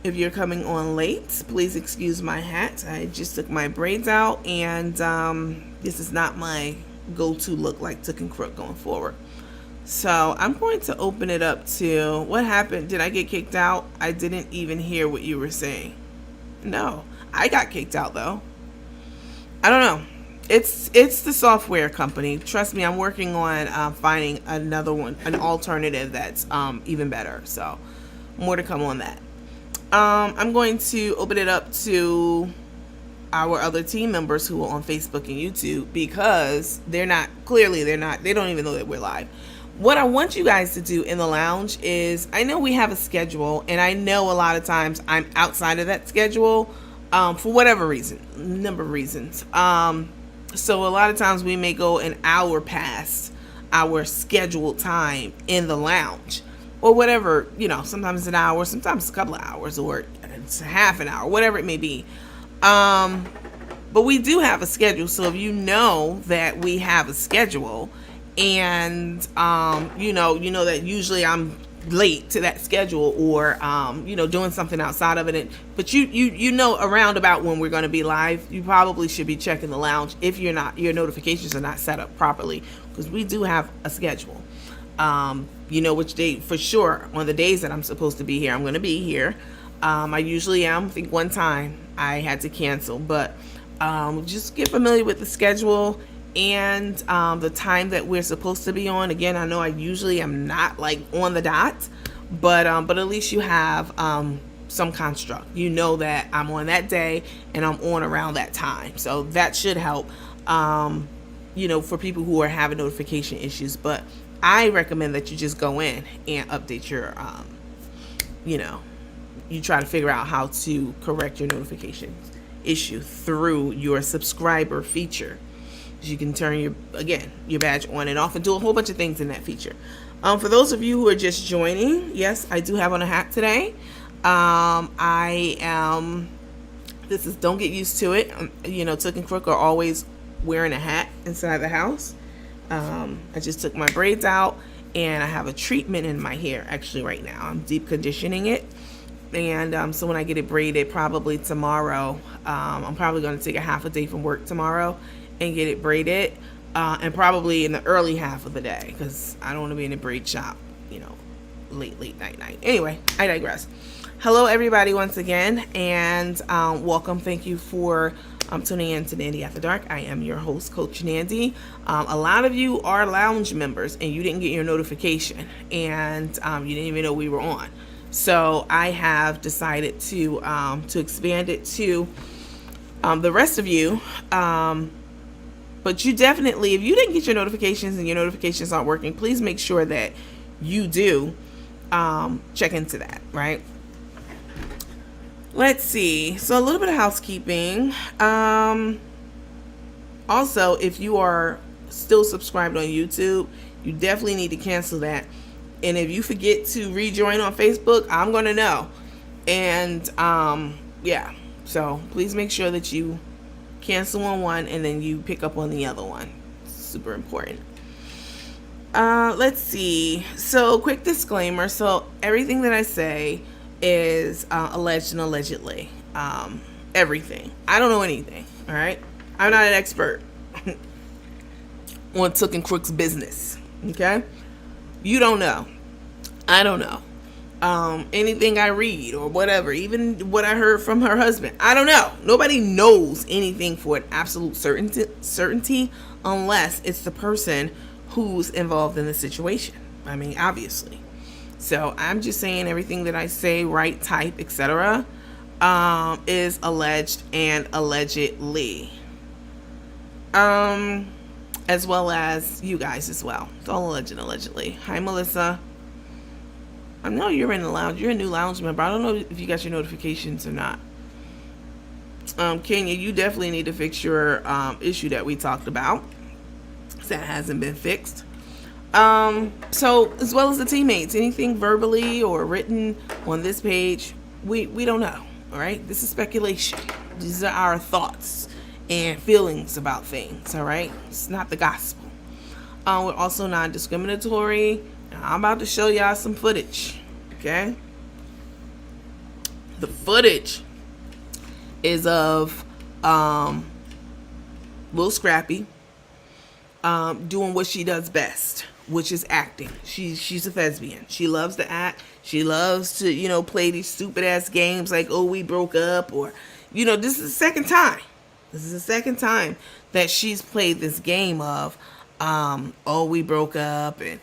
If you're coming on late, please excuse my hat. I just took my braids out, and this is not my go-to look like Took and Crook going forward. So I'm going to open it up to what happened. Did I get kicked out? I didn't even hear what you were saying. No, I got kicked out though. I don't know. It's the software company. Trust me, I'm working on finding another one, an alternative that's even better. So more to come on that. I'm going to open it up to our other team members who are on Facebook and YouTube, because they don't even know that we're live. What I want you guys to do in the lounge is, I know we have a schedule, and I know a lot of times I'm outside of that schedule for whatever reason, number of reasons. So a lot of times we may go an hour past our scheduled time in the lounge, or whatever, sometimes an hour, sometimes a couple of hours, or it's half an hour, whatever it may be. But we do have a schedule. So if you know that we have a schedule, and you know that usually I'm late to that schedule, or doing something outside of it, but you know around about when we're going to be live, you probably should be checking the lounge if your notifications are not set up properly, because we do have a schedule. Which day for sure. On the days that I'm supposed to be here, I'm going to be here. I usually am. I think one time I had to cancel, but just get familiar with the schedule and the time that we're supposed to be on. Again, I know I usually am not like on the dot, but at least you have some construct. You know that I'm on that day and I'm on around that time, so that should help. For people who are having notification issues, but I recommend that you just go in and update your, you try to figure out how to correct your notification issue through your subscriber feature. You can turn your badge on and off and do a whole bunch of things in that feature. For those of you who are just joining, yes, I do have on a hat today. Don't get used to it. Took and Crook are always wearing a hat inside the house. I just took my braids out, and I have a treatment in my hair actually right now. I'm deep conditioning it, and so when I get it braided, probably tomorrow, I'm probably going to take a half a day from work tomorrow and get it braided, and probably in the early half of the day, because I don't want to be in a braid shop late night. Anyway, I digress. Hello everybody once again, and welcome. Thank you for tuning in to Nandy After Dark. I am your host, Coach Nandy. A lot of you are lounge members and you didn't get your notification, and you didn't even know we were on. So I have decided to expand it to the rest of you. But you definitely, if you didn't get your notifications and your notifications aren't working, please make sure that you do check into that, right? Let's see. So a little bit of housekeeping. Also, if you are still subscribed on YouTube, you definitely need to cancel that. And if you forget to rejoin on Facebook, I'm going to know. And yeah, so please make sure that you cancel on one and then you pick up on the other one. Super important. Let's see. So quick disclaimer. So everything that I say is alleged and allegedly. Everything. I don't know anything. All right. I'm not an expert on Took and Crook's business. Okay. You don't know. I don't know. Anything I read or whatever, even what I heard from her husband, I don't know. Nobody knows anything for an absolute certainty unless it's the person who's involved in the situation. I mean, obviously. So I'm just saying everything that I say, write, type, etc. Is alleged and allegedly. As well as you guys as well. It's all alleged and allegedly. Hi, Melissa. I know you're in the lounge. You're a new lounge member. I don't know if you got your notifications or not. Kenya, you definitely need to fix your issue that we talked about. That hasn't been fixed. So as well as the teammates, anything verbally or written on this page, we don't know. All right, this is speculation. These are our thoughts and feelings about things. All right, it's not the gospel. We're also non-discriminatory. I'm about to show y'all some footage. Okay, The footage is of little Scrappy doing what she does best, which is acting. She's a thespian. She loves to act. She loves to, play these stupid ass games like, oh, we broke up, or, this is the second time. This is the second time that she's played this game of, oh, we broke up, and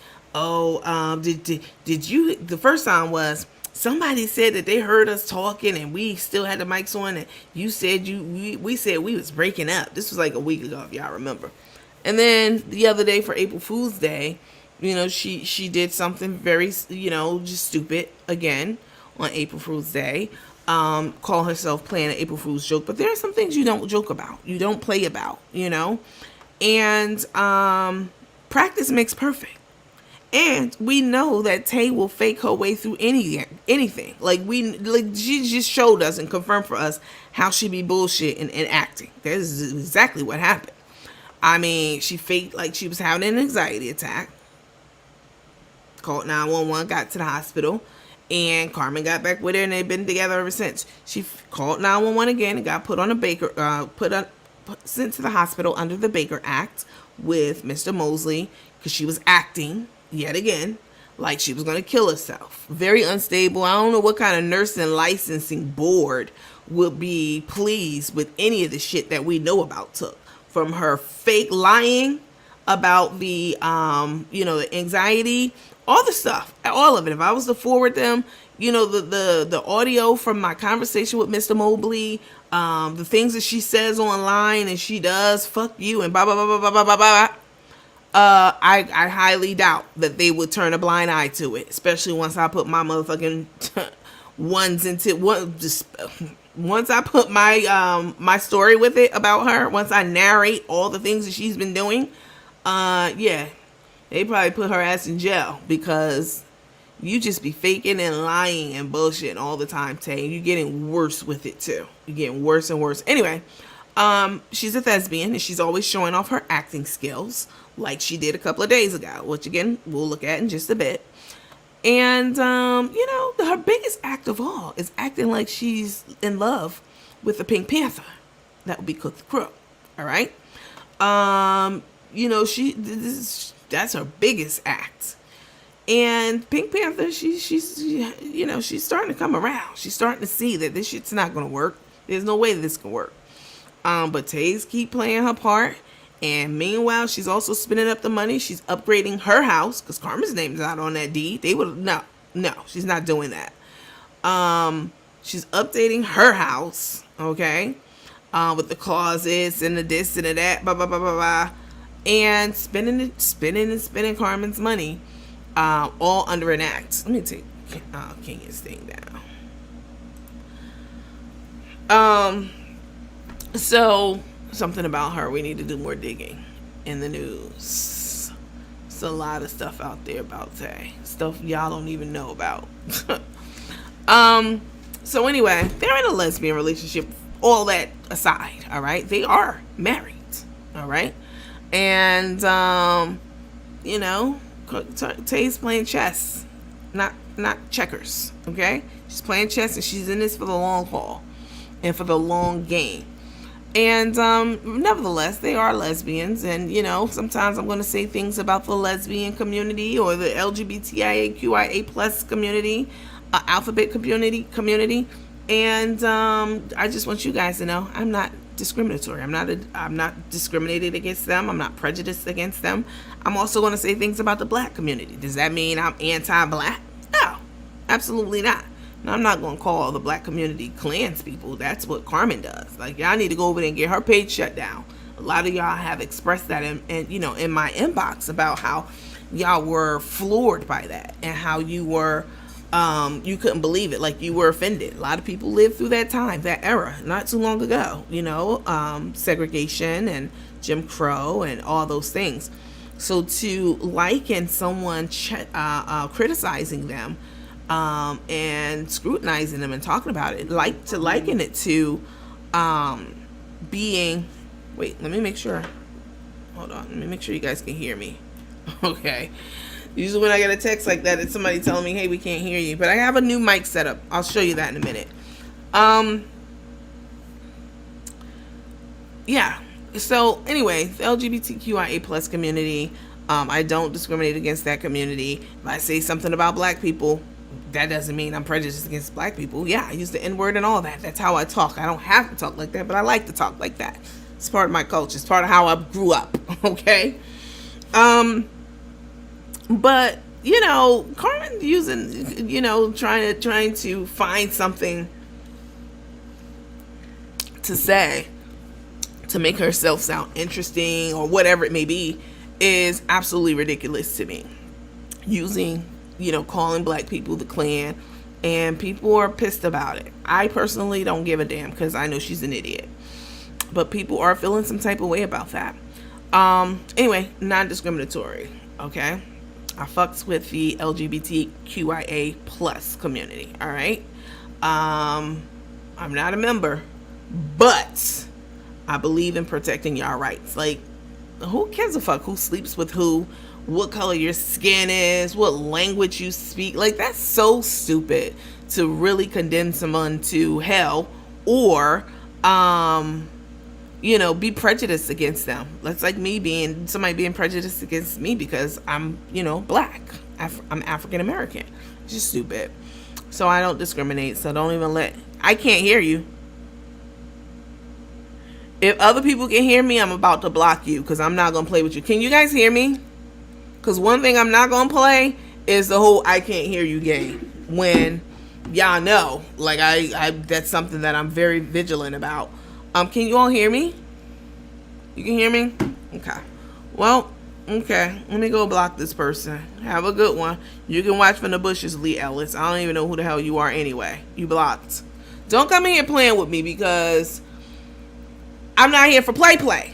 did you? The first time was somebody said that they heard us talking and we still had the mics on, and you said we said we was breaking up. This was like a week ago, if y'all remember. And then the other day for April Fool's Day, she did something very, just stupid again on April Fool's Day. Call herself playing an April Fool's joke, but there are some things you don't joke about, you don't play about, and practice makes perfect. And we know that Tay will fake her way through anything. She just showed us and confirmed for us how she be bullshit and acting. That is exactly what happened. I mean, she faked like she was having an anxiety attack. Called 911, got to the hospital, and Carmen got back with her, and they've been together ever since. She called 911 again and got put on sent to the hospital under the Baker Act with Mr. Mosley because she was acting yet again like she was going to kill herself. Very unstable. I don't know what kind of nursing licensing board would be pleased with any of the shit that we know about Took. From her fake lying about the the anxiety, all the stuff, all of it. If I was to forward them, the audio from my conversation with Mr. Mobley, the things that she says online and she does, fuck you and blah blah blah blah blah blah blah. I highly doubt that they would turn a blind eye to it, especially once I put my motherfucking once I put my story with it about her, once I narrate all the things that she's been doing, they probably put her ass in jail because you just be faking and lying and bullshit all the time, Tay. You're getting worse with it too. You're getting worse and worse. Anyway, she's a thespian and she's always showing off her acting skills like she did a couple of days ago, which again, we'll look at in just a bit. And, her biggest act of all is acting like she's in love with the Pink Panther. That would be Cook the Crook. All right. That's her biggest act. And Pink Panther, she's starting to come around. She's starting to see that this shit's not going to work. There's no way this can work. But Taye's keep playing her part. And meanwhile, she's also spending up the money. She's upgrading her house because Carmen's name's not on that deed. They would no, she's not doing that. She's updating her house, okay, with the closets and the this and the that, blah blah blah blah blah, and spending Carmen's money, all under an act. Let me take Kenya's thing down. So. Something about her, we need to do more digging in the news. There's a lot of stuff out there about Tay, stuff y'all don't even know about. So anyway, they're in a lesbian relationship, all that aside, all right? They are married, all right? And Tay's playing chess, not checkers, okay? She's playing chess and she's in this for the long haul and for the long game. And nevertheless, they are lesbians. And, sometimes I'm going to say things about the lesbian community or the LGBTQIA plus community, alphabet community. And I just want you guys to know I'm not discriminatory. I'm not discriminated against them. I'm not prejudiced against them. I'm also going to say things about the black community. Does that mean I'm anti-black? No, absolutely not. Now, I'm not going to call the black community clans people. That's what Carmen does. Like, y'all need to go over there and get her page shut down. A lot of y'all have expressed that in my inbox about how y'all were floored by that and how you were, you couldn't believe it. Like, you were offended. A lot of people lived through that time, that era, not too long ago, segregation and Jim Crow and all those things. So to liken someone criticizing them, and scrutinizing them and talking about it, liken it to being, wait, let me make sure, hold on, let me make sure you guys can hear me. Okay, usually when I get a text like that, it's somebody telling me, hey, we can't hear you, but I have a new mic set up. I'll show you that in a minute. Um, yeah. So anyway, the LGBTQIA plus community. I don't discriminate against that community. If I say something about black people, that doesn't mean I'm prejudiced against black people. Yeah, I use the N word and all that. That's how I talk. I don't have to talk like that, but I like to talk like that. It's part of my culture. It's part of how I grew up. Okay. But Carmen using, trying to find something to say to make herself sound interesting or whatever it may be is absolutely ridiculous to me. Using, calling black people the Klan, and people are pissed about it. I personally don't give a damn because I know she's an idiot. But people are feeling some type of way about that. Anyway, non-discriminatory, okay? I fucks with the LGBTQIA plus community, all right? I'm not a member, but I believe in protecting y'all rights. Like, who gives a fuck who sleeps with who, what color your skin is, what language you speak? Like, that's so stupid to really condemn someone to hell or, be prejudiced against them. That's like me being prejudiced against me because I'm, black. I'm African American. It's just stupid. So I don't discriminate. So don't even I can't hear you. If other people can hear me, I'm about to block you because I'm not going to play with you. Can you guys hear me? Because one thing I'm not going to play is the whole I can't hear you game. When y'all know, like I that's something that I'm very vigilant about. Can you all hear me? You can hear me? Okay. Well, okay. Let me go block this person. Have a good one. You can watch from the bushes, Lee Ellis. I don't even know who the hell you are anyway. You blocked. Don't come in here playing with me because I'm not here for play.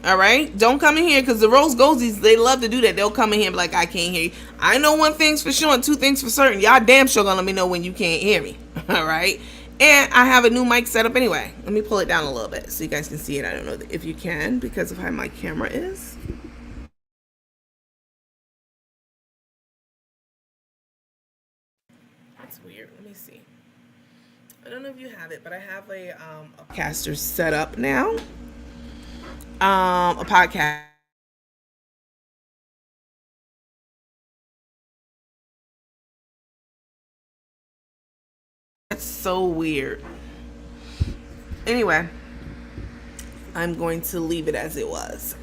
All right? Don't come in here because the Rose Goldies, they love to do that. They'll come in here and be like, I can't hear you. I know one thing's for sure and two things for certain. Y'all damn sure gonna let me know when you can't hear me. All right? And I have a new mic set up anyway. Let me pull it down a little bit so you guys can see it. I don't know if you can because of how my camera is. That's weird. Let me see. I don't know if you have it, but I have a caster set up now. A podcast. That's so weird. Anyway, I'm going to leave it as it was.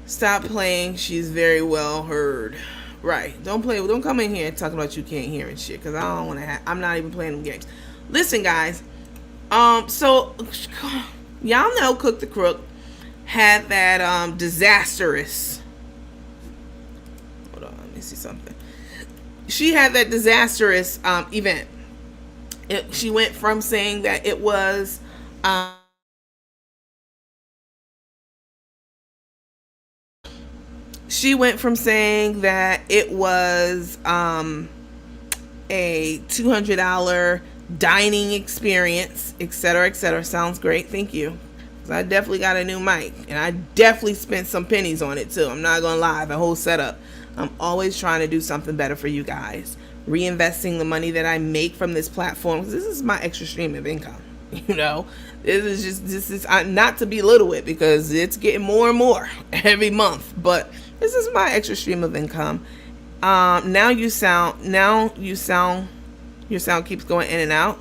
Stop playing. She's very well heard. Right. Don't come in here talking about you can't hear and shit. Because I don't want to I'm not even playing them games. Listen, guys. So, y'all know Cook the Crook had that, disastrous. Hold on. Let me see something. She had that disastrous, event. She went from saying that it was, a $200 dining experience, etc., etc. Sounds great. Thank you. I definitely got a new mic, and I definitely spent some pennies on it too. I'm not gonna lie, the whole setup. I'm always trying to do something better for you guys. Reinvesting the money that I make from this platform. This is my extra stream of income. This is not to belittle it because it's getting more and more every month. But this is my extra stream of income. Your sound keeps going in and out.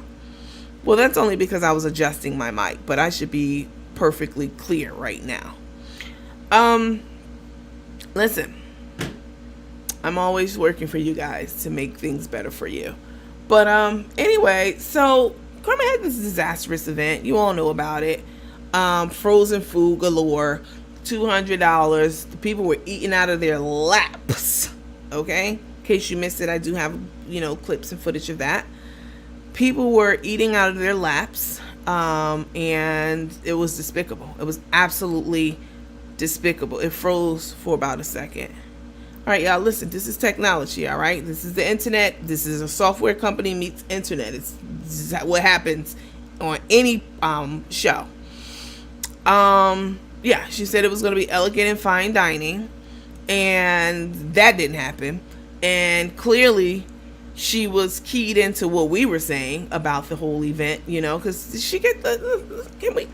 Well, that's only because I was adjusting my mic, but I should be perfectly clear right now. Listen, I'm always working for you guys to make things better for you. But anyway, so Carmen had this disastrous event. You all know about it. Frozen food galore, $200. The people were eating out of their laps. Okay, in case you missed it, I do have clips and footage of that. People were eating out of their laps, and it was despicable. It was absolutely despicable. It froze for about a second. All right, y'all, listen, this is technology, all right? This is the internet. This is a software company meets internet. This is what happens on any show. Yeah, she said it was going to be elegant and fine dining, and that didn't happen. And clearly, she was keyed into what we were saying about the whole event, because she get can we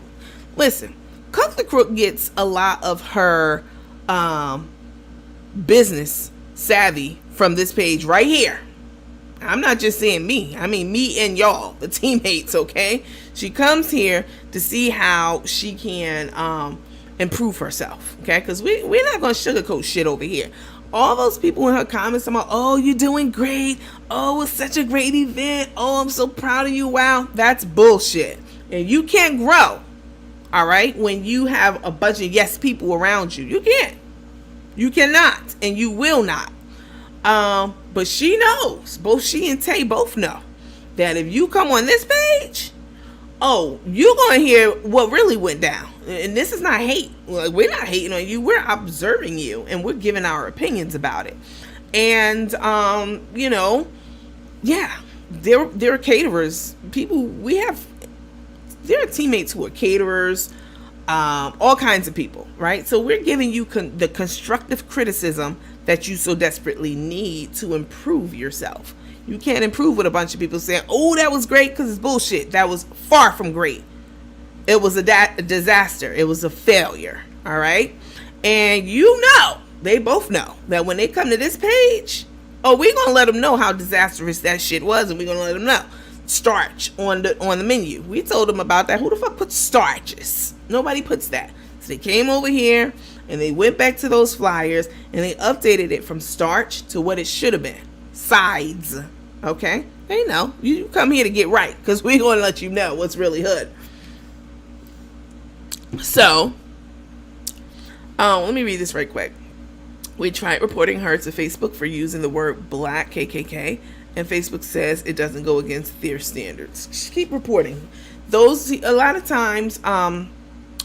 listen? Cook the Crook gets a lot of her business savvy from this page right here. I'm not just saying me. I mean me and y'all, the teammates, okay? She comes here to see how she can improve herself, okay? Because we're not going to sugarcoat shit over here. All those people in her comments about, oh, you're doing great. Oh, it's such a great event. Oh, I'm so proud of you. Wow. That's bullshit. And you can't grow, all right, when you have a bunch of yes people around you. You can't. You cannot. And you will not. But she knows. Both she and Tay both know that if you come on this page, oh, you're going to hear what really went down. And this is not hate. Like, we're not hating on you. We're observing you and we're giving our opinions about it. And, yeah, there are caterers. There are teammates who are caterers, all kinds of people, right? So we're giving you the constructive criticism that you so desperately need to improve yourself. You can't improve with a bunch of people saying, oh, that was great, because it's bullshit. That was far from great. It was a disaster. It was a failure. All right. And they both know that when they come to this page, oh, we're going to let them know how disastrous that shit was. And we're going to let them know. Starch on the menu. We told them about that. Who the fuck puts starches? Nobody puts that. So they came over here and they went back to those flyers and they updated it from starch to what it should have been. Sides. Okay. They know. You come here to get right, because we're going to let you know what's really hood. So, let me read this right quick. We tried reporting her to Facebook for using the word black KKK, and Facebook says it doesn't go against their standards. Just keep reporting. A lot of times,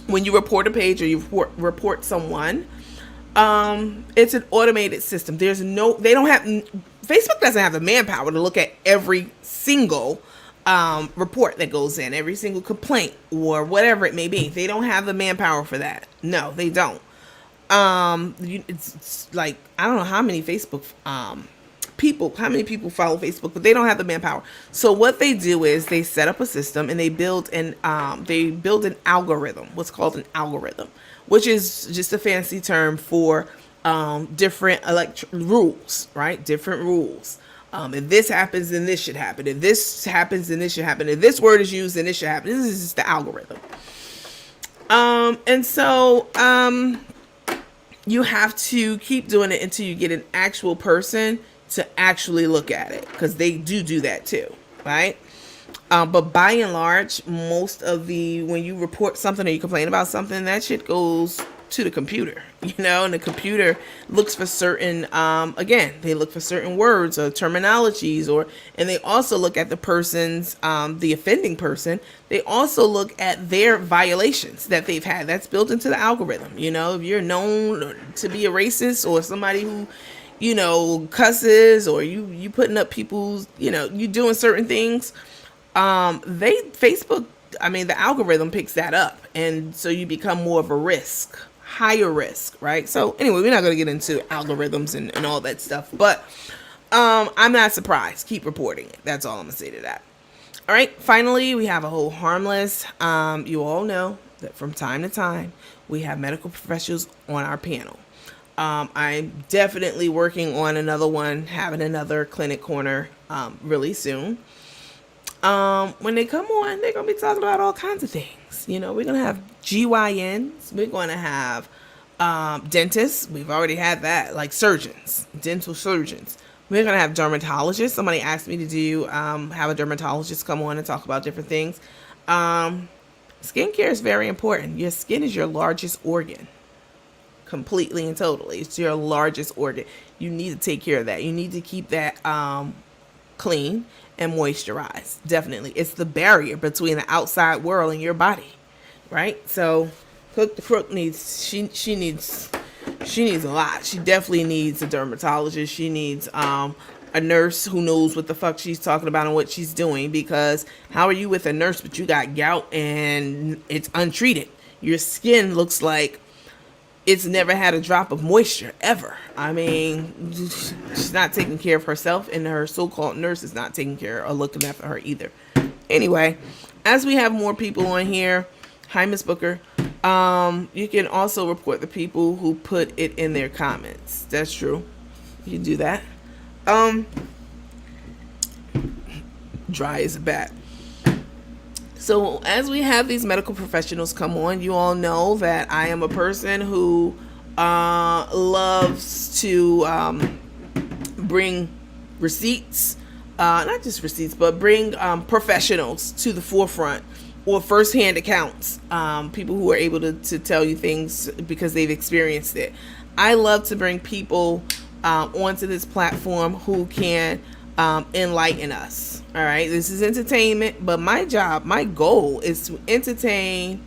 when you report a page or you report someone, it's an automated system. Facebook doesn't have the manpower to look at every single report that goes in, every single complaint or whatever it may be. They don't have the manpower for that. No, they don't. It's like, I don't know how many Facebook how many people follow Facebook, but they don't have the manpower. So what they do is they set up a system and they build an algorithm, what's called an algorithm, which is just a fancy term for different rules, right? Different rules. If this happens, then this should happen. If this happens, then this should happen. If this word is used, then this should happen. This is just the algorithm. And so you have to keep doing it until you get an actual person to actually look at it, because they do that too, right? But by and large, when you report something or you complain about something, that shit goes to the computer, and the computer looks for certain, they look for certain words or terminologies, and they also look at the person's, the offending person. They also look at their violations that they've had. That's built into the algorithm. If you're known to be a racist or somebody who, cusses, or you putting up people's, you doing certain things, the algorithm picks that up. And so you become more of a higher risk, right? So anyway, we're not going to get into algorithms and all that stuff, but I'm not surprised. Keep reporting it. That's all I'm going to say to that. All right. Finally, we have a whole harmless. You all know that from time to time, we have medical professionals on our panel. I'm definitely working on another one, having another clinic corner really soon. When they come on, they're going to be talking about all kinds of things. We're going to have GYNs. We're going to have dentists. We've already had that, like surgeons, dental surgeons. We're going to have dermatologists. Somebody asked me to have a dermatologist come on and talk about different things. Skincare is very important. Your skin is your largest organ. Completely and totally. It's your largest organ. You need to take care of that. You need to keep that clean and moisturized. Definitely. It's the barrier between the outside world and your body, right? So Cook the Crook needs a lot. She definitely needs a dermatologist. She needs a nurse who knows what the fuck she's talking about and what she's doing, because how are you with a nurse but you got gout and it's untreated? Your skin looks like it's never had a drop of moisture ever. I mean, she's not taking care of herself, and her so-called nurse is not taking care or looking after her either. Anyway, as we have more people on here, hi, Miss Booker. You can also report the people who put it in their comments. That's true. You can do that. Dry as a bat. So as we have these medical professionals come on, you all know that I am a person who loves to bring receipts, not just receipts, but bring professionals to the forefront, or firsthand accounts, people who are able to tell you things because they've experienced it. I love to bring people onto this platform who can enlighten us. All right, this is entertainment, but my job, my goal is to entertain,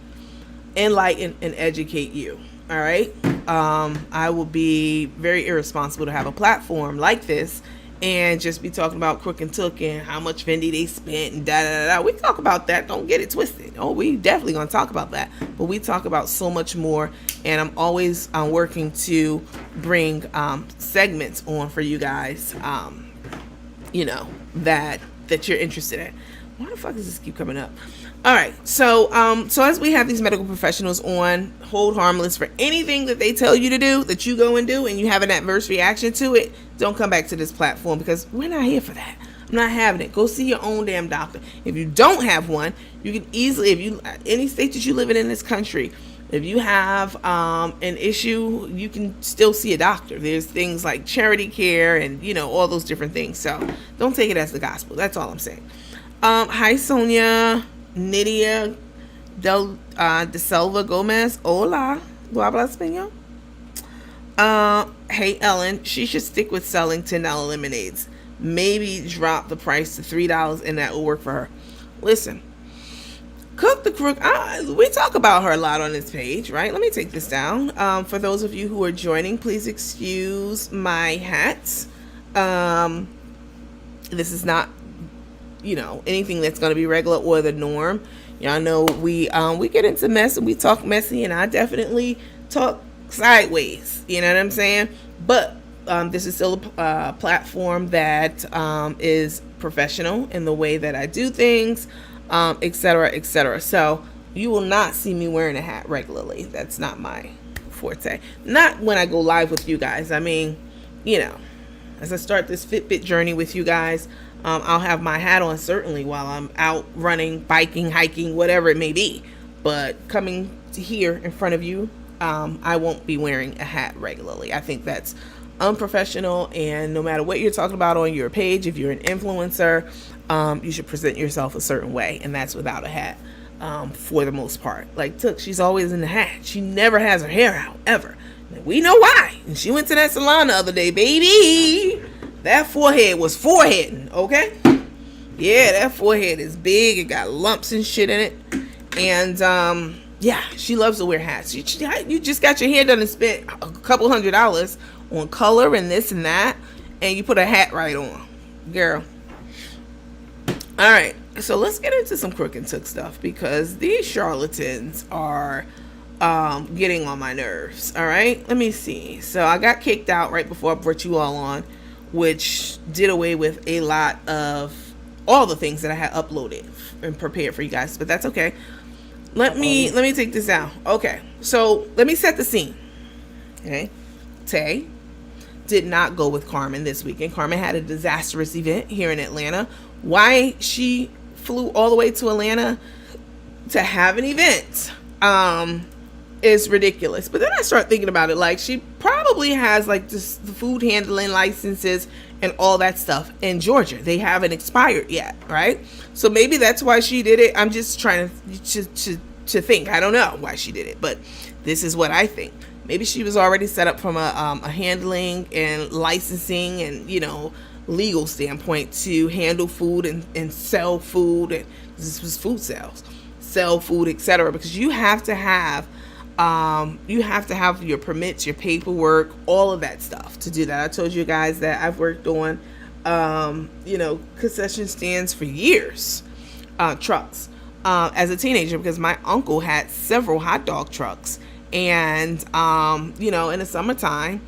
enlighten, and educate you. All right, I will be very irresponsible to have a platform like this and just be talking about Crook and Took and how much Fendi they spent and da da da. We talk about that. Don't get it twisted. Oh, we definitely gonna talk about that, but we talk about so much more. And I'm always working to bring segments on for you guys. You know that you're interested in. Why the fuck does this keep coming up? All right, so as we have these medical professionals on, hold harmless for anything that they tell you to do, that you go and do, and you have an adverse reaction to it. Don't come back to this platform, because we're not here for that. I'm not having it. Go see your own damn doctor. If you don't have one, you can easily, if you, any state that you live in this country, if you have an issue, you can still see a doctor. There's things like charity care and, you know, all those different things. So don't take it as the gospel. That's all I'm saying. Hi, Sonia, Nydia de Silva Gomez. Hola. ¿Tú hablas español? Hey, Ellen, she should stick with selling $10 lemonades. Maybe drop the price to $3 and that will work for her. Listen. Cook the Crook, we talk about her a lot on this page, right? Let me take this down. For those of you who are joining, please excuse my hats. This is not, you know, anything that's going to be regular or the norm. Y'all know we get into mess and we talk messy, and I definitely talk sideways. You know what I'm saying? But this is still a platform that is professional in the way that I do things. Etc., etc. So you will not see me wearing a hat regularly. That's not my forte. Not when I go live with you guys. I mean, you know, as I start this Fitbit journey with you guys, I'll have my hat on certainly while I'm out running, biking, hiking, whatever it may be. But coming to here in front of you, I won't be wearing a hat regularly. I think that's unprofessional, and no matter what you're talking about on your page, if you're an influencer, you should present yourself a certain way, and that's without a hat, for the most part. Like Took, she's always in the hat. She never has her hair out, ever. We know why. And she went to that salon the other day, baby. That forehead was foreheading, okay? Yeah, that forehead is big. It got lumps and shit in it. And, yeah, she loves to wear hats. You just got your hair done and spent a couple $100 on color and this and that, and you put a hat right on. Girl. All right, so let's get into some Crook and Took stuff, because these charlatans are getting on my nerves. All right, let me see. So I got kicked out right before I brought you all on, which did away with a lot of all the things that I had uploaded and prepared for you guys, but that's okay. Let me take this down. Okay, so let me set the scene. Okay, Tay did not go with Carmen this weekend. Carmen had a disastrous event here in Atlanta. Why she flew all the way to Atlanta to have an event is ridiculous. But then I start thinking about it, like, she probably has like just the food handling licenses and all that stuff in Georgia. They haven't expired yet, right? So maybe that's why she did it. I'm just trying to think. I don't know why she did it, but this is what I think. Maybe she was already set up from a handling and licensing and, you know, legal standpoint to handle food and sell food. And this was food sales, sell food, etc. Because you have to have your permits, your paperwork, all of that stuff to do that. I told you guys that I've worked on, you know, concession stands for years, trucks, as a teenager, because my uncle had several hot dog trucks. And, in the summertime,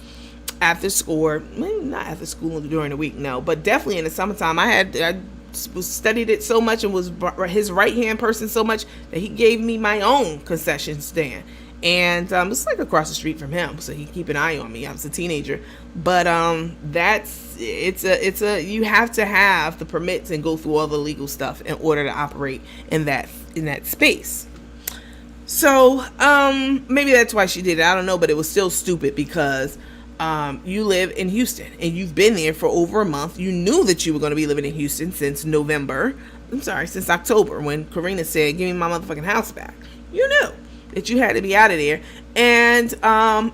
after school, not after school during the week, no, but definitely in the summertime, I studied it so much and was his right hand person so much that he gave me my own concession stand. And it's like across the street from him, so he keep an eye on me. I was a teenager, but you have to have the permits and go through all the legal stuff in order to operate in that space. So maybe that's why she did it. I don't know, but it was still stupid because you live in Houston and you've been there for over a month. You knew that you were going to be living in Houston since since October, when Karina said, "Give me my motherfucking house back." You knew that you had to be out of there. And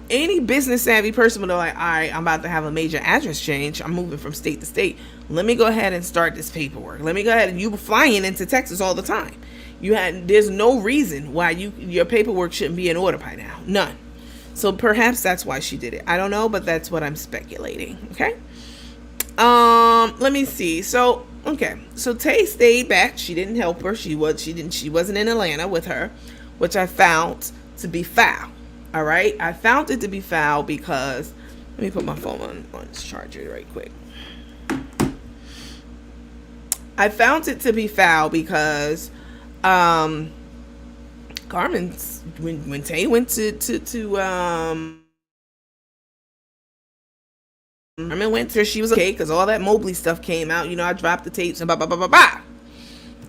any business savvy person would be like, all right, I'm about to have a major address change. I'm moving from state to state. Let me go ahead and start this paperwork. Let me go ahead. And you were flying into Texas all the time. There's no reason why your paperwork shouldn't be in order by now. None. So perhaps that's why she did it. I don't know, but that's what I'm speculating. Okay. Let me see. So Tay stayed back. She didn't help her. She wasn't in Atlanta with her, which I found to be foul. All right. I found it to be foul because, let me put my phone on its charger right quick. I found it to be foul because Carmen, when Tay went Carmen went to, she was okay because all that Mobley stuff came out. I dropped the tapes and blah, blah, blah, blah, blah.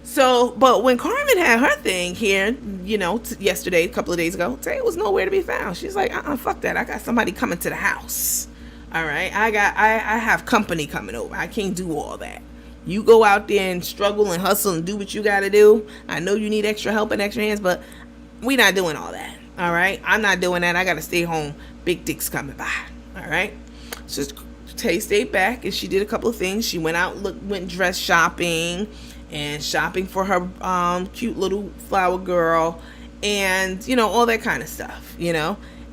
So, but when Carmen had her thing here, yesterday, a couple of days ago, Tay was nowhere to be found. She's like, fuck that. I got somebody coming to the house. All right. I have company coming over. I can't do all that. You go out there and struggle and hustle and do what you got to do. I know you need extra help and extra hands, but we not doing all that. All right. I'm not doing that. I got to stay home. Big dick's coming by. All right. So Tay stayed back and she did a couple of things. She went out, went dress shopping and shopping for her cute little flower girl and, all that kind of stuff,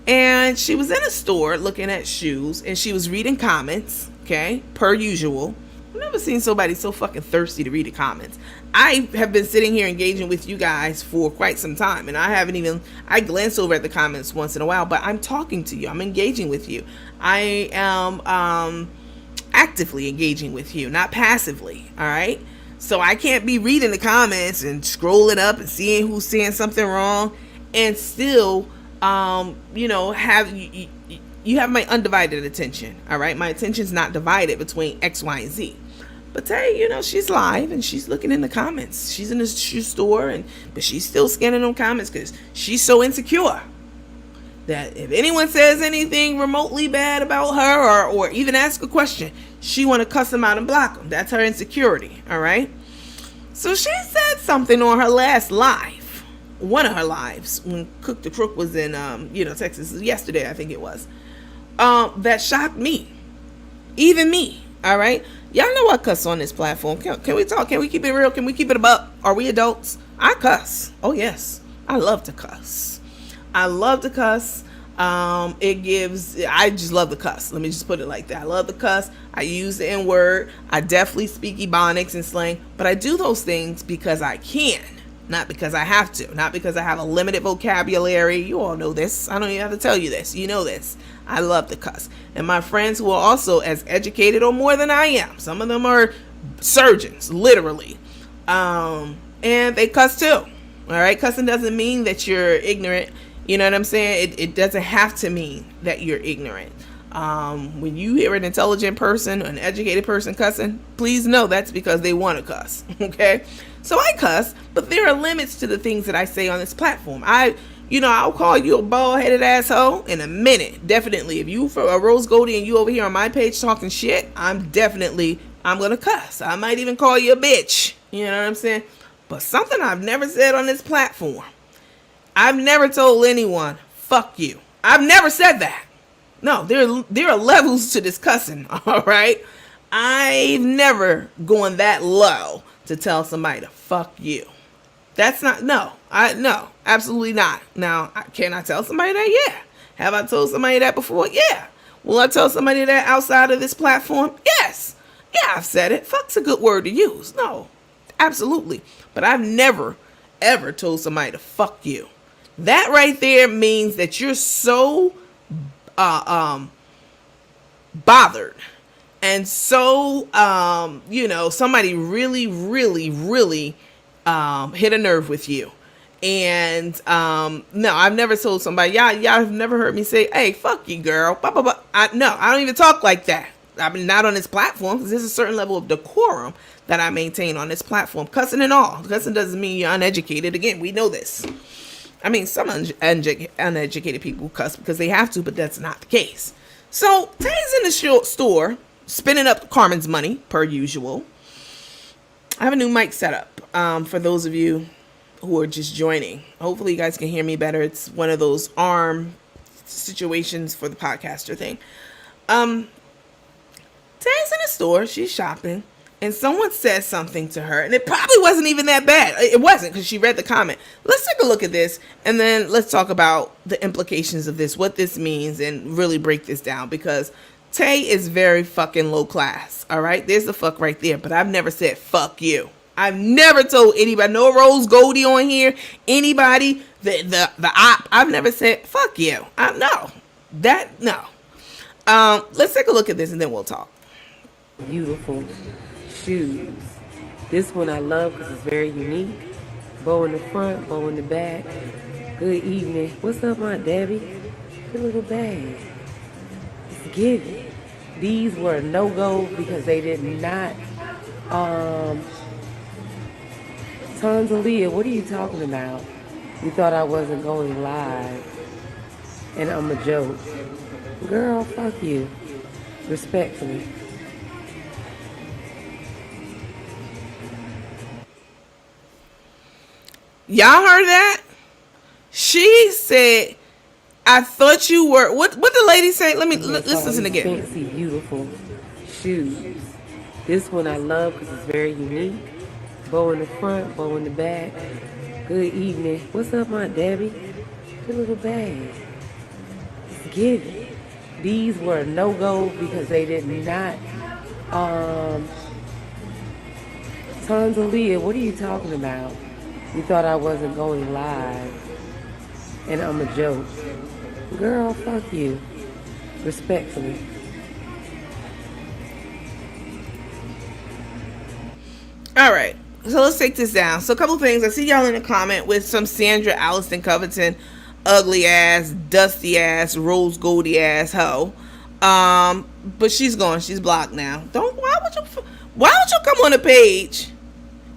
And she was in a store looking at shoes and she was reading comments, okay, per usual. I've never seen somebody so fucking thirsty to read the comments. I have been sitting here engaging with you guys for quite some time, and I glance over at the comments once in a while, but I'm talking to you. I'm engaging with you. I am actively engaging with you, not passively, all right? So I can't be reading the comments and scrolling up and seeing who's saying something wrong and still, you have my undivided attention, all right? My attention's not divided between X, Y, and Z. But Tay, she's live and she's looking in the comments. She's in the shoe store, but she's still scanning them comments because she's so insecure that if anyone says anything remotely bad about her or even ask a question, she want to cuss them out and block them. That's her insecurity, all right? So she said something on her last live, one of her lives, when Cook the Crook was in, Texas yesterday, I think it was, that shocked me, even me, all right? Y'all know I cuss on this platform. Can we talk? Can we keep it real? Can we keep it a buck? Are we adults? I cuss. Oh, yes. I love to cuss. I just love the cuss. Let me just put it like that. I love the cuss. I use the N-word. I definitely speak Ebonics and slang, but I do those things because I can, not because I have to, not because I have a limited vocabulary. You all know this. I don't even have to tell you this. You know this. I love to cuss. And my friends who are also as educated or more than I am, some of them are surgeons, literally, and they cuss too. All right. Cussing doesn't mean that you're ignorant. You know what I'm saying? It doesn't have to mean that you're ignorant. When you hear an intelligent person, an educated person cussing, please know that's because they want to cuss. Okay. So I cuss, but there are limits to the things that I say on this platform. I'll call you a bald-headed asshole in a minute. Definitely. If you for a Rose Goldie and you over here on my page talking shit, I'm going to cuss. I might even call you a bitch. You know what I'm saying? But something I've never said on this platform. I've never told anyone, fuck you. I've never said that. No, there are levels to this cussing, all right? I've never gone that low to tell somebody to fuck you. That's not, no, absolutely not. Now, can I tell somebody that? Yeah. Have I told somebody that before? Yeah. Will I tell somebody that outside of this platform? Yes. Yeah, I've said it. Fuck's a good word to use. No, absolutely. But I've never, ever told somebody to fuck you. That right there means that you're so bothered, and so somebody really hit a nerve with you. And no, I've never told somebody, y'all have never heard me say, hey, fuck you, girl, blah, blah, blah. No, I don't even talk like that. I mean, not on this platform, because there's a certain level of decorum that I maintain on this platform. Cussing and all. Cussing doesn't mean you're uneducated. Again, we know this. I mean, some uneducated people cuss because they have to, but that's not the case. So Taye's in the store, spending up Carmen's money, per usual. I have a new mic set up for those of you who are just joining. Hopefully you guys can hear me better. It's one of those arm situations for the podcaster thing. Taye's in the store, she's shopping, and someone says something to her, and it probably wasn't even that bad. It wasn't, because she read the comment. Let's take a look at this, and then let's talk about the implications of this, what this means, and really break this down, because Taye is very fucking low class, all right? There's the fuck right there, but I've never said fuck you. I've never told anybody, no Rose Goldie on here, anybody, the op, I've never said fuck you. No. Let's take a look at this, and then we'll talk. Beautiful shoes. This one I love because it's very unique. Bow in the front, bow in the back. Good evening. What's up, Aunt Debbie? Good little bag. Let's get it. These were a no-go because they did not. Tanzalia, what are you talking about? You thought I wasn't going live. And I'm a joke. Girl, fuck you. Respectfully. Y'all heard that? She said, I thought you were, what the lady say? Let's listen again. Fancy, beautiful shoes. This one I love because it's very unique. Bow in the front, bow in the back. Good evening. What's up, Aunt Debbie? Good little bag. Let's get it. These were a no-go because they did not. Tanzalia, what are you talking about? You thought I wasn't going live. And I'm a joke. Girl, fuck you. Respectfully. All right. So let's take this down. So a couple things. I see y'all in the comment with some Sandra Allison Covington, ugly ass, dusty ass, rose goldy ass hoe. But she's gone. She's blocked now. Why would you come on a page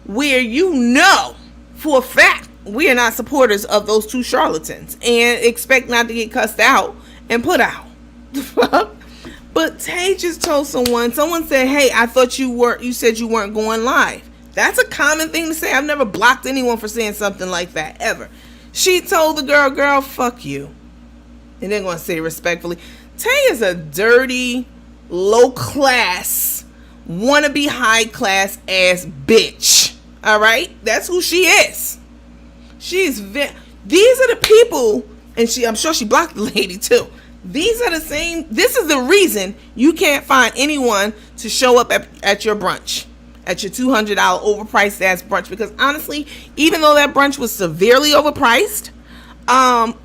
where you know for a fact we are not supporters of those two charlatans and expect not to get cussed out and put out? But Taye just told someone said, hey, I thought you said you weren't going live. That's a common thing to say. I've never blocked anyone for saying something like that, ever. She told the girl, fuck you. And they're going to say respectfully, Taye is a dirty, low-class, wannabe high-class ass bitch. All right? That's who she is. These are the people, and I'm sure she blocked the lady too. This is the reason you can't find anyone to show up at your brunch. At your $200 overpriced ass brunch, because honestly, even though that brunch was severely overpriced,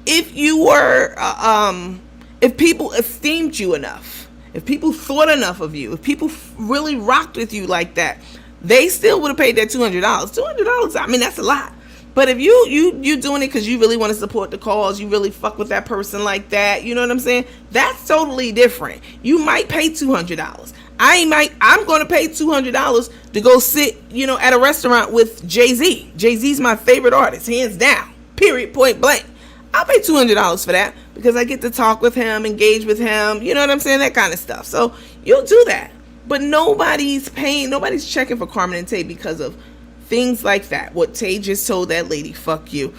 if people esteemed you enough, if people thought enough of you, if people really rocked with you like that, they still would have paid that $200. $200, I mean, that's a lot. But if you doing it because you really want to support the cause, you really fuck with that person like that, you know what I'm saying? That's totally different. You might pay $200. I'm going to pay $200 to go sit, at a restaurant with Jay-Z. Jay-Z's my favorite artist, hands down, period, point blank. I'll pay $200 for that because I get to talk with him, engage with him, you know what I'm saying? That kind of stuff. So you'll do that. But nobody's checking for Carmen and Tay because of things like that. What Taye just told that lady, fuck you.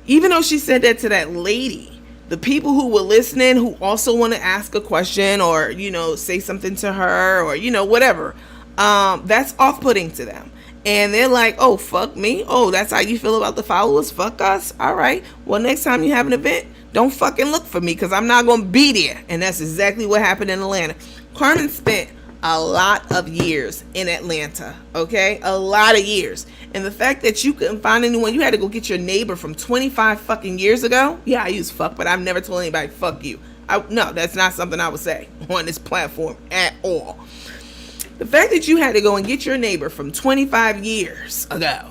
Even though she said that to that lady, the people who were listening, who also want to ask a question or, say something to her or, whatever, that's off-putting to them. And they're like, oh, fuck me. Oh, that's how you feel about the followers? Fuck us. All right. Well, next time you have an event, don't fucking look for me because I'm not going to be there. And that's exactly what happened in Atlanta. Carmen spent a lot of years in Atlanta, okay? A lot of years. And the fact that you couldn't find anyone, you had to go get your neighbor from 25 fucking years ago. Yeah, I use fuck, but I've never told anybody fuck you. No, that's not something I would say on this platform at all. The fact that you had to go and get your neighbor from 25 years ago,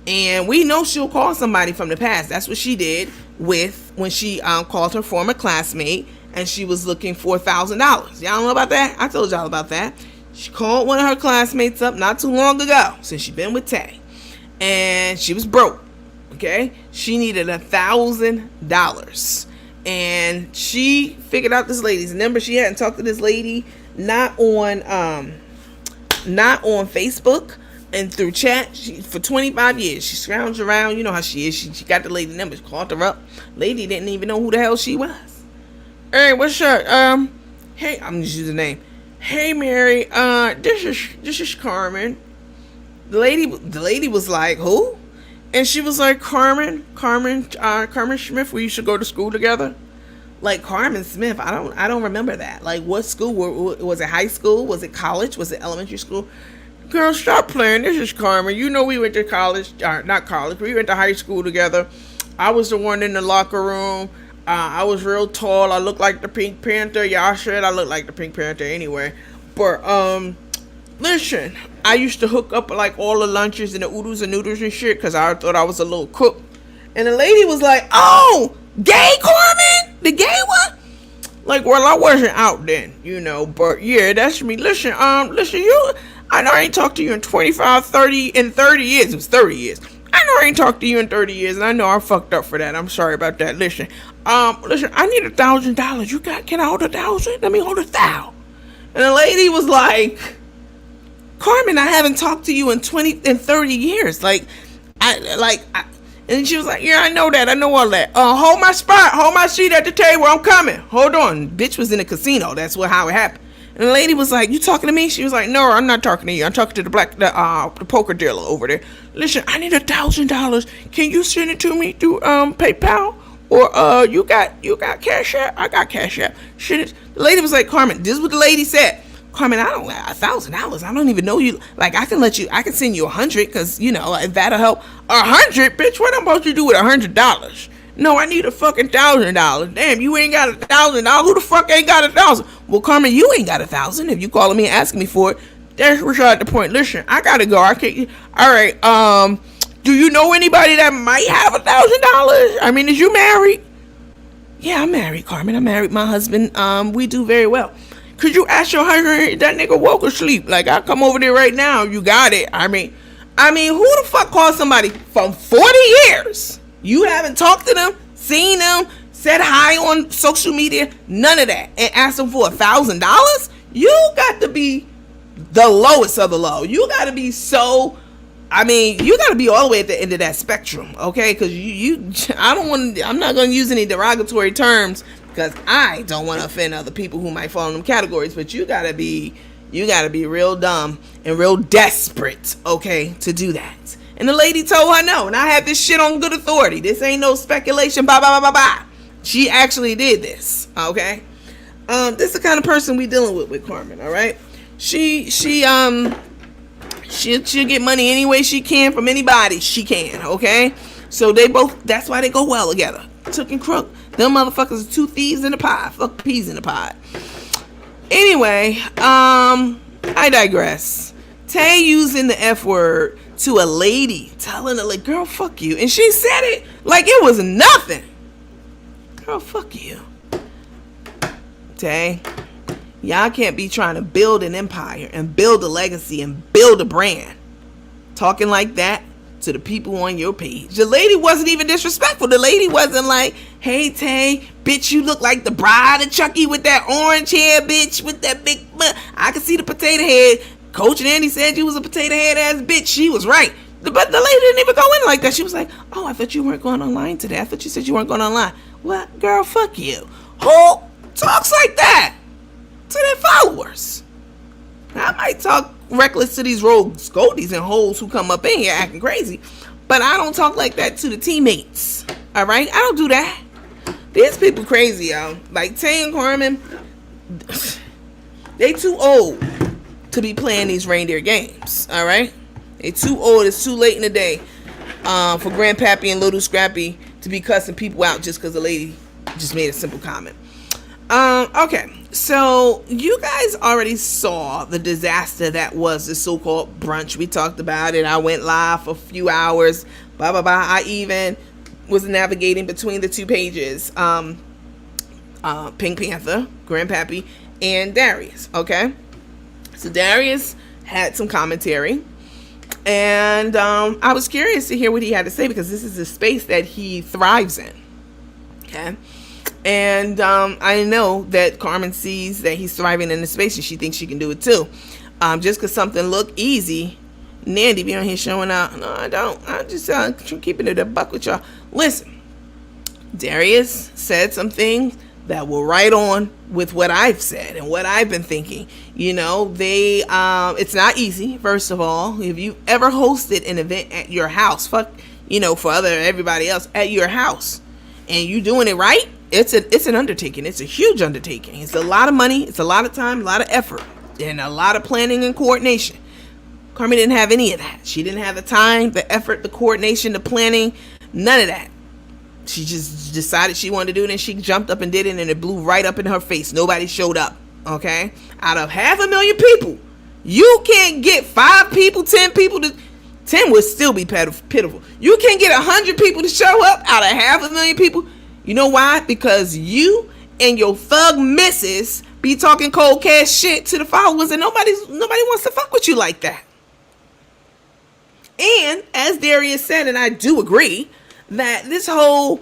and we know she'll call somebody from the past. That's what she did with when she called her former classmate, and she was looking for $1,000. Y'all know about that? I told y'all about that. She called one of her classmates up not too long ago, since she's been with Tay, and she was broke. Okay, she needed $1,000, and she figured out this lady's number. She hadn't talked to this lady not on Facebook and through chat for 25 years. She scrounged around. You know how she is. She got the lady number. She called her up. Lady didn't even know who the hell she was. Hey, what's up? Hey, I'm just using the name. Hey, Mary. This is Carmen. The lady was like, who? And she was like, Carmen Smith. We used to go to school together. Like, Carmen Smith. I don't remember that. Like, what school? Was it high school? Was it college? Was it elementary school? Girl, stop playing. This is Carmen. You know we went to college. Not college. We went to high school together. I was the one in the locker room. I was real tall. I looked like the Pink Panther. Y'all said I looked like the Pink Panther anyway. But, listen. I used to hook up like all the lunches and the oodles and noodles and shit because I thought I was a little cook. And the lady was like, oh, gay Carmen? The gay one? Like, well, I wasn't out then, you know. But, yeah, that's me. Listen, you... I know I ain't talked to you in 25, 30 years. It was 30 years. I know I ain't talked to you in 30 years, and I know I fucked up for that. I'm sorry about that. Listen, I need $1,000. Can I hold 1,000? Let me hold 1,000. And the lady was like, Carmen, I haven't talked to you in 30 years. And she was like, yeah, I know that. I know all that. Hold my spot. Hold my seat at the table. I'm coming. Hold on. Bitch was in a casino. That's how it happened. And the lady was like, you talking to me? She was like, no, I'm not talking to you. I'm talking to the poker dealer over there. Listen, I need $1,000. Can you send it to me through PayPal? Or you got Cash App? I got Cash App. The lady was like, Carmen, this is what the lady said. Carmen, I don't got $1,000. I don't even know you. Like, I can send you 100 because, you know, if that'll help. 100? Bitch, what I'm supposed to do with $100? No, I need a fucking $1,000. Damn, you ain't got $1,000. Who the fuck ain't got 1,000? Well, Carmen, you ain't got 1,000. If you calling me and asking me for it, that's beside the point. Listen, I gotta go. I can't. All right. Do you know anybody that might have $1,000? I mean, is you married? Yeah, I'm married, Carmen. I'm married. My husband. We do very well. Could you ask your husband? That nigga woke asleep. Like, I'll come over there right now. You got it. I mean, who the fuck calls somebody from 40 years? You haven't talked to them, seen them, said hi on social media, none of that, and asked them for $1,000? You got to be the lowest of the low. You got to be you got to be all the way at the end of that spectrum, okay? Because I'm not going to use any derogatory terms because I don't want to offend other people who might fall in them categories, but you got to be real dumb and real desperate, okay, to do that. And the lady told her no. And I have this shit on good authority. This ain't no speculation. Blah, blah, blah, blah, blah. She actually did this. Okay. This is the kind of person we dealing with Carmen. All right. She'll get money any way she can from anybody she can. Okay. So that's why they go well together. Took and Crook. Them motherfuckers are two thieves in the pod. Fuck peas in the pod. Anyway, I digress. Tay using the F word to a lady, telling her, like, girl, fuck you. And she said it like it was nothing. Girl, fuck you. Tay, y'all can't be trying to build an empire and build a legacy and build a brand talking like that to the people on your page. The lady wasn't even disrespectful. The lady wasn't like, hey, Tay, bitch, you look like the bride of Chucky with that orange hair, bitch, with that big butt. I can see the potato head. Coach Andy said you was a potato head ass bitch. She was right. But the lady didn't even go in like that. She was like, oh, I thought you weren't going online today. I thought you said you weren't going online. Well, girl, fuck you. Who talks like that to their followers? Now, I might talk reckless to these rogues, goldies, and hoes who come up in here acting crazy, but I don't talk like that to the teammates. All right? I don't do that. These people crazy, y'all. Like Tay and Carmen, they too old to be playing these reindeer games. All right, they too old. It's too late in the day for Grandpappy and Little Scrappy to be cussing people out just because the lady just made a simple comment. Okay, so you guys already saw the disaster that was the so-called brunch. We talked about it. I went live for a few hours. Blah blah blah. I even was navigating between the two pages. Pink Panther, Grandpappy, and Darius. Okay, so Darius had some commentary, and I was curious to hear what he had to say because this is a space that he thrives in. Okay. And I know that Carmen sees that he's thriving in the space and she thinks she can do it too. Just because something look easy, Nandy be on here showing out. No, I don't. I'm just keeping it a buck with y'all. Listen, Darius said some things that were right on with what I've said and what I've been thinking. You know, it's not easy. First of all, if you ever hosted an event at your house, for everybody else at your house, and you doing it right, it's an undertaking. It's a huge undertaking. It's a lot of money. It's a lot of time, a lot of effort, and a lot of planning and coordination. Carmen didn't have any of that. She didn't have the time, the effort, the coordination, the planning, none of that. She just decided she wanted to do it, and she jumped up and did it, and it blew right up in her face. Nobody showed up, okay? Out of 500,000 people, you can't get 5 people, 10 people to... 10 would still be pitiful. You can't get 100 people to show up out of 500,000 people. You know why? Because you and your thug missus be talking cold cash shit to the followers, and nobody wants to fuck with you like that. And as Darius said, and I do agree, that this her whole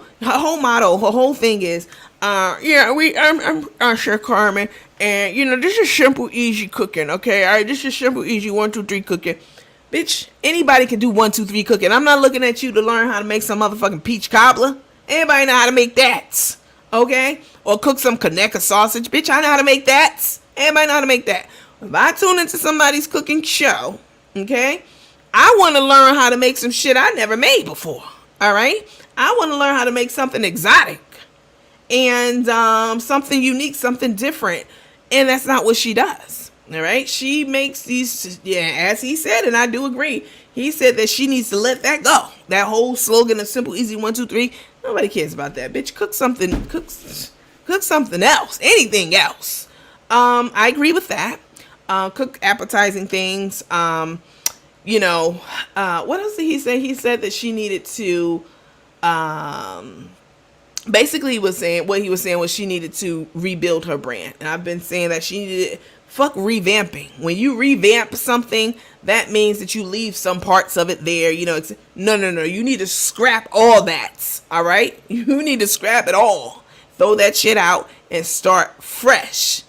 motto, her whole thing is, I'm sure Carmen, and this is simple, easy cooking, okay? All right, this is simple, easy 1, 2, 3 cooking. Bitch, anybody can do 1, 2, 3 cooking. I'm not looking at you to learn how to make some motherfucking peach cobbler. Anybody know how to make that, okay? Or cook some Conecuh sausage. Bitch, I know how to make that. Anybody know how to make that. If I tune into somebody's cooking show, okay, I want to learn how to make some shit I never made before, all right? I want to learn how to make something exotic and something unique, something different, and that's not what she does, all right? She makes these, as he said, and I do agree, he said that she needs to let that go. That whole slogan of simple, easy, 1, 2, 3. Nobody cares about that, bitch. Cook something else, anything else. I agree with that. Cook appetizing things. What else did he say? He said that she needed to, basically what he was saying was she needed to rebuild her brand. And I've been saying that she needed, fuck revamping. When you revamp something, that means that you leave some parts of it there. No. You need to scrap all that. All right? You need to scrap it all. Throw that shit out and start fresh.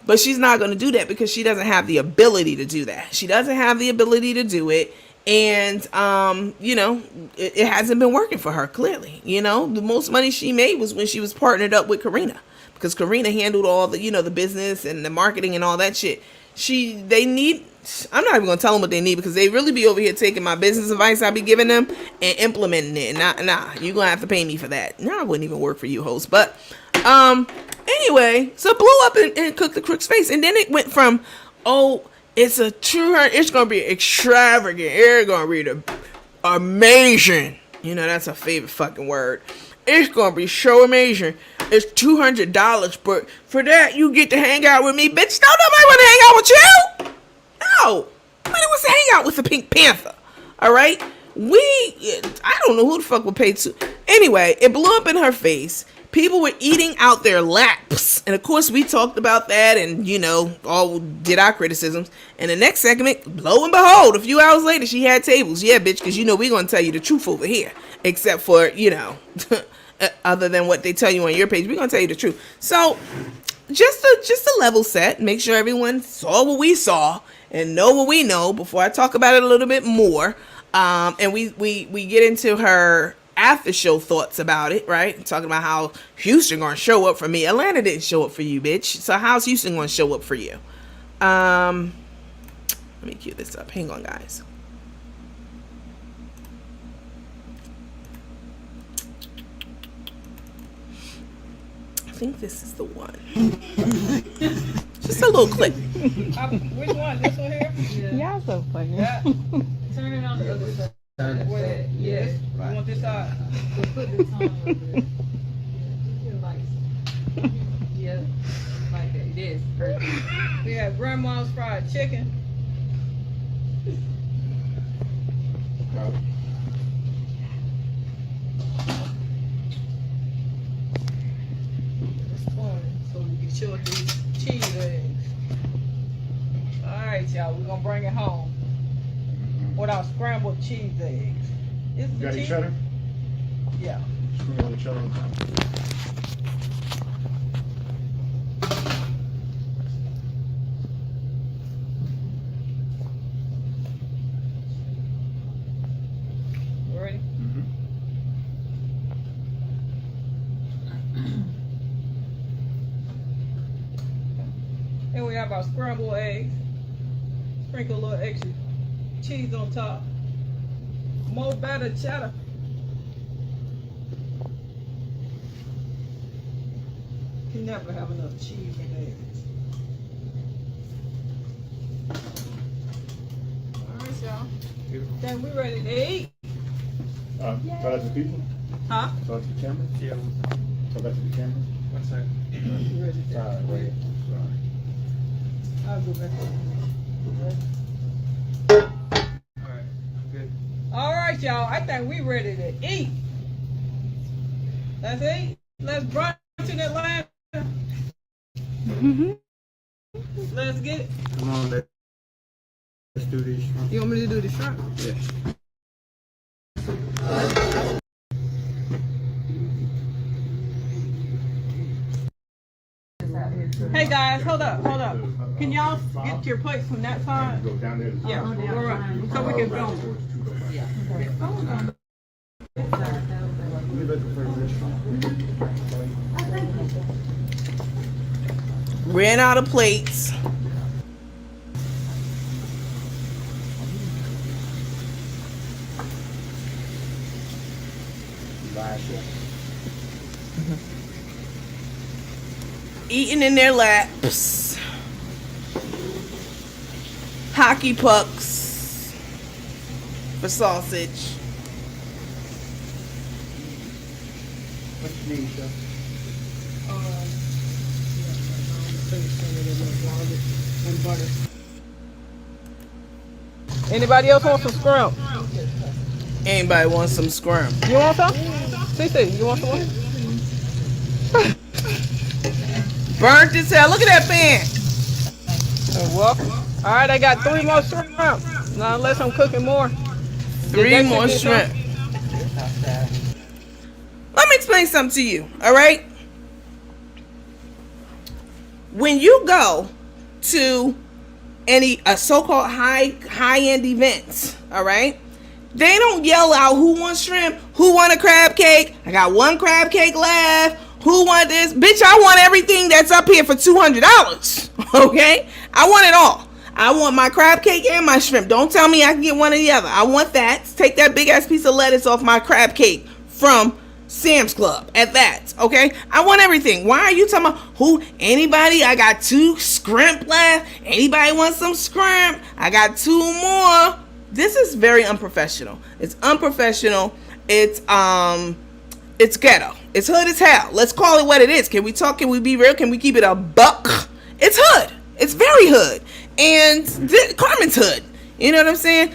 But she's not going to do that because she doesn't have the ability to do that. She doesn't have the ability to do it. And, it hasn't been working for her, clearly. The most money she made was when she was partnered up with Karina. Because Karina handled all the, the business and the marketing and all that shit. I'm not even going to tell them what they need because they really be over here taking my business advice I be giving them and implementing it. Nah, you're going to have to pay me for that. Nah, I wouldn't even work for you, host. But, anyway, so it blew up and cooked the Crook's face. And then it went from, it's going to be extravagant. It's going to be amazing. That's a favorite fucking word. It's going to be so amazing. It's $200, but for that, you get to hang out with me. Bitch, don't nobody want to hang out with you. No. Nobody wants to hang out with the Pink Panther. All right? I don't know who the fuck would pay to. Anyway, it blew up in her face. People were eating out their laps. And of course, we talked about that and, all did our criticisms. And the next segment, lo and behold, a few hours later, she had tables. Yeah, bitch, because we're going to tell you the truth over here. Except for, other than what they tell you on your page, we're going to tell you the truth. So, just a level set. Make sure everyone saw what we saw and know what we know before I talk about it a little bit more. And we get into her after show thoughts about it, right? Talking about how Houston gonna show up for me. Atlanta didn't show up for you, bitch. So how's Houston gonna show up for you? Let me cue this up. Hang on, guys. I think this is the one. Just a little click. Which one? This one here? Y'all so funny. Yeah. Turn it on the other side. Wait, yes. You want this side? Put the tongue over it. Yeah, like that. This. Perfect. We have grandma's fried chicken. So we can show these cheese eggs. Alright, y'all, we're gonna bring it home with our scrambled cheese eggs. Is You the got cheese? each other? Yeah. Screw on each other. Ready? And we have our scrambled eggs. Sprinkle a little extra cheese on top. More better cheddar. You never have enough cheese and eggs. Alright, y'all. Then we ready to eat. Talk to the people? Huh? Talk to the camera? Yeah. Talk to the camera? One second. You ready to All right, wait. I'll go back Alright, I'm good. Alright, y'all. I think we ready to eat. Let's eat. Let's brunch in Atlanta. Let's get it. Come on, let's do this. You want me to do the shrimp? Yeah. Hey guys, hold up. Can y'all get your plates from that side? Go down there. Yeah, all right. So we can film. Leave it for the restaurant. Ran out of plates. Eating in their laps. Hockey pucks for sausage. What you need, Chef? Anybody else want some scrimp? Anybody want some scrum? You want some? CC, you want some? Burnt as hell. Look at that pan. You're welcome. All right, I got 3 more shrimp. Now, unless I'm cooking more. 3 more shrimp. Let me explain something to you, all right? When you go to a so-called high-end event, all right? They don't yell out who wants shrimp, who want a crab cake. I got 1 crab cake left. Who want this? Bitch, I want everything that's up here for $200. Okay? I want it all. I want my crab cake and my shrimp. Don't tell me I can get one or the other. I want that. Take that big ass piece of lettuce off my crab cake from Sam's Club at that. Okay? I want everything. Why are you talking about who? Anybody? I got 2 scrimp left. Anybody want some scrimp? I got 2 more. This is very unprofessional. It's unprofessional. It's ghetto. It's hood as hell. Let's call it what it is. Can we talk? Can we be real? Can we keep it a buck? It's hood. It's very hood. And Carmen's hood. You know what I'm saying?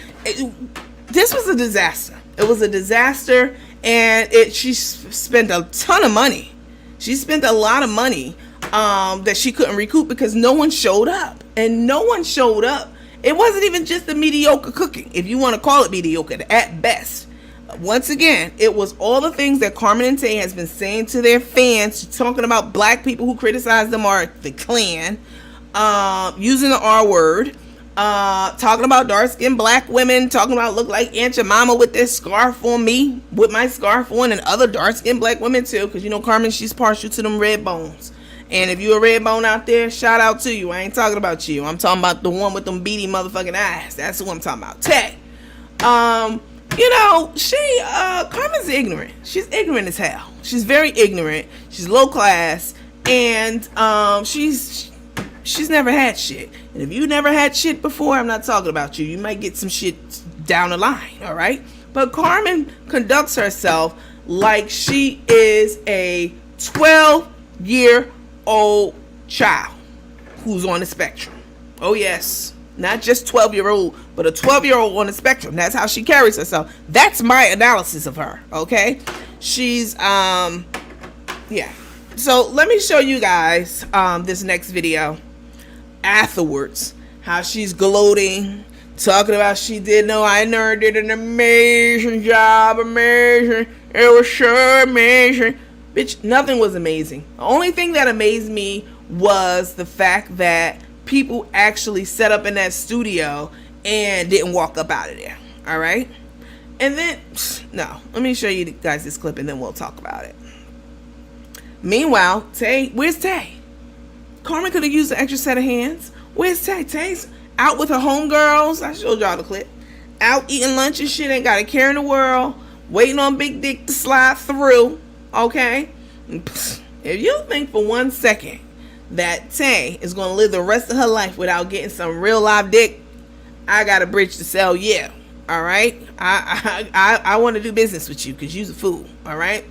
This was a disaster. It was a disaster. And she spent a ton of money. She spent a lot of money that she couldn't recoup because no one showed up. And no one showed up. It wasn't even just the mediocre cooking, if you want to call it mediocre, at best. Once again, it was all the things that Carmen and Tay has been saying to their fans, talking about black people who criticize them are the Klan, using the R word, talking about dark-skinned black women, talking about look like Aunt Jemima with this scarf on me, with my scarf on, and other dark-skinned black women too, because you know Carmen, she's partial to them red bones. And if you a red bone out there, shout out to you. I ain't talking about you. I'm talking about the one with them beady motherfucking eyes. That's who I'm talking about. Tay. You know, Carmen's ignorant. She's ignorant as hell. She's very ignorant. She's low class. And she's she's never had shit. And if you never had shit before, I'm not talking about you. You might get some shit down the line, all right? But Carmen conducts herself like she is a 12-year-old child who's on the spectrum. Oh, yes. Not just 12-year-old, but a 12-year-old on the spectrum. That's how she carries herself. That's my analysis of her, okay? She's, yeah. So let me show you guys this next video afterwards. How she's gloating, talking about she did know I did an amazing job, amazing. It was so amazing. Bitch, nothing was amazing. The only thing that amazed me was the fact that people actually set up in that studio and didn't walk up out of there. All right? And then, no, let me show you guys this clip and then we'll talk about it. Meanwhile, Tay, where's Tay? Carmen could have used an extra set of hands. Where's Tay? Tay's out with her homegirls. I showed y'all the clip. Out eating lunch and shit, ain't got a care in the world. Waiting on Big Dick to slide through. Okay? If you think for 1 second that Tay is going to live the rest of her life without getting some real live dick, I got a bridge to sell you. All right? I want to do business with you because you's a fool. All right?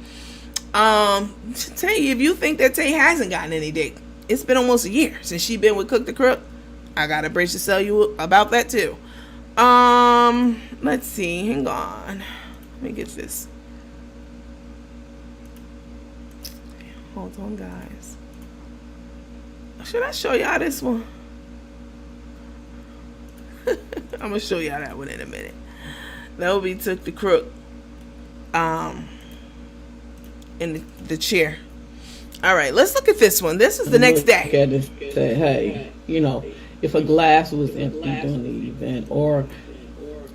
Tay, if you think that Tay hasn't gotten any dick, it's been almost a year since she been with Cook the Crook. I got a bridge to sell you about that too. Let's see. Hang on. Let me get this. Hold on, guys. Should I show y'all this one? I'm gonna show y'all that one in a minute. That will be Took the Crook in the chair. All right, let's look at this one. This is the next day. Look at it and say, hey, you know, if a glass was empty during the event, or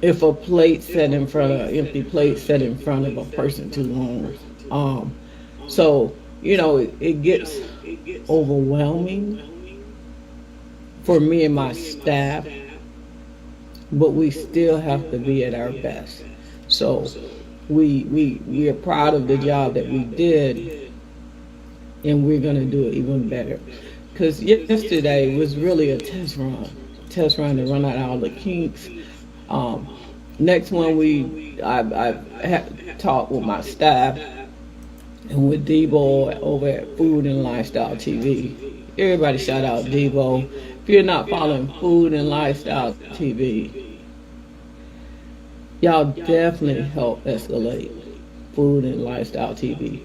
if a plate set in front of empty plate set in front of a person too long. So, you know, it gets overwhelming for me and my staff, but we still have to be at our best. So we are proud of the job that we did, and we're gonna do it even better. Because yesterday was really a test run to run out all the kinks. Next one, I had talked with my staff and with Debo over at Food and Lifestyle TV. Everybody shout out Debo. If you're not following Food and Lifestyle TV, y'all definitely help escalate Food and Lifestyle TV.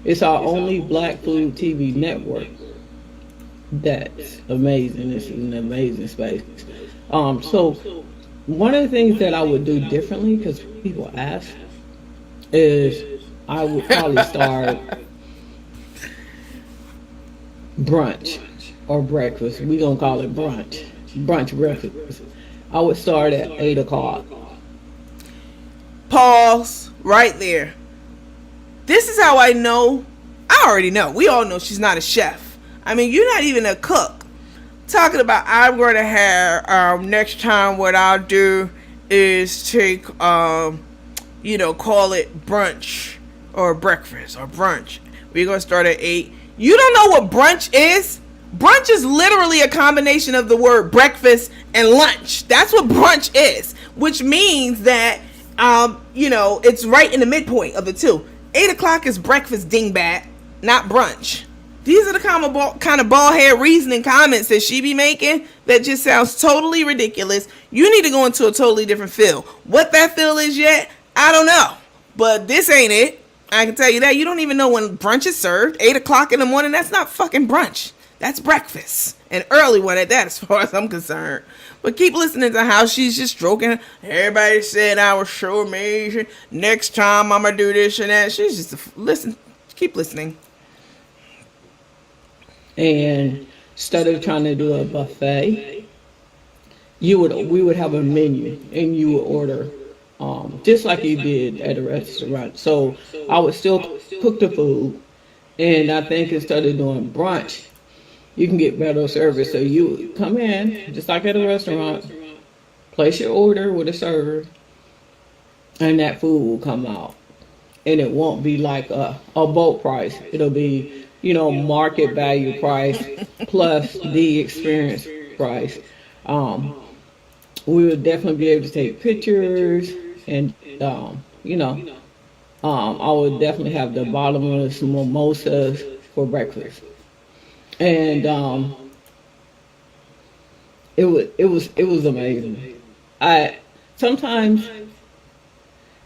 It's our only black food TV network. That's amazing. This is an amazing space. So one of the things that I would do differently, because people ask, is I would probably start brunch or breakfast. We gonna call it brunch breakfast. I would start at 8 o'clock. Pause right there. This is how I know. I already know. We all know she's not a chef. I mean, you're not even a cook. Talking about, I'm going to have, next time what I'll do is take, call it brunch or breakfast or brunch. We're going to start at 8. You don't know what brunch is? Brunch is literally a combination of the word breakfast and lunch. That's what brunch is, which means that, it's right in the midpoint of the two. 8 o'clock is breakfast, dingbat, not brunch. These are the kind of bald head reasoning comments that she be making that just sounds totally ridiculous. You need to go into a totally different field. What that field is yet, I don't know. But this ain't it. I can tell you that. You don't even know when brunch is served. 8 o'clock in the morning, that's not fucking brunch. That's breakfast. An early one at that, as far as I'm concerned. But keep listening to how she's just stroking. Everybody said I was so amazing. Next time I'm going to do this and that. She's just, listen, keep listening. And instead of trying to do a buffet, we would have a menu, and you would order just like you did at a restaurant. So I would still cook the food, and I think instead of doing brunch, you can get better service. So you would come in just like at a restaurant, place your order with a server, and that food will come out, and it won't be like a bulk price. It'll be market value price plus the experience price. We would definitely be able to take pictures and, I would definitely have the bottomless mimosas for breakfast. And, it was amazing. I sometimes,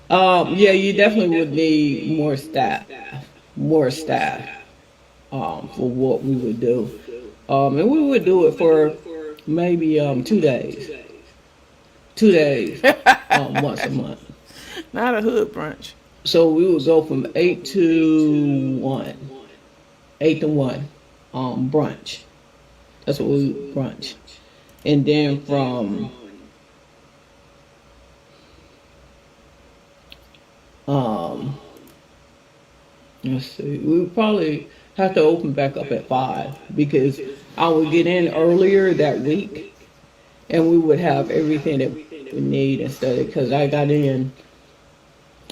yeah, you definitely would need more staff, for what we would do, and we would do it for maybe 2 days, once a month. Not a hood brunch. So we would go from 8 to 1, brunch. That's what we would brunch. And then from let's see, we would probably have to open back up at 5 because I would get in earlier that week and we would have everything that we need instead of, because I got in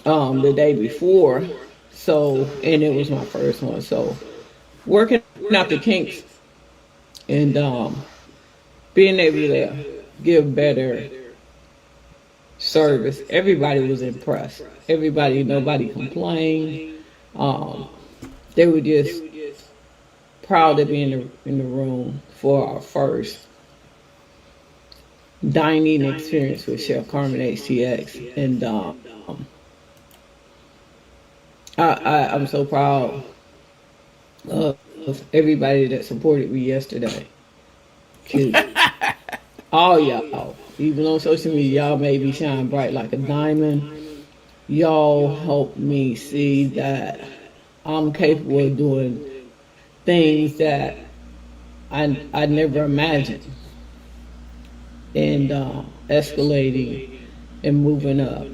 the day before, so, and it was my first one, so working out the kinks and being able to give better service. Everybody was impressed. Nobody complained. They were just proud to be in the room for our first dining experience with Chef Carmen HTX, and I'm so proud of everybody that supported me yesterday. 'Cause all y'all, even on social media, y'all made me shine bright like a diamond. Y'all helped me see that I'm capable of doing things that I never imagined, and escalating and moving up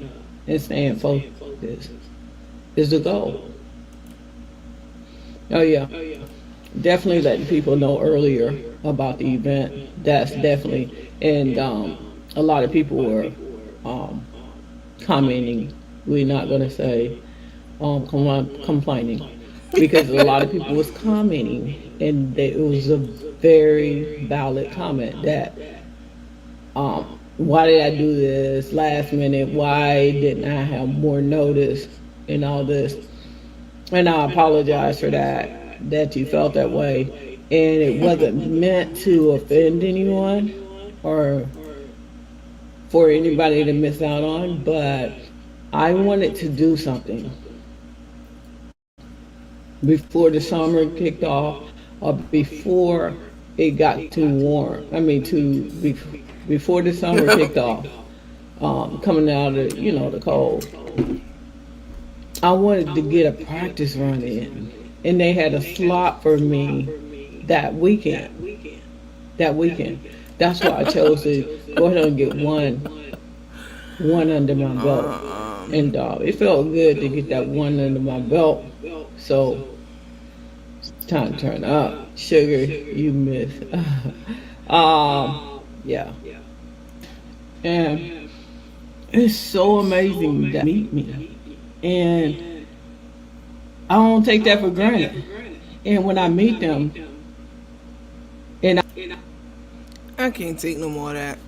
and staying focused is the goal. Oh yeah, definitely letting people know earlier about the event. That's definitely, and a lot of people were commenting. We're not gonna say complaining, because a lot of people was commenting, and it was a very valid comment that why did I do this last minute? Why didn't I have more notice and all this? And I apologize for that you felt that way. And it wasn't meant to offend anyone or for anybody to miss out on, but I wanted to do something before the summer kicked off, or before it got too warm. Before the summer kicked off, coming out of the cold. I wanted to get a practice run in, and they had a slot for me that weekend. That's why I chose to go ahead and get one under my belt, and it felt good to get that one under my belt. So it's time to turn up. Sugar, you miss. Yeah. And it's so amazing that they meet me, and I don't take that for granted. And when I meet them, I can't take no more of that.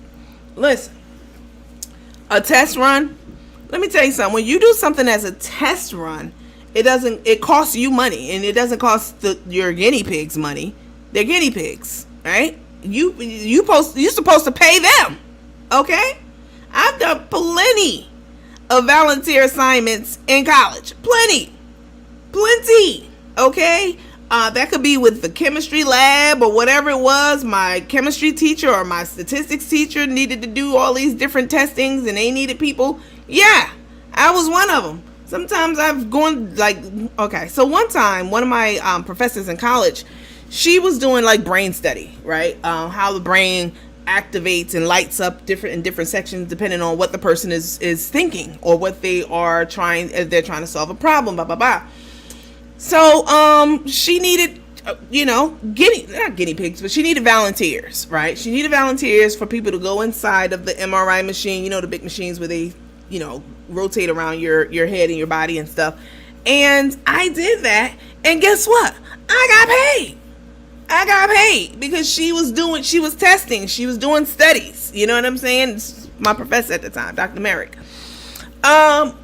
Listen, a test run, let me tell you something. When you do something as a test run, it costs you money, and it doesn't cost your guinea pigs money. They're guinea pigs, right? You're supposed to pay them, okay? I've done plenty of volunteer assignments in college. Plenty, okay? That could be with the chemistry lab or whatever it was. My chemistry teacher or my statistics teacher needed to do all these different testings, and they needed people. Yeah, I was one of them. Sometimes I've gone okay. So one time, one of my professors in college, she was doing like brain study, right? How the brain activates and lights up in different sections depending on what the person is thinking or what they are trying. If they're trying to solve a problem, blah blah blah. So she needed, not guinea pigs, but she needed volunteers, right? She needed volunteers for people to go inside of the MRI machine, the big machines where they, rotate around your head and your body and stuff. And I did that, and guess what? I I got paid because she was testing, she was doing studies. You know what I'm saying? It's my professor at the time, Dr. Merrick.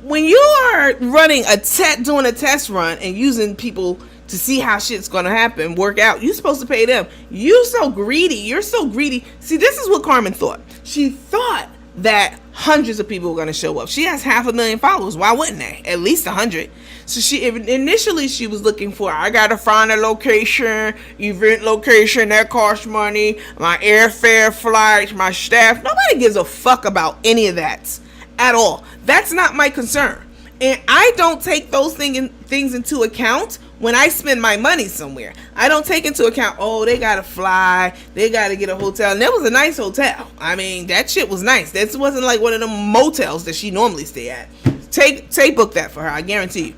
When you are doing a test run and using people to see how shit's gonna happen, work out, you're supposed to pay them. You're so greedy. See, this is what Carmen thought. She thought that hundreds of people were gonna show up. She has 500,000 followers. Why wouldn't they? At least 100. So initially she was looking for, I gotta find a location, event location that costs money, my airfare, flights, my staff. Nobody gives a fuck about any of that at all. That's not my concern. And I don't take those things into account when I spend my money somewhere. I don't take into account, oh, they gotta fly, they gotta get a hotel. And that was a nice hotel. I mean, that shit was nice. That wasn't like one of them motels that she normally stay at. Tay book that for her, I guarantee you.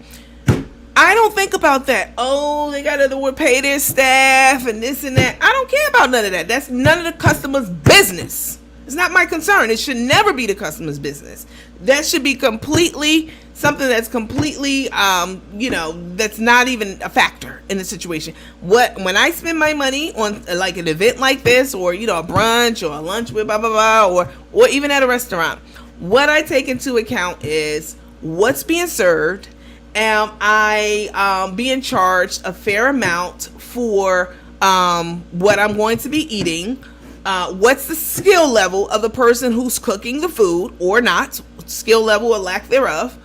I don't think about that. Oh, they gotta pay their staff and this and that. I don't care about none of that. That's none of the customer's business. It's not my concern. It should never be the customer's business. That should be something that's completely, that's not even a factor in the situation. When I spend my money on like an event like this, or, a brunch or a lunch with blah, blah, blah, or even at a restaurant, what I take into account is what's being served. Am I being charged a fair amount for what I'm going to be eating? What's the skill level of the person who's cooking the food or not? Skill level or lack thereof.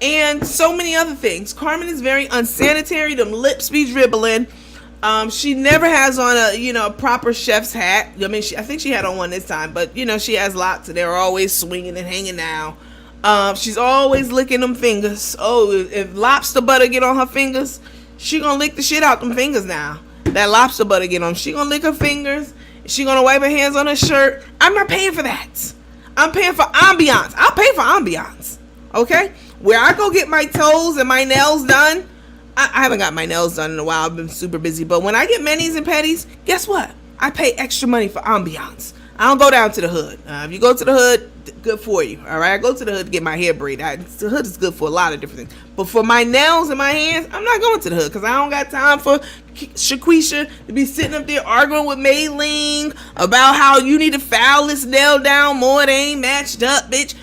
And so many other things. Carmen is very unsanitary. Them lips be dribbling. She never has on a proper chef's hat. I mean, I think she had on one this time, but she has lots, and they're always swinging and hanging down. She's always licking them fingers. Oh, if lobster butter get on her fingers, she gonna lick the shit out them fingers now. That lobster butter get on, she gonna lick her fingers. She gonna wipe her hands on her shirt. I'm not paying for that. I'm paying for ambiance. I'll pay for ambiance. Okay? Where I go get my toes and my nails done, I haven't got my nails done in a while. I've been super busy. But when I get manis and petties, guess what? I pay extra money for ambiance. I don't go down to the hood. If you go to the hood, good for you. All right, I go to the hood to get my hair braided. The hood is good for a lot of different things. But for my nails and my hands, I'm not going to the hood because I don't got time for Shaquisha to be sitting up there arguing with Mei-Ling about how you need to file this nail down more. They ain't matched up, bitch.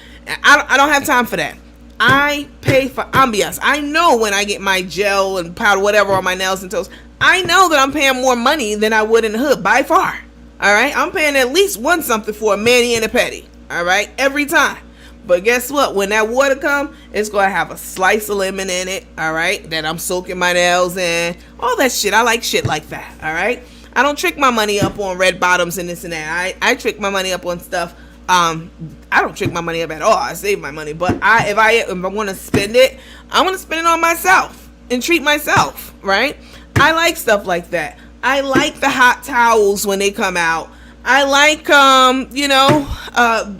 I don't have time for that. I pay for ambiance. I know when I get my gel and powder, whatever, on my nails and toes, I know that I'm paying more money than I would in the hood by far. All right, I'm paying at least one something for a mani and a pedi. All right, every time. But guess what? When that water come, it's gonna have a slice of lemon in it. All right, that I'm soaking my nails in. All that shit. I like shit like that. All right. I don't trick my money up on red bottoms and this and that. I trick my money up on stuff. I don't trick my money up at all. I save my money. But if I want to spend it, I want to spend it on myself and treat myself. Right. I like stuff like that. I like the hot towels when they come out. I like,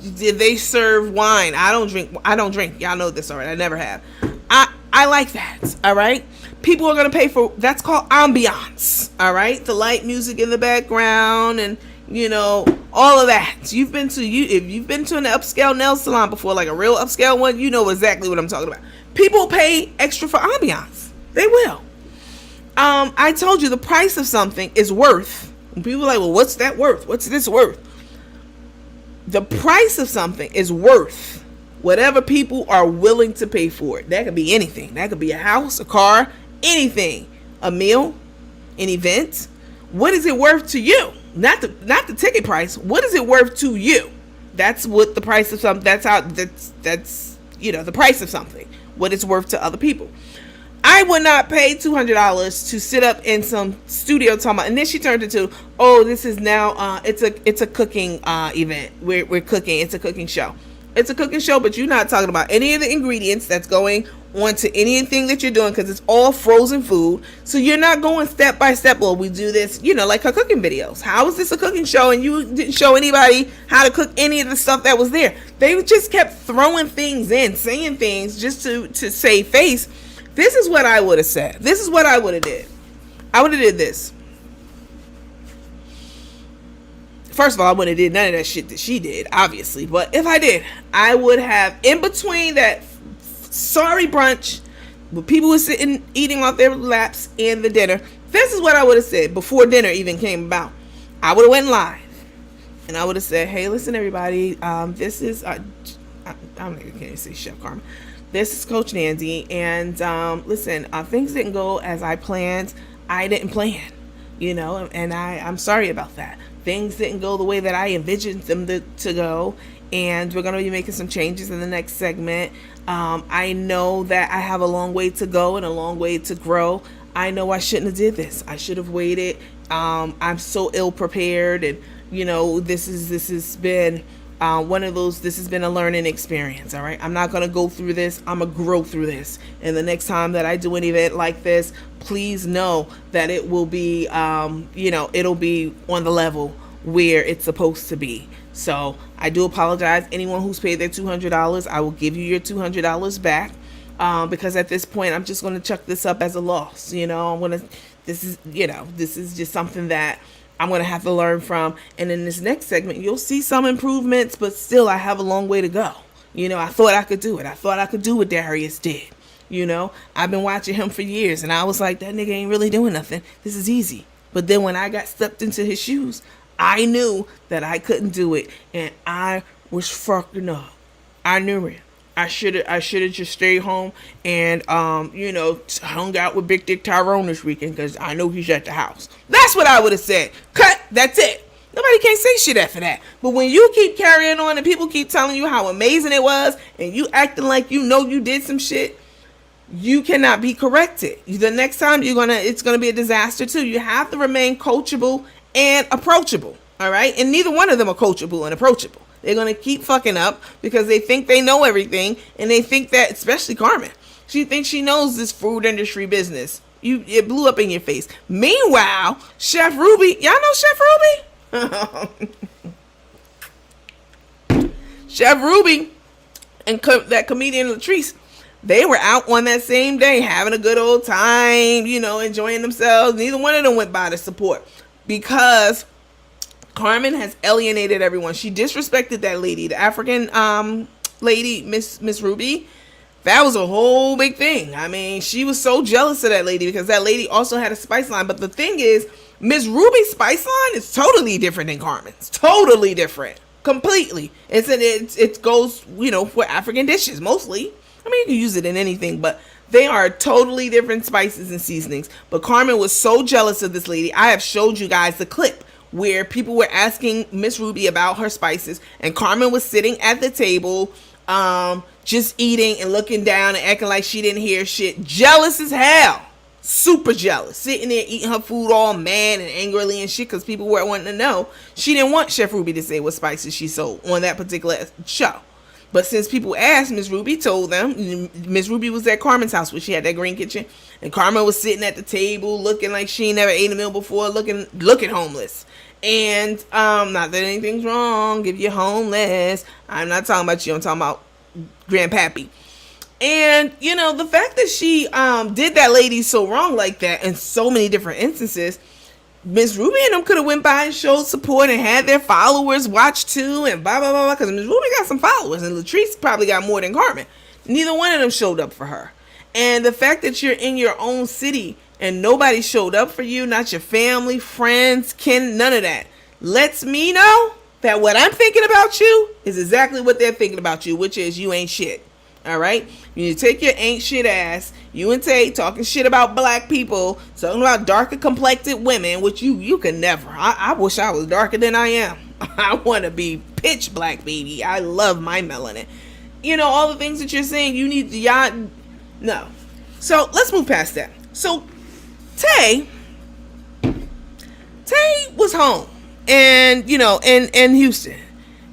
they serve wine. I don't drink. Y'all know this already. I never have. I like that. All right. People are going to pay for, that's called ambiance. All right. The light music in the background and, all of that. If you've been to an upscale nail salon before, like a real upscale one, you know exactly what I'm talking about. People pay extra for ambiance. They will. I told you the price of something is worth. And people are like, well, what's that worth? What's this worth? The price of something is worth whatever people are willing to pay for it. That could be anything. That could be a house, a car, anything. A meal, an event. What is it worth to you? Not the ticket price. What is it worth to you? That's what the price of something. That's the price of something. What it's worth to other people. I would not pay $200 to sit up in some studio talking about, and then she turned it to, oh, this is now, it's a cooking event. We're cooking. It's a cooking show. It's a cooking show, but you're not talking about any of the ingredients that's going onto anything that you're doing because it's all frozen food. So you're not going step by step. Well, we do this, like her cooking videos. How is this a cooking show? And you didn't show anybody how to cook any of the stuff that was there. They just kept throwing things in, saying things just to save face. This is what I would have said. This is what I would have did. I would have did this. First of all, I wouldn't have did none of that shit that she did, obviously. But if I did, I would have, in between that sorry brunch, where people were sitting, eating off their laps and the dinner, This is what I would have said before dinner even came about. I would have went live, and I would have said, "Hey, listen, everybody. This is I'm not gonna say Chef Carmen. This is Coach Nandy, and listen, things didn't go as I planned. I didn't plan, and I'm sorry about that. Things didn't go the way that I envisioned them to go, and we're going to be making some changes in the next segment. I know that I have a long way to go and a long way to grow. I know I shouldn't have did this. I should have waited. I'm so ill prepared, and this has been one of those. This has been a learning experience. All right, I'm not gonna go through this. I'm gonna grow through this. And the next time that I do an event like this, please know that it will be, it'll be on the level where it's supposed to be. So I do apologize. Anyone who's paid their $200, I will give you your $200 back. Because at this point, I'm just going to chuck this up as a loss. This is just something that I'm going to have to learn from. And in this next segment, you'll see some improvements, but still I have a long way to go. I thought I could do it. I thought I could do what Darius did. I've been watching him for years, and I was like, that nigga ain't really doing nothing. This is easy. But then when I got stepped into his shoes, I knew that I couldn't do it, and I was fucking up. I knew it. I should have just stayed home and hung out with Big Dick Tyrone this weekend because I know he's at the house. That's what I would have said. Cut. That's it. Nobody can't say shit after that. But when you keep carrying on and people keep telling you how amazing it was and you acting like you did some shit, you cannot be corrected. The next time it's gonna be a disaster too. You have to remain coachable and approachable. All right, and neither one of them are coachable and approachable. They're going to keep fucking up because they think they know everything. And they think that, especially Carmen, she thinks she knows this food industry business. It blew up in your face. Meanwhile, Chef Ruby, y'all know Chef Ruby? Chef Ruby and that comedian Latrice, they were out on that same day having a good old time, enjoying themselves. Neither one of them went by to support because Carmen has alienated everyone. She disrespected that lady, the African lady, Miss Ruby. That was a whole big thing. I mean, she was so jealous of that lady because that lady also had a spice line. But the thing is, Miss Ruby's spice line is totally different than Carmen's. Totally different. Completely. It goes, for African dishes mostly. I mean, you can use it in anything, but they are totally different spices and seasonings. But Carmen was so jealous of this lady. I have showed you guys the clip where people were asking Miss Ruby about her spices, and Carmen was sitting at the table, just eating and looking down and acting like she didn't hear shit. Jealous as hell. Super jealous. Sitting there eating her food all mad and angrily and shit because people were wanting to know. She didn't want Chef Ruby to say what spices she sold on that particular show. But since people asked, Miss Ruby told them. Miss Ruby was at Carmen's house where she had that green kitchen, and Carmen was sitting at the table looking like she never ate a meal before, looking homeless. And not that anything's wrong if you're homeless. I'm not talking about you. I'm talking about Grandpappy. And the fact that she did that lady so wrong like that in so many different instances, Miss Ruby and them could have went by and showed support and had their followers watch too and blah blah blah blah. Because Miss Ruby got some followers and Latrice probably got more than Carmen. Neither one of them showed up for her. And the fact that you're in your own city and nobody showed up for you, not your family, friends, kin, none of that, lets me know that what I'm thinking about you is exactly what they're thinking about you, which is you ain't shit. All right? You take your ain't shit ass, you and Tay talking shit about black people, talking about darker complected women, which you can never. I wish I was darker than I am. I want to be pitch black, baby. I love my melanin. All the things that you're saying, you need to, no. So let's move past that. So Tay was home and in Houston,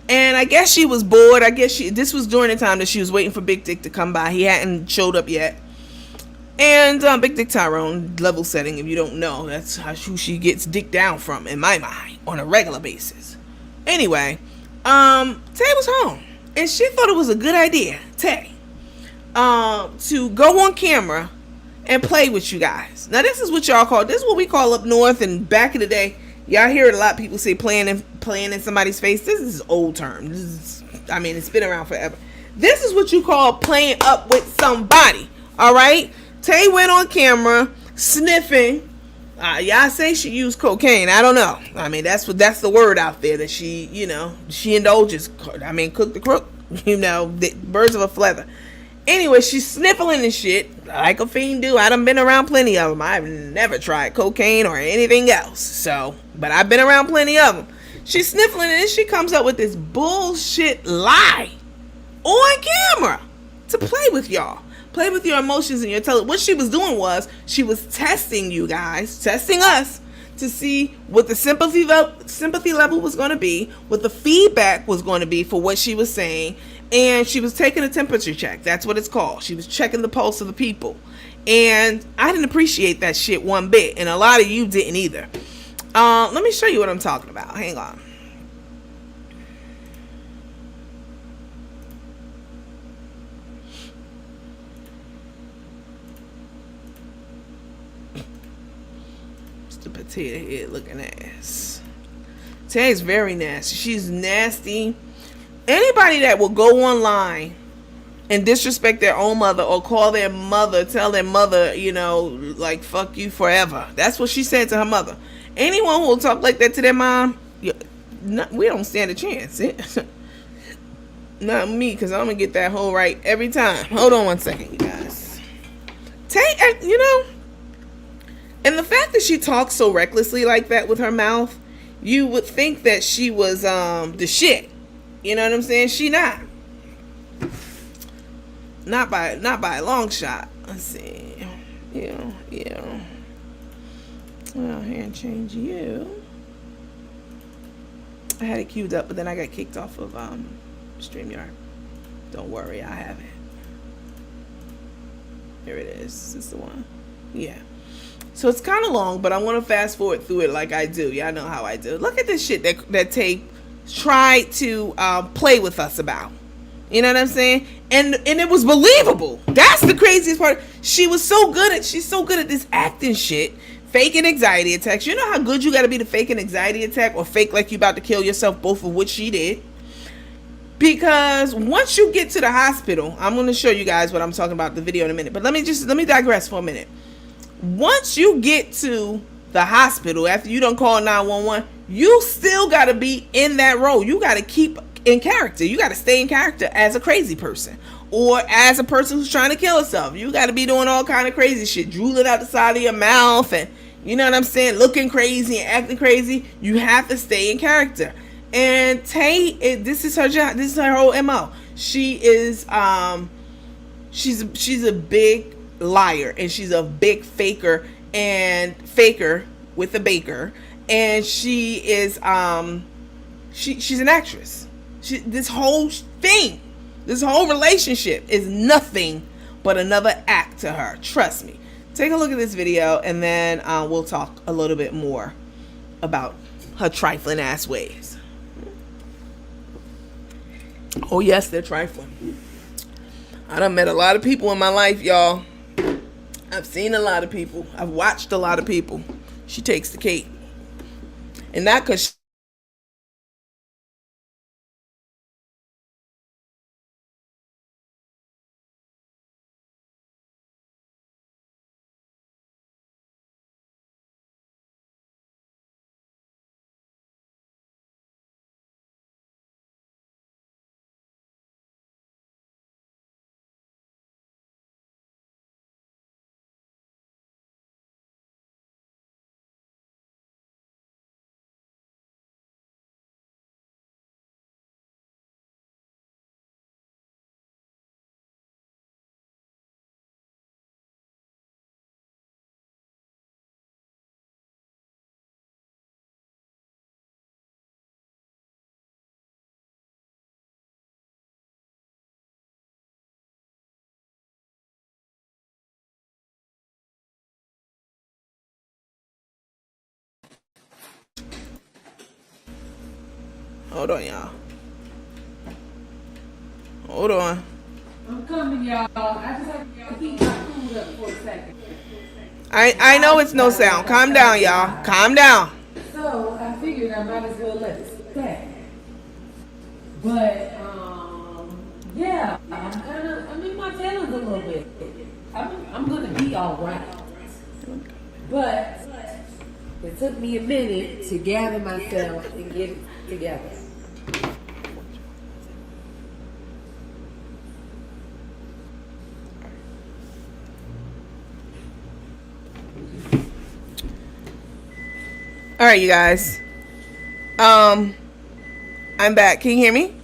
and I guess she was bored. I guess this was during the time that she was waiting for Big Dick to come by. He hadn't showed up yet, and Big Dick Tyrone, level setting, if you don't know, that's who she gets dick down from in my mind on a regular basis. Anyway, Tay was home and she thought it was a good idea, Tay, to go on camera and play with you guys. Now this is what y'all call, this is what we call up north, and back in the day, y'all hear a lot of people say playing in somebody's face. This is old term. It's been around forever. This is what you call playing up with somebody. All right. Tay went on camera sniffing Y'all say she used cocaine. I don't know. I mean, that's the word out there that she, she indulges. I mean, cook the crook. The birds of a feather. Anyway, she's sniffling and shit like a fiend do. I done been around plenty of them. I've never tried cocaine or anything else. So, but I've been around plenty of them. She's sniffling and then she comes up with this bullshit lie on camera to play with y'all. Play with your emotions and your what she was doing was she was testing you guys, testing us to see what the sympathy level was going to be, what the feedback was going to be for what she was saying, and she was taking a temperature check. That's what it's called. She was checking the pulse of the people. And I didn't appreciate that shit one bit, and a lot of you didn't either. Let me show you what I'm talking about. Hang on. The potato head looking ass. Taye's very nasty. She's nasty. Anybody that will go online and disrespect their own mother or call their mother, tell their mother, like fuck you forever. That's what she said to her mother. Anyone who will talk like that to their mom, we don't stand a chance. Not me, because I'm gonna get that whole right every time. Hold on one second, you guys. Taye, and the fact that she talks so recklessly like that with her mouth, you would think that she was the shit. You know what I'm saying? She not. Not by a long shot. Let's see. Yeah. Well, hand change you. I had it queued up, but then I got kicked off of StreamYard. Don't worry, I have it. Here it is. This is the one. Yeah. So it's kind of long, but I want to fast forward through it like I do. Y'all know how I do. Look at this shit that Tay tried to play with us about. You know what I'm saying? And it was believable. That's the craziest part. She's so good at this acting shit. Faking anxiety attacks. You know how good you got to be to fake an anxiety attack or fake like you about to kill yourself, both of which she did. Because once you get to the hospital, I'm going to show you guys what I'm talking about in the video in a minute. But let me digress for a minute. Once you get to the hospital, after you don't call 911, you still got to be in that role. You got to keep in character. You got to stay in character as a crazy person or as a person who's trying to kill herself. You got to be doing all kind of crazy shit, drooling out the side of your mouth and, you know what I'm saying, looking crazy and acting crazy. You have to stay in character. And Tay, this is her job. This is her whole MO. She is, she's a big liar, and she's a big faker with a baker, and she is she's an actress. This whole relationship is nothing but another act to her. Trust me. Take a look at this video, and then we'll talk a little bit more about her trifling ass ways. Oh yes, they're trifling. I done met a lot of people in my life, y'all. I've seen a lot of people. I've watched a lot of people. She takes the cake. And not because hold on, y'all. Hold on. I'm coming, y'all. I just have to keep my food up for a second. I know it's no sound. Calm down, y'all. Calm down. So I figured I might as well let it stack. But yeah, I'm in my feelings a little bit. I'm gonna be all right. But It took me a minute to gather myself and get it together. All right, you guys. I'm back. Can you hear me?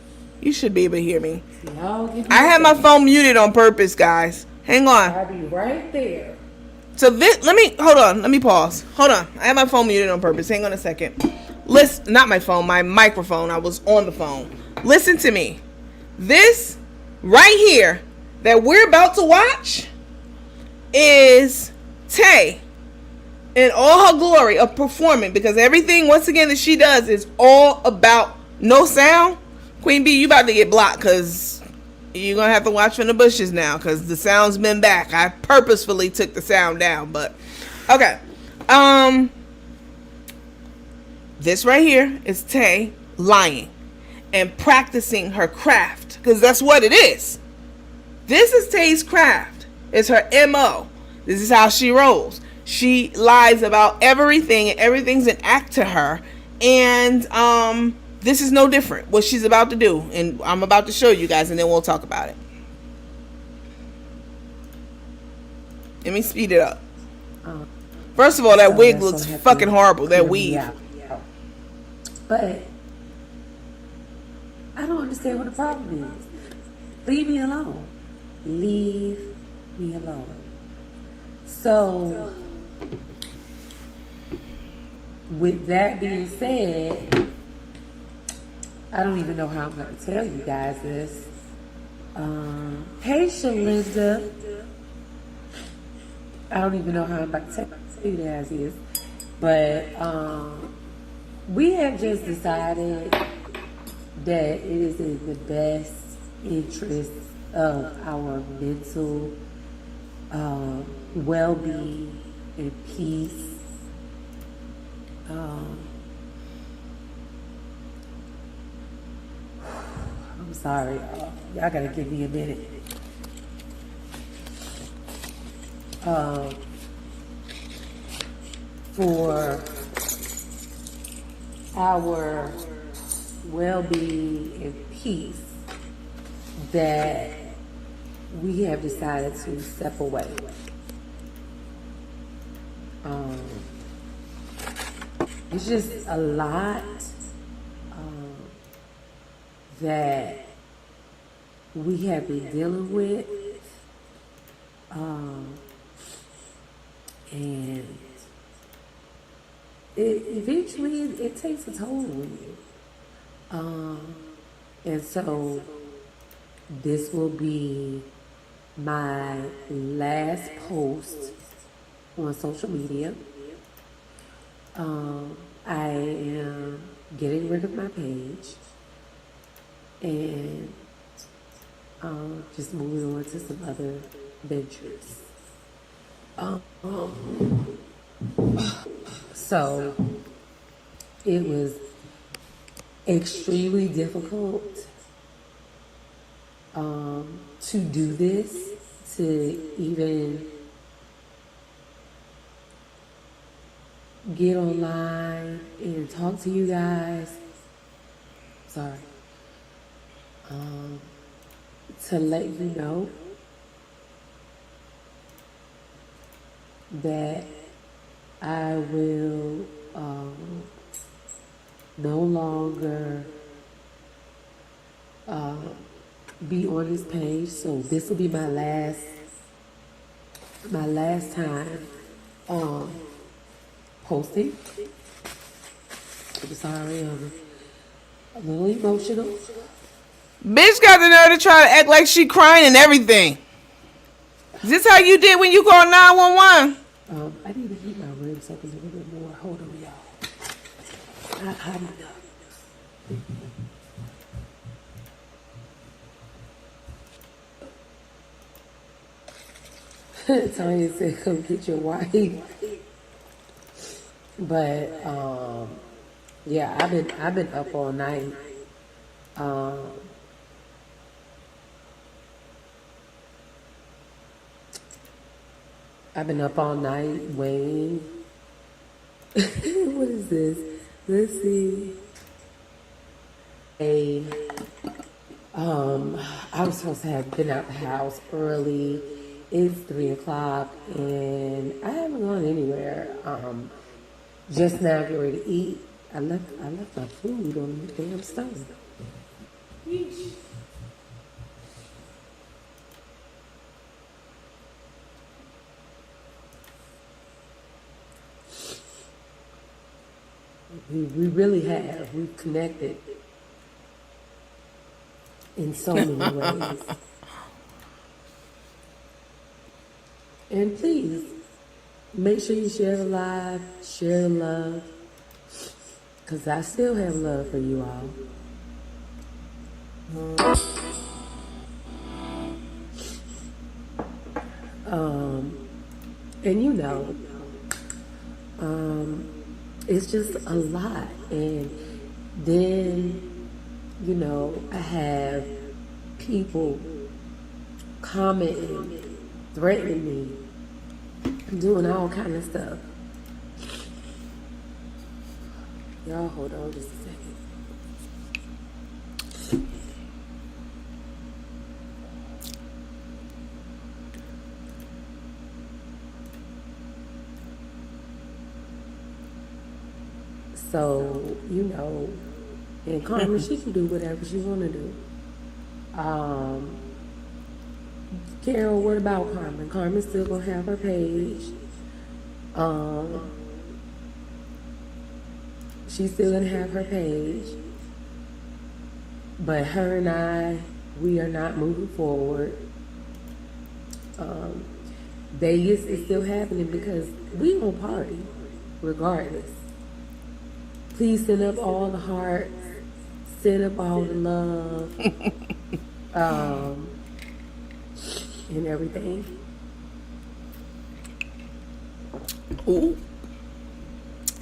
You should be able to hear me. Y'all give me I a had my second. phone muted on purpose, guys. Hang on. I'll be right there. So this, hold on. Let me pause. Hold on. I have my phone muted on purpose. Hang on a second. Listen, not my phone, my microphone. I was on the phone. Listen to me. This right here that we're about to watch is Tay in all her glory of performing, because everything, once again, that she does is all about no sound. Queen B, you about to get blocked because you're going to have to watch from the bushes now because the sound's been back. I purposefully took the sound down, but okay. This right here is Tay lying and practicing her craft, because that's what it is. This is Tay's craft. It's her MO. This is how she rolls. She lies about everything, and everything's an act to her. And this is no different. What she's about to do, and I'm about to show you guys, and then we'll talk about it. Let me speed it up. First of all, that wig looks fucking horrible. That weave. Yeah. But I don't understand what the problem is. Leave me alone. Leave me alone. So, with that being said, I don't even know how I'm going to tell you guys this. Hey, Shalinda. I don't even know how I'm about to tell you guys this. But we have just decided that it is in the best interest of our mental well-being and peace. I'm sorry, y'all gotta give me a minute. For our well-being and peace, that we have decided to step away. It's just a lot that we have been dealing with, and eventually it takes a toll on you. And so this will be my last post on social media. I am getting rid of my page and just moving on to some other ventures. So it was extremely difficult to do this, to even get online and talk to you guys. Sorry. To let you know that I will no longer be on this page. So this will be my last time posting. I'm sorry, I'm a little emotional. Bitch got the nerve to try to act like she crying and everything. Is this how you did when you called 911? I need to heat my room so I can do a little bit more. Hold on, y'all. Not hot enough. Taye said, "Come get your wife." But yeah, I've been up all night. I've been up all night waiting What is this? Let's see. I was supposed to have been out the house early. It's 3 o'clock and I haven't gone anywhere. Just now getting ready to eat. I left my food on the damn stove. Yeesh. We really have. We've connected in so many ways. And please, make sure you share the live, share the love, because I still have love for you all. And you know, it's just a lot. And then, you know, I have people commenting, threatening me, doing all kind of stuff. Y'all hold on just a second. So, you know, and Carmen, she can do whatever she want to do. Carol, what about Carmen? Carmen's still going to have her page. She's still going to have her page. But her and I, we are not moving forward. Vegas is still happening because we gonna party regardless. Please send up all the hearts, send up all the love, and everything. Ooh,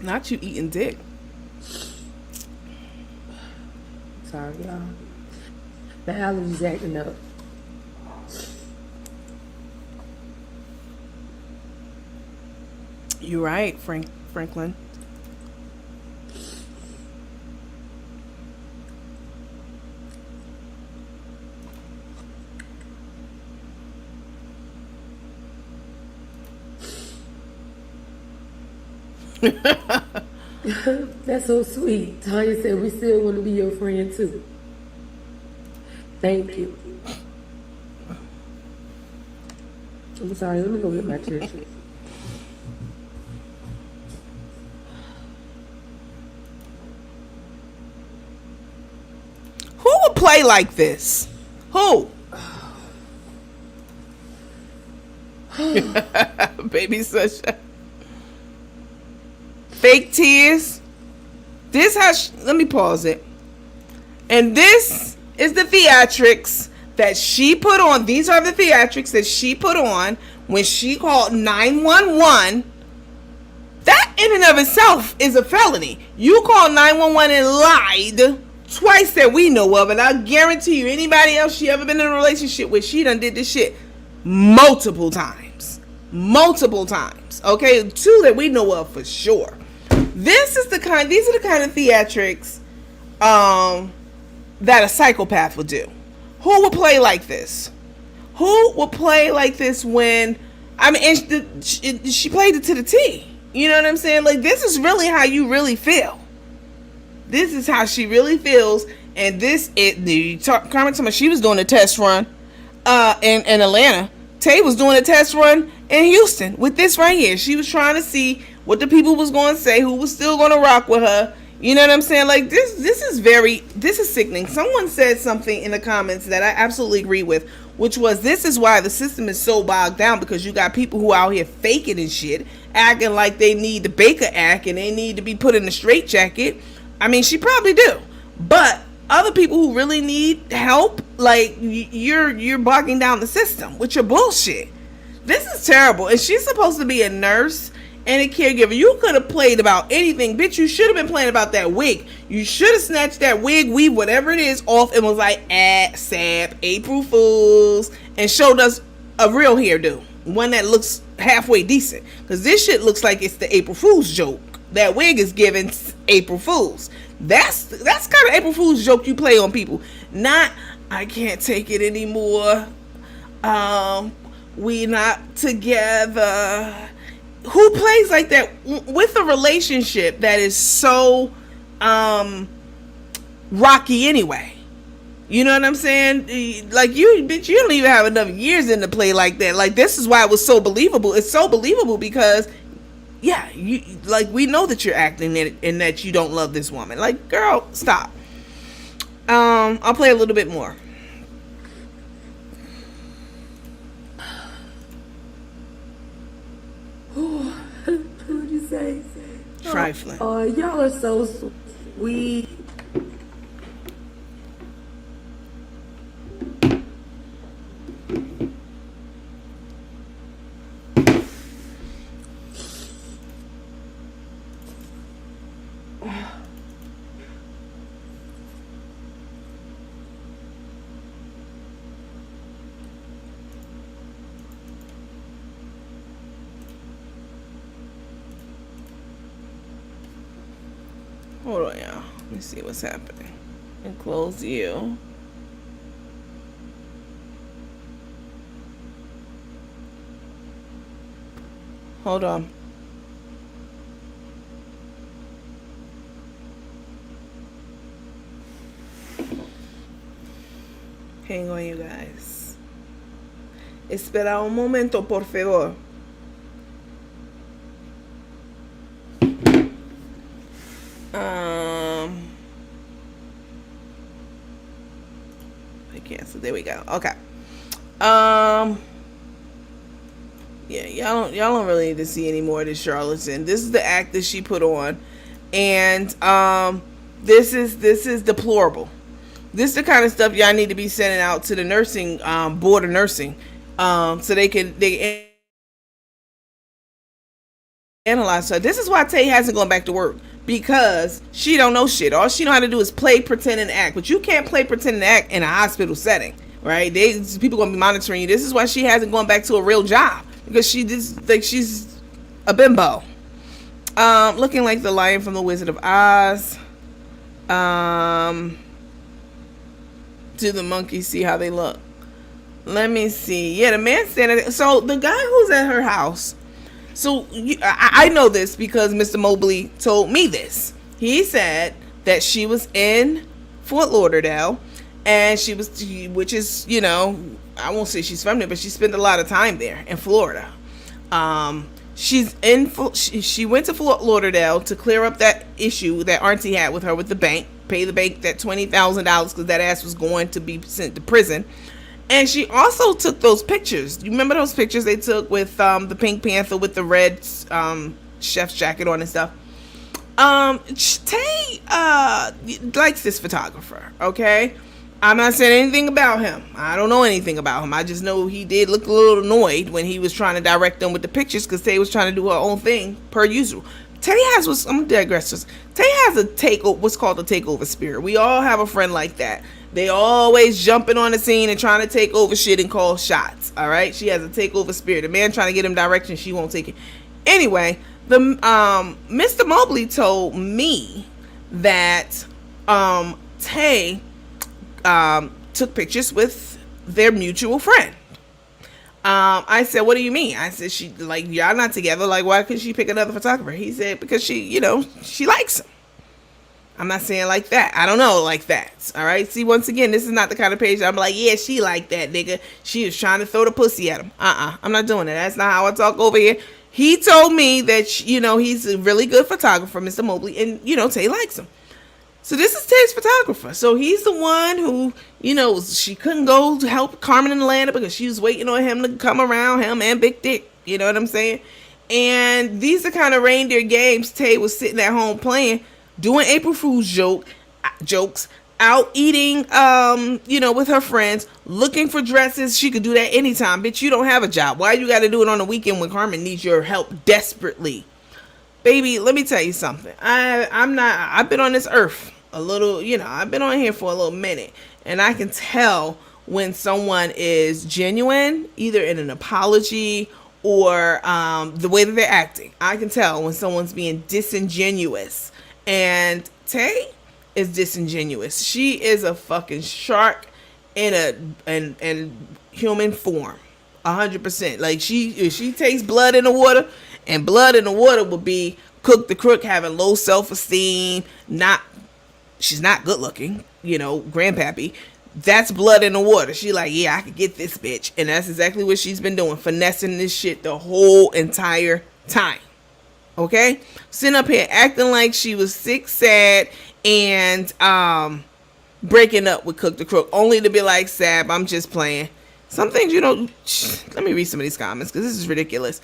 not you eating dick. Sorry, y'all. The allergies acting up. You're right, Franklin. That's so sweet. Taye said we still want to be your friend too. Thank you. I'm sorry, let me go get my tissue. Who would play like this? Who? Baby Sunshine. Fake tears. This has. Let me pause it. And this is the theatrics that she put on. These are the theatrics that she put on when she called 911. That in and of itself is a felony. You called 911 and lied twice that we know of, and I guarantee you anybody else she ever been in a relationship with, she done did this shit multiple times. Okay, 2 that we know of for sure. These are the kind of theatrics that a psychopath would do. Who would play like this? Who would play like this when, I mean, she played it to the T. You know what I'm saying? Like, this is really how you really feel. This is how she really feels. And Carmen told me she was doing a test run in Atlanta. Tay was doing a test run in Houston with this right here. She was trying to see what the people was going to say, who was still going to rock with her. You know what I'm saying? Like, this is sickening. Someone said something in the comments that I absolutely agree with, which was, this is why the system is so bogged down, because you got people who out here faking and shit, acting like they need the Baker Act and they need to be put in a straitjacket. I mean, she probably do. But other people who really need help, like, you're bogging down the system with your bullshit. This is terrible. And she's supposed to be a nurse and a caregiver. You could have played about anything. Bitch, you should have been playing about that wig. You should have snatched that wig, weave, whatever it is, off and was like, sap, April Fools, and showed us a real hairdo. One that looks halfway decent. Because this shit looks like it's the April Fool's joke. That wig is giving April Fools. That's kind of April Fool's joke you play on people. Not, I can't take it anymore. We not together. Who plays like that with a relationship that is so rocky anyway? You know what I'm saying? Like, you don't even have enough years in to play like that. Like, this is why it was so believable. It's so believable because, yeah, we know that you're acting and that you don't love this woman. Like, girl, stop. I'll play a little bit more. What'd you say? Trifling. Oh, y'all are so sweet. Hold on, y'all. Let me see what's happening. And close you. Hold on. Hang on, you guys. Espera un momento, por favor. I cancel. There we go. Okay. Yeah, y'all don't really need to see any more of this charlatan. This is the act that she put on, and this is deplorable. This is the kind of stuff y'all need to be sending out to the nursing board of nursing, so they can analyze her. This is why Taye hasn't gone back to work, because she don't know shit. All she know how to do is play, pretend, and act. But you can't play, pretend, and act in a hospital setting, right? People gonna be monitoring you. This is why she hasn't gone back to a real job, because she just think she's a bimbo. Looking like the lion from the Wizard of Oz. Do the monkeys see how they look? Let me see. Yeah, the man standing there. So the guy who's at her house. So I know this because Mr. Mobley told me this. He said that she was in Fort Lauderdale, and which is, you know, I won't say she's from there, but she spent a lot of time there in Florida. She went to Fort Lauderdale to clear up that issue that Auntie had with her with the bank, pay the bank that $20,000 because that ass was going to be sent to prison. And she also took those pictures. You remember those pictures they took with the Pink Panther with the red chef's jacket on and stuff? Taye likes this photographer, okay? I'm not saying anything about him. I don't know anything about him. I just know he did look a little annoyed when he was trying to direct them with the pictures, because Taye was trying to do her own thing per usual. Taye has I'm digress. Taye has what's called a takeover spirit. We all have a friend like that. They always jumping on the scene and trying to take over shit and call shots. All right, she has a takeover spirit. The man trying to get him direction, she won't take it. Anyway, the Mr. Mobley told me that Taye took pictures with their mutual friend. I said, what do you mean? I said, she, like, y'all not together. Like, why could she pick another photographer? He said, because she, you know, she likes him. I'm not saying like that. I don't know like that. All right. See, once again, this is not the kind of page I'm like, yeah, she like that nigga. She was trying to throw the pussy at him. I'm not doing that. That's not how I talk over here. He told me that, you know, he's a really good photographer, Mr. Mobley, and, you know, Taye likes him. So this is Taye's photographer. So he's the one who, you know, she couldn't go to help Carmen in Atlanta because she was waiting on him to come around, him and Big Dick. You know what I'm saying? And these are kind of reindeer games Taye was sitting at home playing, doing April Fool's jokes, out eating, you know, with her friends, looking for dresses. She could do that anytime. Bitch, you don't have a job. Why you got to do it on the weekend when Carmen needs your help desperately? Baby, let me tell you something. I've been on this earth a little, you know, I've been on here for a little minute, and I can tell when someone is genuine, either in an apology or the way that they're acting. I can tell when someone's being disingenuous. And Tay is disingenuous. She is a fucking shark in human form. 100%. Like if she takes blood in the water, and blood in the water would be Cook the Crook having low self-esteem, she's not good looking, Grandpappy. That's blood in the water. She like, yeah, I could get this bitch. And that's exactly what she's been doing, finessing this shit the whole entire time. Okay? Sitting up here acting like she was sick, sad, and breaking up with Cook the Crook, only to be like, Sab, I'm just playing. Some things let me read some of these comments because this is ridiculous.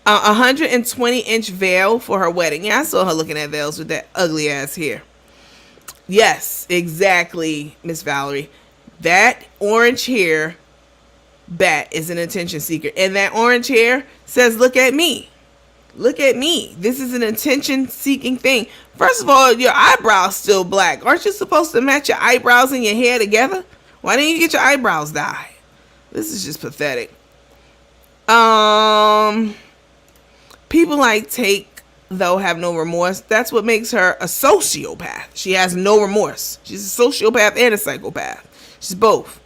120-inch veil for her wedding. Yeah, I saw her looking at veils with that ugly ass hair. Yes, exactly, Miss Valerie. That orange hair bat is an attention seeker. And that orange hair says, look at me. Look at me. This is an attention seeking thing. First of all, your eyebrows still black. Aren't you supposed to match your eyebrows and your hair together? Why didn't you get your eyebrows dyed? This is just pathetic. People like Take, though, have no remorse. That's what makes her a sociopath. She has no remorse. She's a sociopath and a psychopath. She's both.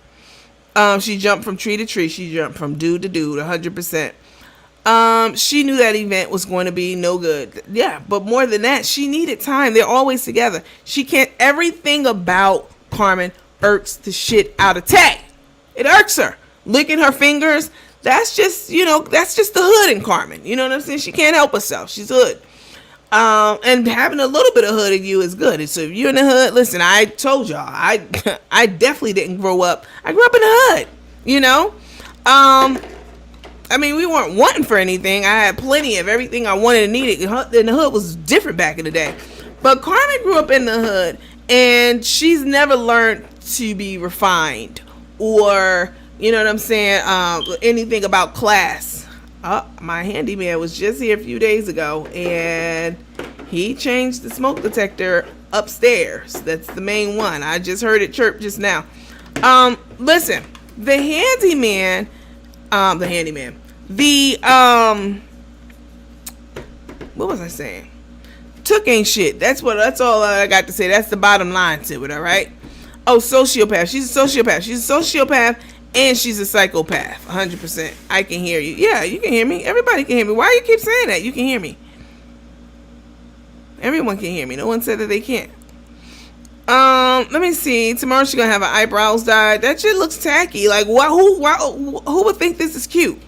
She jumped from tree to tree. She jumped from dude to dude, 100%. She knew that event was going to be no good. Yeah, but more than that, she needed time. They're always together. She can't. Everything about Carmen irks the shit out of Tay. It irks her. Licking her fingers. That's just, that's just the hood in Carmen. You know what I'm saying? She can't help herself. She's hood. And having a little bit of hood in you is good. So if you're in the hood, listen, I told y'all, I definitely didn't grow up. I grew up in the hood, I mean, we weren't wanting for anything. I had plenty of everything I wanted and needed. And the hood was different back in the day. But Carmen grew up in the hood, and she's never learned to be refined or, you know what I'm saying, anything about class. My handyman was just here a few days ago, and he changed the smoke detector upstairs. That's the main one. I just heard it chirp just now. Listen, the handyman, what was I saying? Took ain't shit. That's all I got to say. That's the bottom line to it, all right? Oh, sociopath. She's a sociopath. She's a sociopath. And she's a psychopath, 100%. I can hear you. Yeah, you can hear me. Everybody can hear me. Why do you keep saying that? You can hear me. Everyone can hear me. No one said that they can't. Let me see. Tomorrow she's gonna have her eyebrows dyed. That shit looks tacky. Like, who would think this is cute?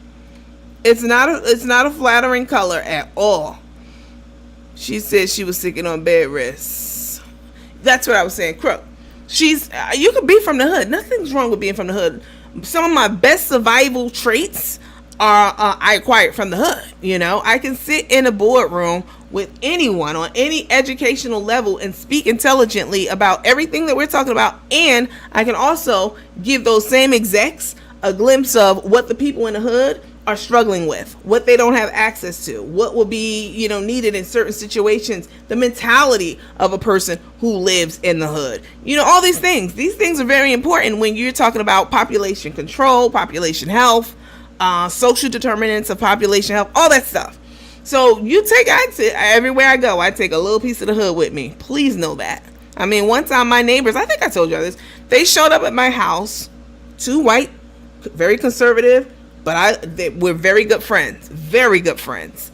It's not a flattering color at all. She said she was sitting on bed rest. That's what I was saying. Crook. You could be from the hood. Nothing's wrong with being from the hood. Some of my best survival traits are I acquired from the hood. I can sit in a boardroom with anyone on any educational level and speak intelligently about everything that we're talking about, and I can also give those same execs a glimpse of what the people in the hood are struggling with, what they don't have access to, what will be, needed in certain situations, the mentality of a person who lives in the hood. All these things. These things are very important when you're talking about population control, population health, social determinants of population health, all that stuff. So everywhere I go, I take a little piece of the hood with me. Please know that. I mean, one time my neighbors, I think I told y'all this, they showed up at my house, 2 white, very conservative, but we're very good friends. Very good friends.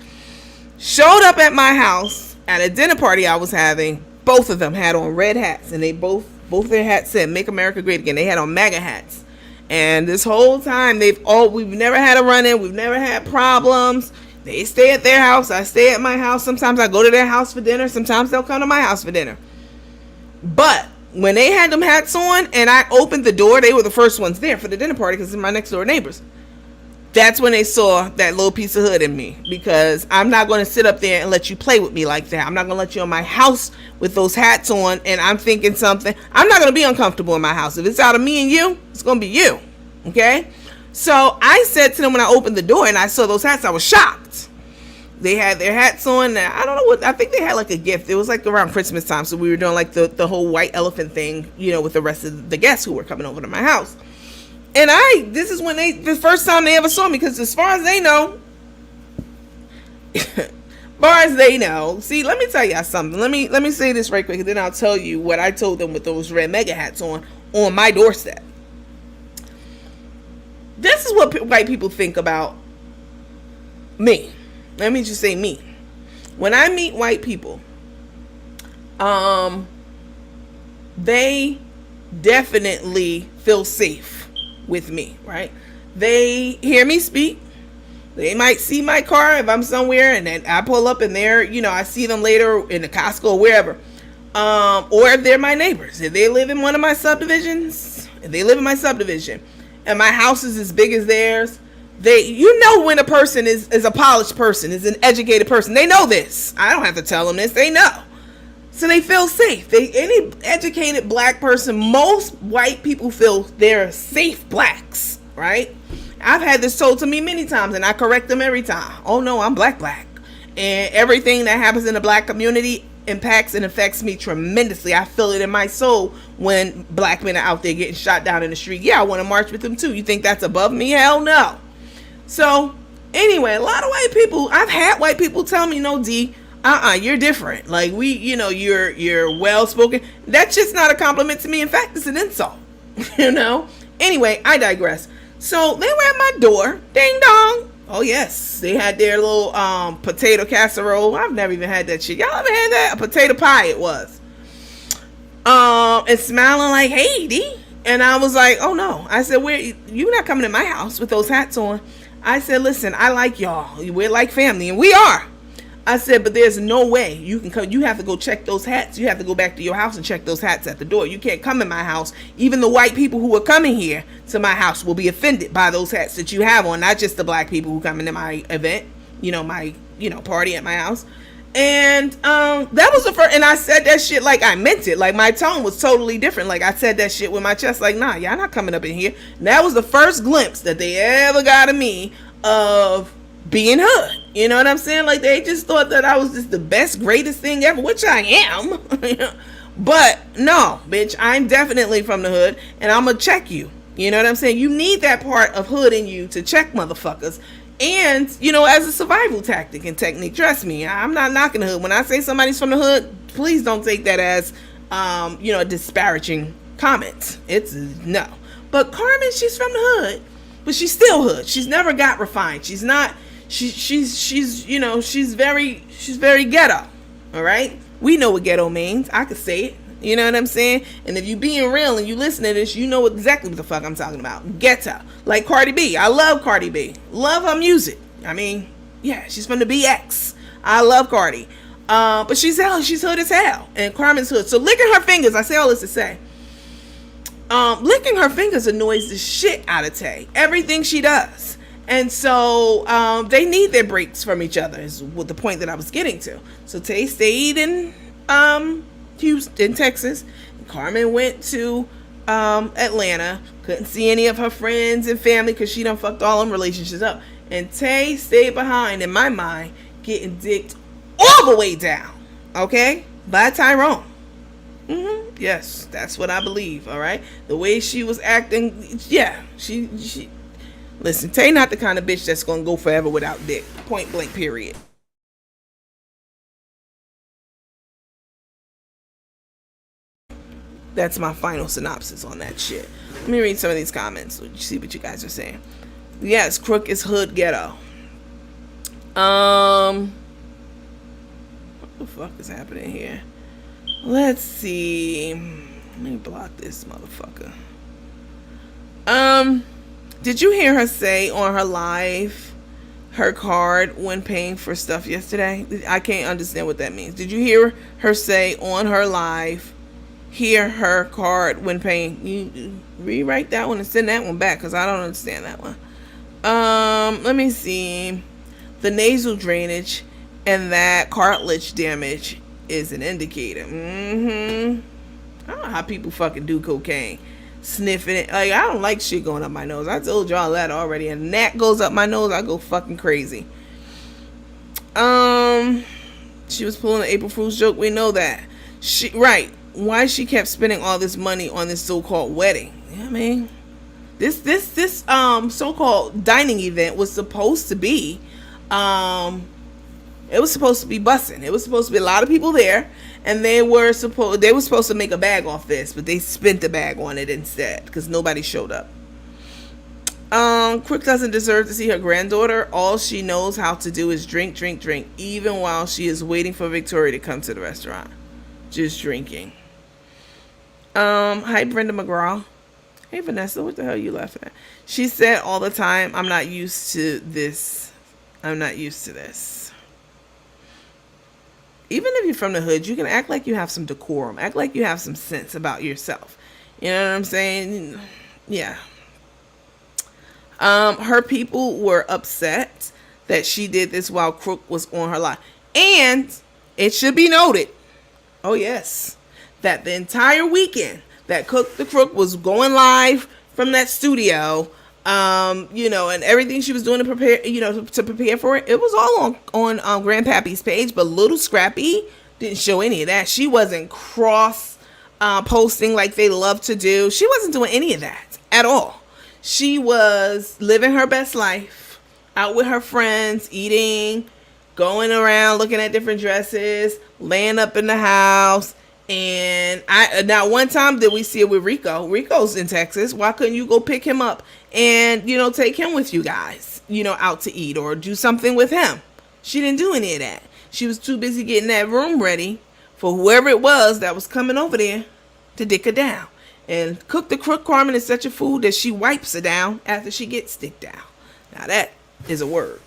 Showed up at my house at a dinner party I was having. Both of them had on red hats, and they both their hats said "Make America Great Again." They had on MAGA hats. And this whole time we've never had a run-in. We've never had problems. They stay at their house. I stay at my house. Sometimes I go to their house for dinner. Sometimes they'll come to my house for dinner. But when they had them hats on and I opened the door, they were the first ones there for the dinner party because they're my next door neighbors. That's when they saw that little piece of hood in me, because I'm not going to sit up there and let you play with me like that. I'm not going to let you in my house with those hats on and I'm thinking something. I'm not going to be uncomfortable in my house. If it's out of me and you, it's going to be you. Okay? So I said to them when I opened the door and I saw those hats, I was shocked. They had their hats on. I don't know what, I think they had like a gift. It was like around Christmas time. So we were doing like the whole white elephant thing, with the rest of the guests who were coming over to my house. And this is when the first time they ever saw me, because as far as they know, far as they know, see, let me tell y'all something. Let me say this right quick, and then I'll tell you what I told them with those red mega hats on my doorstep. This is what white people think about me. Let me just say me. When I meet white people, they definitely feel safe with me, right? They hear me speak. They might see my car if I'm somewhere and then I pull up and they're, I see them later in the Costco or wherever. Or if they're my neighbors. If they live in one of my subdivisions, and my house is as big as theirs, when a person is a polished person, is an educated person. They know this. I don't have to tell them this. They know. So they feel safe. Any educated black person, most white people feel they're safe blacks, right? I've had this told to me many times, and I correct them every time. Oh no, I'm black. And everything that happens in the black community impacts and affects me tremendously. I feel it in my soul when black men are out there getting shot down in the street. Yeah, I want to march with them too. You think that's above me? Hell no. So anyway, a lot of white people, I've had white people tell me, no, D, you're different. Like you're well spoken. That's just not a compliment to me. In fact, it's an insult. Anyway, I digress. So they were at my door. Ding dong. Oh yes, they had their little potato casserole. I've never even had that shit. Y'all ever had that? A potato pie it was. And smiling like, hey D. And I was like, oh no. I said, you're not coming to my house with those hats on. I said, listen, I like y'all. We're like family, and we are. I said, but there's no way you can come. You have to go check those hats. You have to go back to your house and check those hats at the door. You can't come in my house. Even the white people who are coming here to my house will be offended by those hats that you have on. Not just the black people who come into my event, my party at my house. And that was the first. And I said that shit like I meant it. Like my tone was totally different. Like I said that shit with my chest. Like, nah, y'all not coming up in here. And that was the first glimpse that they ever got of me of being hood. You know what I'm saying? Like they just thought that I was just the best, greatest thing ever, which I am. But no, bitch, I'm definitely from the hood, and I'm gonna check you. You know what I'm saying? You need that part of hood in you to check motherfuckers. And, as a survival tactic and technique, trust me, I'm not knocking the hood. When I say somebody's from the hood, please don't take that as, a disparaging comment. It's no. But Carmen, she's from the hood, but she's still hood. She's never got refined. She's not. She's very ghetto. All right. We know what ghetto means. I could say it. You know what I'm saying? And if you being real and you listen to this, you know exactly what the fuck I'm talking about. Ghetto. Like Cardi B. I love Cardi B. Love her music. I mean, yeah, she's from the BX. I love Cardi. But she's hood as hell. And Carmen's hood. So licking her fingers, I say all this to say. Licking her fingers annoys the shit out of Tay. Everything she does. And so they need their breaks from each other is what the point that I was getting to. So Tay stayed in Houston, Texas. Carmen went to Atlanta. Couldn't see any of her friends and family because she done fucked all them relationships up. And Tay stayed behind, in my mind, getting dicked all the way down. Okay? By Tyrone. Yes, that's what I believe. All right? The way she was acting, yeah, she listen, Tay not the kind of bitch that's gonna go forever without dick. Point blank, period. That's my final synopsis on that shit. Let me read some of these comments so you see what you guys are saying. Yes, Crook is hood ghetto. What the fuck is happening here? Let's see. Let me block this motherfucker. Did you hear her say on her live her card when paying for stuff yesterday? I can't understand what that means. Did you hear her say on her live, hear her card when paying? You rewrite that one and send that one back because I don't understand that one. Let me see. The nasal drainage and that cartilage damage is an indicator. I don't know how people fucking do cocaine. Sniffing it. Like, I don't like shit going up my nose. I told y'all that already. And that goes up my nose, I go fucking crazy. She was pulling an April Fool's joke. We know that. Right. Why she kept spending all this money on this so-called wedding. You know what I mean? This so-called dining event was supposed to be It was supposed to be bussing. It was supposed to be a lot of people there, and they were supposed to make a bag off this, but they spent the bag on it instead because nobody showed up. Crook doesn't deserve to see her granddaughter. All she knows how to do is drink, drink, drink, even while she is waiting for Victoria to come to the restaurant. Just drinking. Hi, Brenda McGraw. Hey, Vanessa, what the hell are you laughing at? She said all the time, I'm not used to this. I'm not used to this. Even if you're from the hood, you can act like you have some decorum. Act like you have some sense about yourself. You know what I'm saying? Yeah. Her people were upset that she did this while Crook was on her live. And it should be noted, oh yes, that the entire weekend that the Crook was going live from that studio, you know, and everything she was doing to prepare, you know, to prepare for it, it was all on Grandpappy's page, but little Scrappy didn't show any of that. She wasn't cross posting like they love to do. She wasn't doing any of that at all. She was living her best life, out with her friends, eating, going around, looking at different dresses, laying up in the house. And now one time did we see it with Rico. Rico's in Texas. Why couldn't you go pick him up and, you know, take him with you guys, you know, out to eat or do something with him? She didn't do any of that. She was too busy getting that room ready for whoever it was that was coming over there to dick her down. And Cook the Crook Carmen is such a fool that she wipes her down after she gets dicked down. Now that is a word.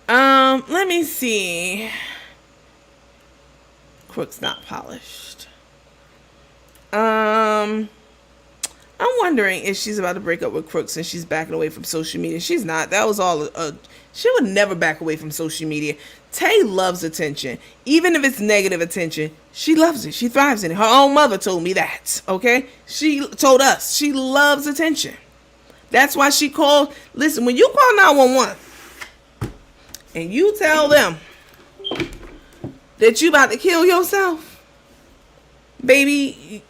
Let me see. Crook's not polished. I'm wondering if she's about to break up with Crook since she's backing away from social media. She's not. That was all she would never back away from social media. Tay loves attention. Even if it's negative attention, she loves it. She thrives in it. Her own mother told me that, okay? She told us she loves attention. That's why she called. Listen, when you call 911 and you tell them that you about to kill yourself, baby,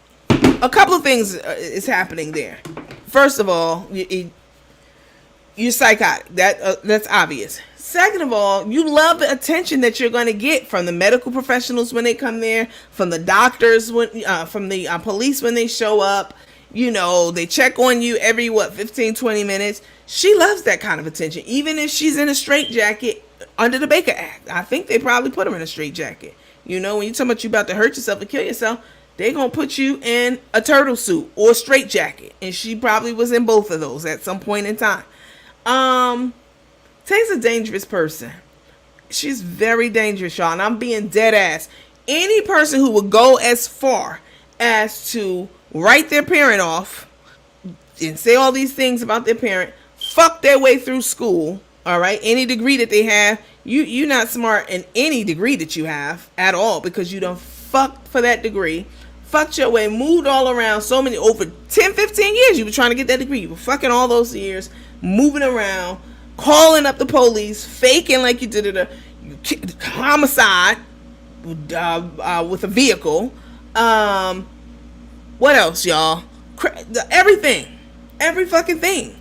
a couple of things is happening there. First of all, you're psychotic. That's obvious. Second of all, you love the attention that you're going to get from the medical professionals when they come there, from the doctors, from the police when they show up. You know, they check on you every, 15, 20 minutes. She loves that kind of attention, even if she's in a straitjacket under the Baker Act. I think they probably put her in a straitjacket. You know, when you're talking about you about to hurt yourself and kill yourself, they're going to put you in a turtle suit or a straitjacket. And she probably was in both of those at some point in time. Tay's a dangerous person. She's very dangerous, y'all. And I'm being dead ass. Any person who would go as far as to write their parent off and say all these things about their parent, fuck their way through school, all right? Any degree that they have, you're not smart in any degree that you have at all because you done fucked for that degree. Fucked your way, moved all around so many, over 10, 15 years you were trying to get that degree. You were fucking all those years, moving around, calling up the police, faking like you did a homicide with a vehicle. What else, y'all? Everything. Every fucking thing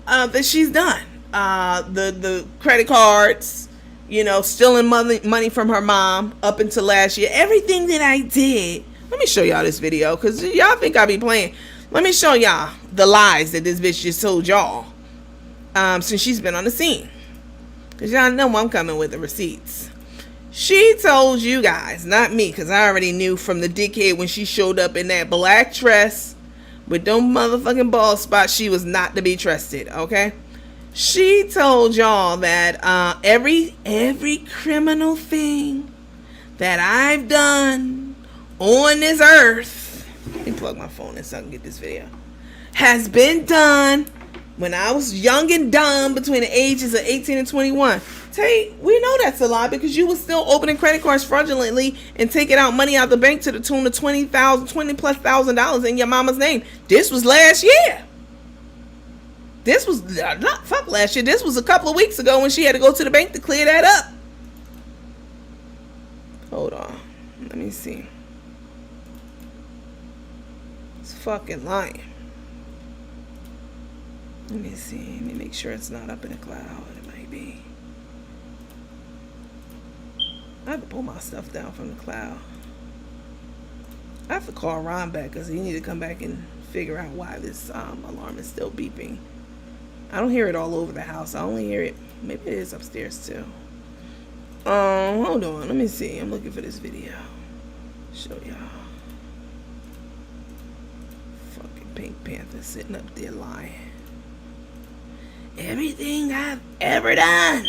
that she's done. The credit cards, you know, stealing money from her mom up until last year. Everything that I did. Let me show y'all this video because y'all think I be playing. Let me show y'all the lies that this bitch just told y'all since she's been on the scene. Because y'all know I'm coming with the receipts. She told you guys, not me, because I already knew from the dickhead when she showed up in that black dress with them motherfucking bald spots, she was not to be trusted, okay? She told y'all that every criminal thing that I've done on this earth, let me plug my phone in so I can get this video, has been done when I was young and dumb between the ages of 18 and 21. Tay, we know that's a lie because you was still opening credit cards fraudulently and taking out money out the bank to the tune of $20,000+ in your mama's name. This was last year. This was not fuck last year. This was a couple of weeks ago when she had to go to the bank to clear that up. Hold on. Let me see. It's fucking lying. Let me see. Let me make sure it's not up in the cloud. It might be. I have to pull my stuff down from the cloud. I have to call Ron back because he need to come back and figure out why this alarm is still beeping. I don't hear it all over the house. I only hear it. Maybe it is upstairs too. Hold on. Let me see. I'm looking for this video. Show y'all. Fucking Pink Panther sitting up there lying. Everything I've ever done.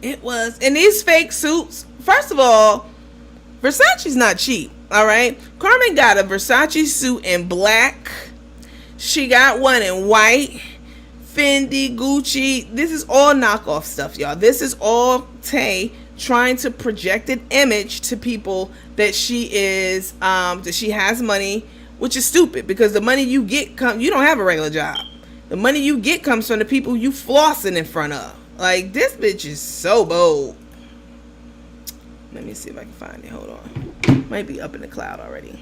It was in these fake suits. First of all, Versace's not cheap. All right. Carmen got a Versace suit in black. She got one in white. Fendi, Gucci. This is all knockoff stuff, y'all. This is all Tay trying to project an image to people that she is, that she has money, which is stupid because the money you get you don't have a regular job. The money you get comes from the people you flossing in front of. Like, this bitch is so bold. Let me see if I can find it. Hold on. Might be up in the cloud already.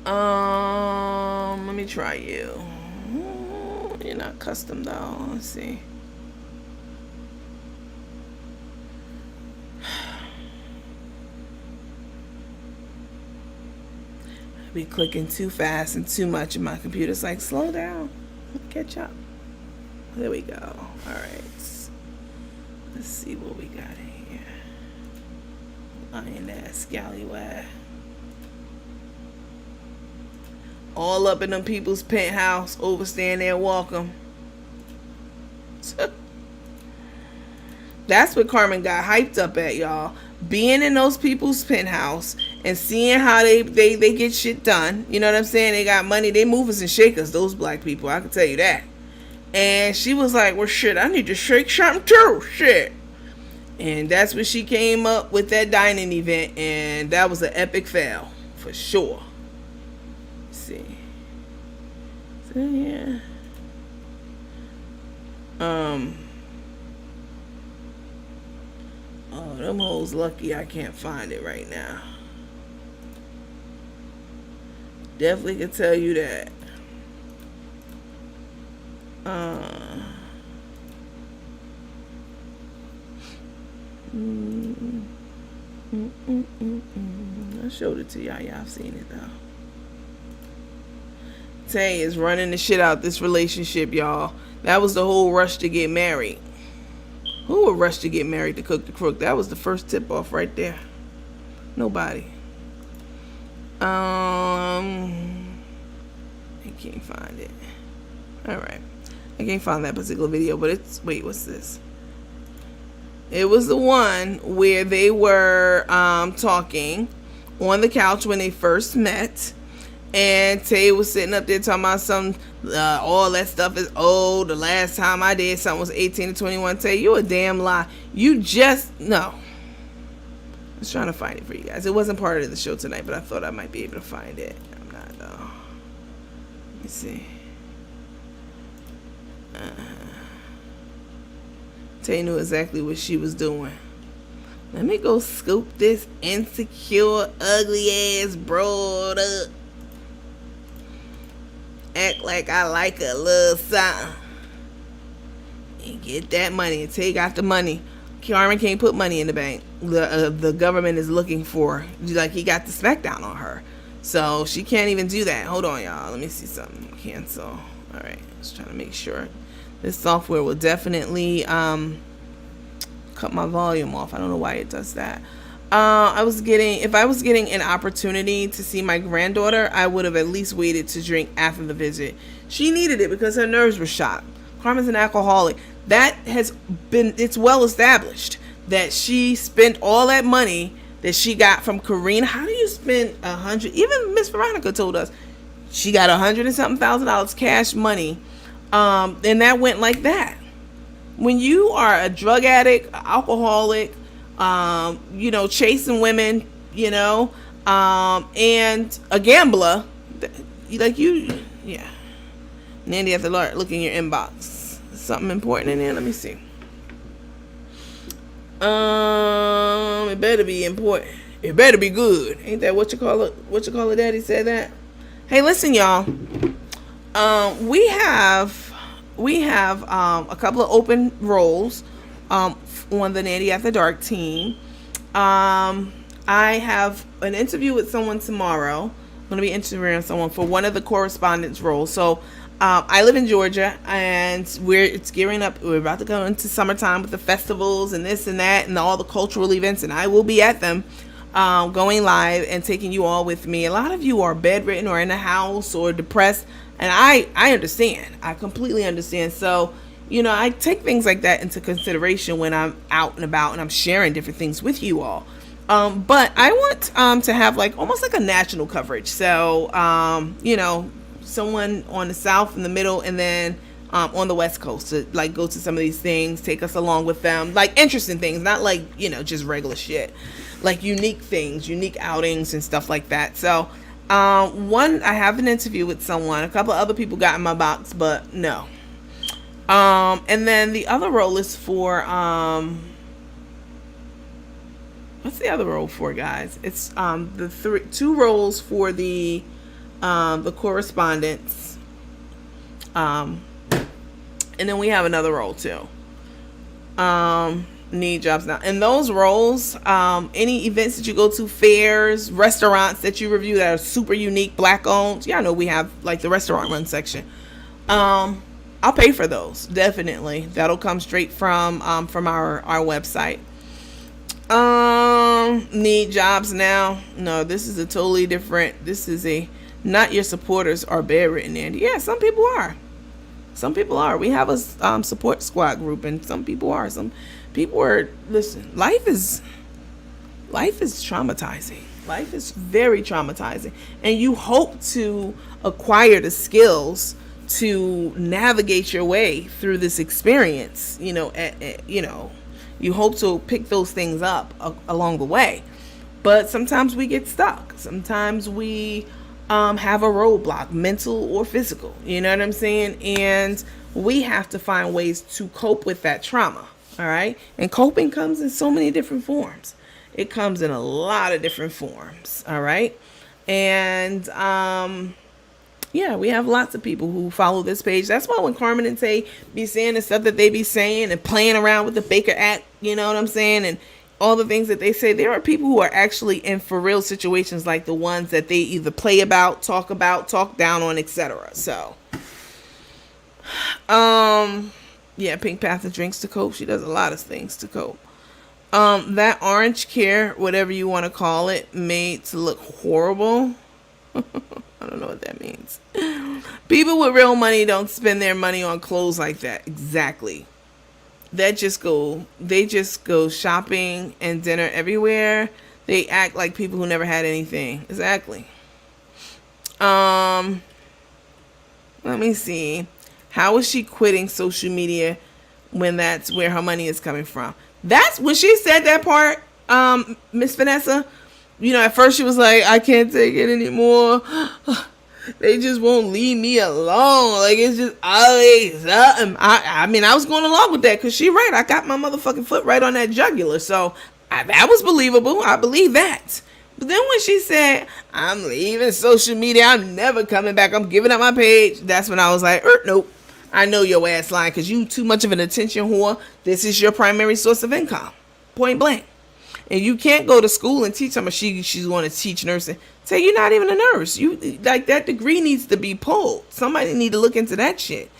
Let me try you. You're not custom though. Let's see. I be clicking too fast and too much and my computer's like, slow down. Catch up. There we go. All right. Let's see what we got in here. Lying ass scallywag. All up in them people's penthouse, overstaying their welcome. That's what Carmen got hyped up at, y'all. Being in those people's penthouse and seeing how they get shit done. You know what I'm saying? They got money. They movers and shakers, those black people. I can tell you that. And she was like, well, shit, I need to shake something too. Shit. And that's when she came up with that dining event. And that was an epic fail. For sure. See. So yeah. Oh, them hoes lucky I can't find it right now. Definitely can tell you that. I showed it to y'all. Y'all seen it though. Tay is running the shit out this relationship, y'all. That was the whole rush to get married. Who would rush to get married to Cook the Crook? That was the first tip off right there. Nobody. I can't find it. Alright. I can't find that particular video, but it's, wait, what's this? It was the one where they were talking on the couch when they first met. And Tay was sitting up there talking about all that stuff is old. The last time I did something was 18 to 21. Tay, you a damn lie. You just, no. I was trying to find it for you guys. It wasn't part of the show tonight, but I thought I might be able to find it. I'm not, though. Let me see. Tay knew exactly what she was doing. Let me go scoop this insecure, ugly ass broad up. Act like I like a little something. And get that money and take out the money. Carmen can't put money in the bank. The government is looking for, like, he got the smackdown on her. So she can't even do that. Hold on, y'all. Let me see something. Cancel. All right. Just trying to make sure. This software will definitely cut my volume off. I don't know why it does that. If I was getting an opportunity to see my granddaughter, I would have at least waited to drink after the visit. She needed it because her nerves were shot. Carmen's an alcoholic. That has been, it's well established that she spent all that money that she got from Karina. How do you spend $100? Even Miss Veronica told us she got $100 and something thousand cash money. And that went like that. When you are a drug addict, alcoholic, chasing women, and a gambler, yeah. Nandy have to look in your inbox. Something important in there. Let me see. It better be important. It better be good. Ain't that what you call it? What you call it? Daddy said that. Hey, listen, y'all. We have a couple of open roles on the Nanny After Dark team. I have an interview with someone tomorrow. I'm going to be interviewing someone for one of the correspondence roles. So I live in Georgia, and it's gearing up. We're about to go into summertime with the festivals and this and that and all the cultural events, and I will be at them, going live and taking you all with me. A lot of you are bedridden or in the house or depressed, and I understand. I completely understand. So, I take things like that into consideration when I'm out and about and I'm sharing different things with you all. But I want to have almost like a national coverage. So, someone on the south and the middle, and then on the west coast to go to some of these things, take us along with them, interesting things, not just regular shit, unique things, unique outings and stuff like that. So I have an interview with someone. A couple of other people got in my box, but no. And then the other role is for what's the other role for, guys? It's two roles for the correspondence, and then we have another role too. Need jobs now. And those roles, any events that you go to, fairs, restaurants that you review that are super unique, black owned. Yeah, I know we have the restaurant run section. I'll pay for those, definitely. That'll come straight from our website. Need jobs now. No, this is a totally different. This is not your supporters are bedridden, and yeah, some people are. Some people are. We have a support squad group, and some people are. Some people are. Listen, life is traumatizing. Life is very traumatizing, and you hope to acquire the skills to navigate your way through this experience. You hope to pick those things up along the way, but sometimes we get stuck. Sometimes we have a roadblock, mental or physical. You know what I'm saying? And we have to find ways to cope with that trauma. All right. And coping comes in so many different forms. It comes in a lot of different forms. All right. And, yeah, we have lots of people who follow this page. That's why when Carmen and Tay be saying the stuff that they be saying and playing around with the Baker Act, you know what I'm saying? And all the things that they say, there are people who are actually in for real situations like the ones that they either play about, talk down on, etc. So, yeah, Pink Panther drinks to cope. She does a lot of things to cope. That orange care, whatever you want to call it, made to look horrible. I don't know what that means. People with real money don't spend their money on clothes like that. Exactly. They just go shopping and dinner everywhere. They act like people who never had anything. Exactly. Let me see. How is she quitting social media when that's where her money is coming from? That's when she said that part, Miss Vanessa. At first she was like, I can't take it anymore. They just won't leave me alone. It's just always something. I was going along with that because she right. I got my motherfucking foot right on that jugular. So that was believable. I believe that. But then when she said, I'm leaving social media, I'm never coming back, I'm giving up my page, that's when I was like, nope. I know your ass lying because you too much of an attention whore. This is your primary source of income. Point blank. And you can't go to school and teach them. She's going to teach nursing. Say you're not even a nurse. You that degree needs to be pulled. Somebody need to look into that shit.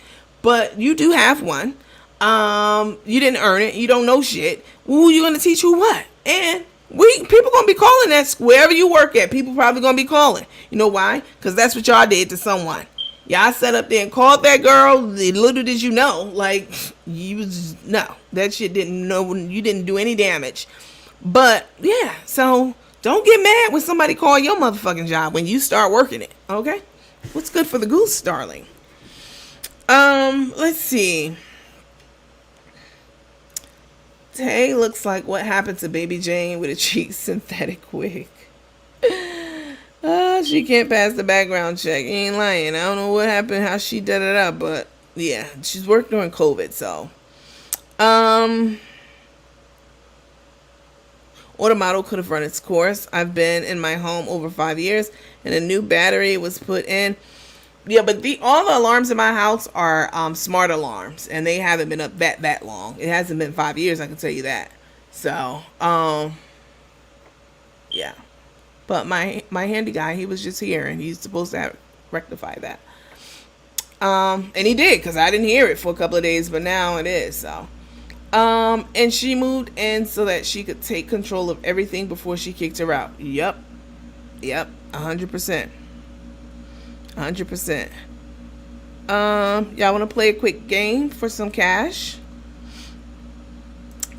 But you do have one. You didn't earn it. You don't know shit. Who you going to teach who what? And people going to be calling that wherever you work at. People probably going to be calling. You know why? Because that's what y'all did to someone. Y'all sat up there and called that girl. Little did you know, that shit didn't know. You didn't do any damage. But yeah, so don't get mad when somebody call your motherfucking job when you start working it. Okay, what's good for the goose, darling? Let's see. Tay looks like what happened to Baby Jane with a cheap synthetic wig. She can't pass the background check. You ain't lying. I don't know what happened, how she did it up, but yeah, she's worked during COVID, so. Automodel could have run its course. I've been in my home over 5 years and a new battery was put in. Yeah, but all the alarms in my house are smart alarms, and they haven't been up that long. It hasn't been 5 years, I can tell you that. So, yeah. But my handy guy, he was just here, and he's supposed to rectify that. And he did, because I didn't hear it for a couple of days, but now it is. So, and she moved in so that she could take control of everything before she kicked her out. Yep, 100%. 100%. Y'all want to play a quick game for some cash?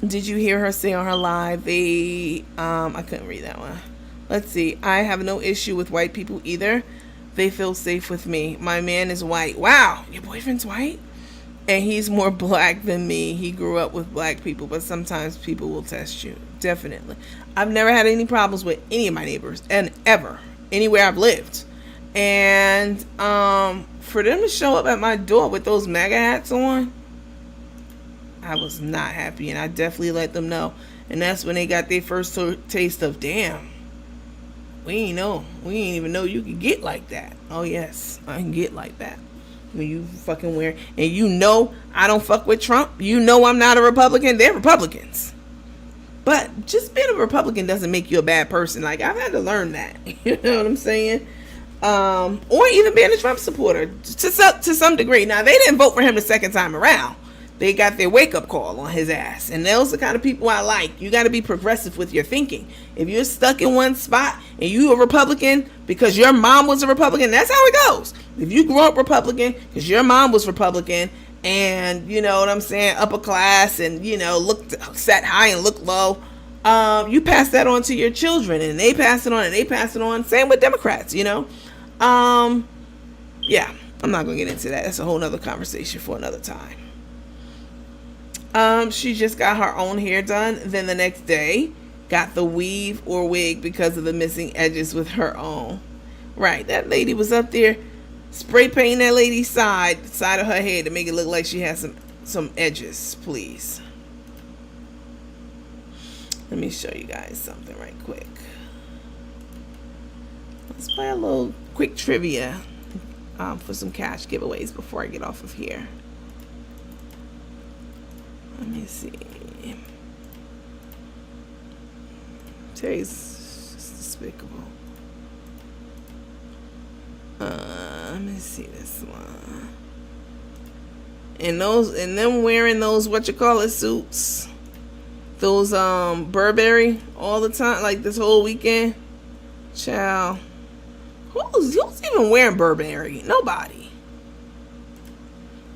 Did you hear her say on her live? I couldn't read that one. Let's see. I have no issue with white people either. They feel safe with me. My man is white. Wow, your boyfriend's white? And he's more black than me. He grew up with black people, but sometimes people will test you. Definitely. I've never had any problems with any of my neighbors, and ever, anywhere I've lived. And for them to show up at my door with those MAGA hats on, I was not happy, and I definitely let them know. And that's when they got their first taste of, damn, we ain't even know you could get like that. Oh yes, I can get like that. When you fucking wear, and you know I don't fuck with Trump. You know I'm not a Republican. They're Republicans. But just being a Republican doesn't make you a bad person. Like, I've had to learn that. You know what I'm saying? Or even being a Trump supporter to some degree. Now, they didn't vote for him the second time around. They got their wake-up call on his ass. And those are the kind of people I like. You got to be progressive with your thinking. If you're stuck in one spot and you a Republican because your mom was a Republican, that's how it goes. If you grew up Republican because your mom was Republican and, you know what I'm saying, upper class and, you know, sat high and looked low, you pass that on to your children and they pass it on and they pass it on. Same with Democrats, you know. Yeah, I'm not going to get into that. That's a whole nother conversation for another time. She just got her own hair done. Then the next day, got the weave or wig because of the missing edges with her own. Right, that lady was up there spray painting that lady's side of her head to make it look like she has some edges. Please. Let me show you guys something right quick. Let's play a little quick trivia for some cash giveaways before I get off of here. Let me see. Taye's just despicable. Let me see this one. And them wearing those suits. Those Burberry all the time, like this whole weekend. Child. Who's even wearing Burberry? Nobody.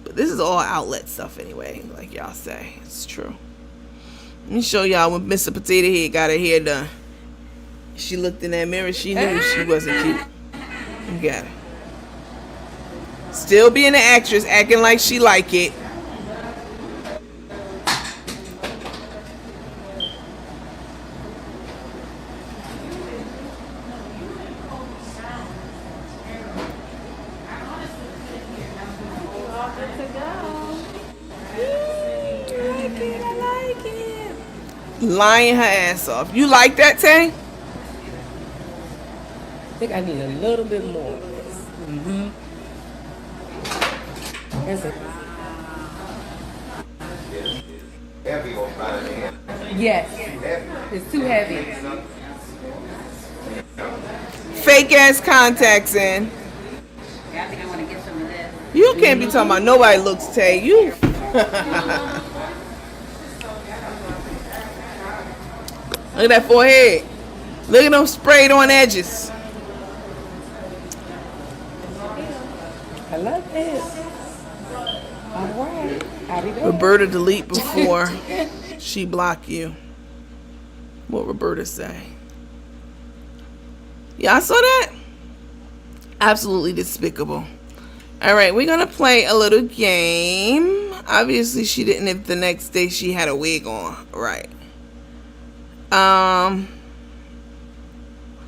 This is all outlet stuff anyway, like y'all say. It's true. Let me show y'all when Mr. Potato Head got her hair done. She looked in that mirror, she knew she wasn't cute. You got her. Still being an actress, acting like she like it. Lying her ass off. You like that, Tay? I think I need a little bit more. Mm-hmm. That's it. Yes. It's too heavy. Fake ass contacts in. I think I want to get some of this. You can't be talking about nobody looks, Tay. You. Look at that forehead. Look at them sprayed on edges. I love it. All right. I'll be back. Roberta delete before she block you. What Roberta say? Yeah, I saw that. Absolutely despicable. All right, we're going to play a little game. Obviously, she didn't if the next day she had a wig on. Right.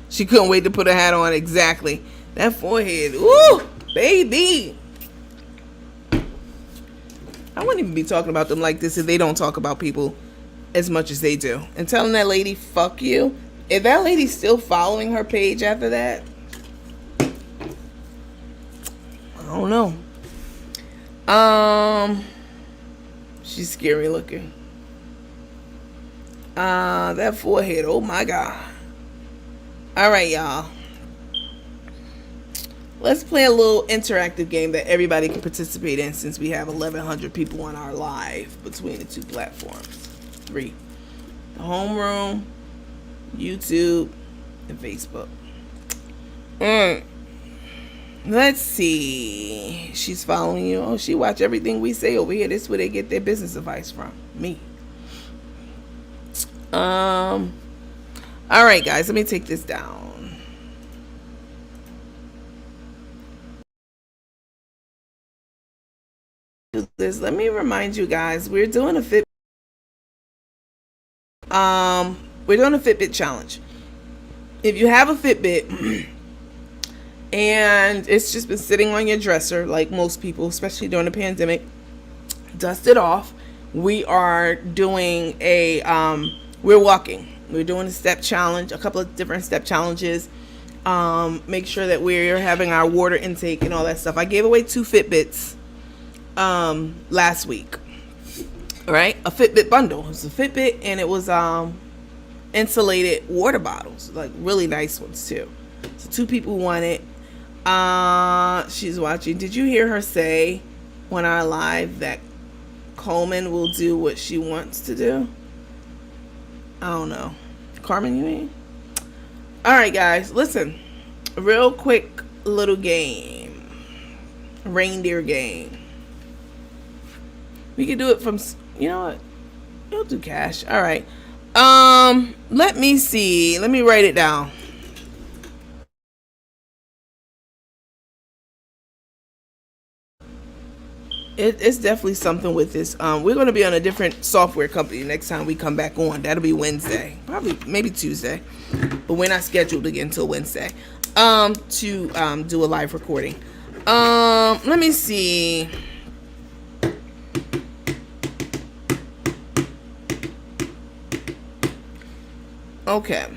She couldn't wait to put her hat on. Exactly. That forehead. Ooh, baby. I wouldn't even be talking about them like this if they don't talk about people as much as they do. And telling that lady, fuck you. If that lady's still following her page after that, don't know. She's scary looking. That forehead, oh my god. All right, y'all. Let's play a little interactive game that everybody can participate in, since we have 1,100 people on our live between the two platforms. 3. The homeroom, YouTube, and Facebook. Let's see. She's following you. Oh, she watch everything we say over here. This is where they get their business advice from. Me. All right, guys. Let me take this down. Let me remind you guys, we're doing a Fitbit challenge. If you have a Fitbit and it's just been sitting on your dresser, like most people, especially during the pandemic, dust it off. We are doing we're walking. We're doing a step challenge, a couple of different step challenges. Make sure that we're having our water intake and all that stuff. I gave away 2 Fitbits last week. All right, a Fitbit bundle. It was a Fitbit and it was insulated water bottles, like really nice ones too. So 2 people won it. She's watching. Did you hear her say on our live that Coleman will do what she wants to do? I don't know. Carmen, you mean? All right, guys, listen. A real quick little game. Reindeer game. We can do it from, you know what? We'll do cash. All right. Let me see. Let me write it down. It's definitely something with this. We're going to be on a different software company next time we come back on. That'll be Wednesday. Probably, maybe Tuesday. But we're not scheduled again until Wednesday to do a live recording. Let me see. Okay.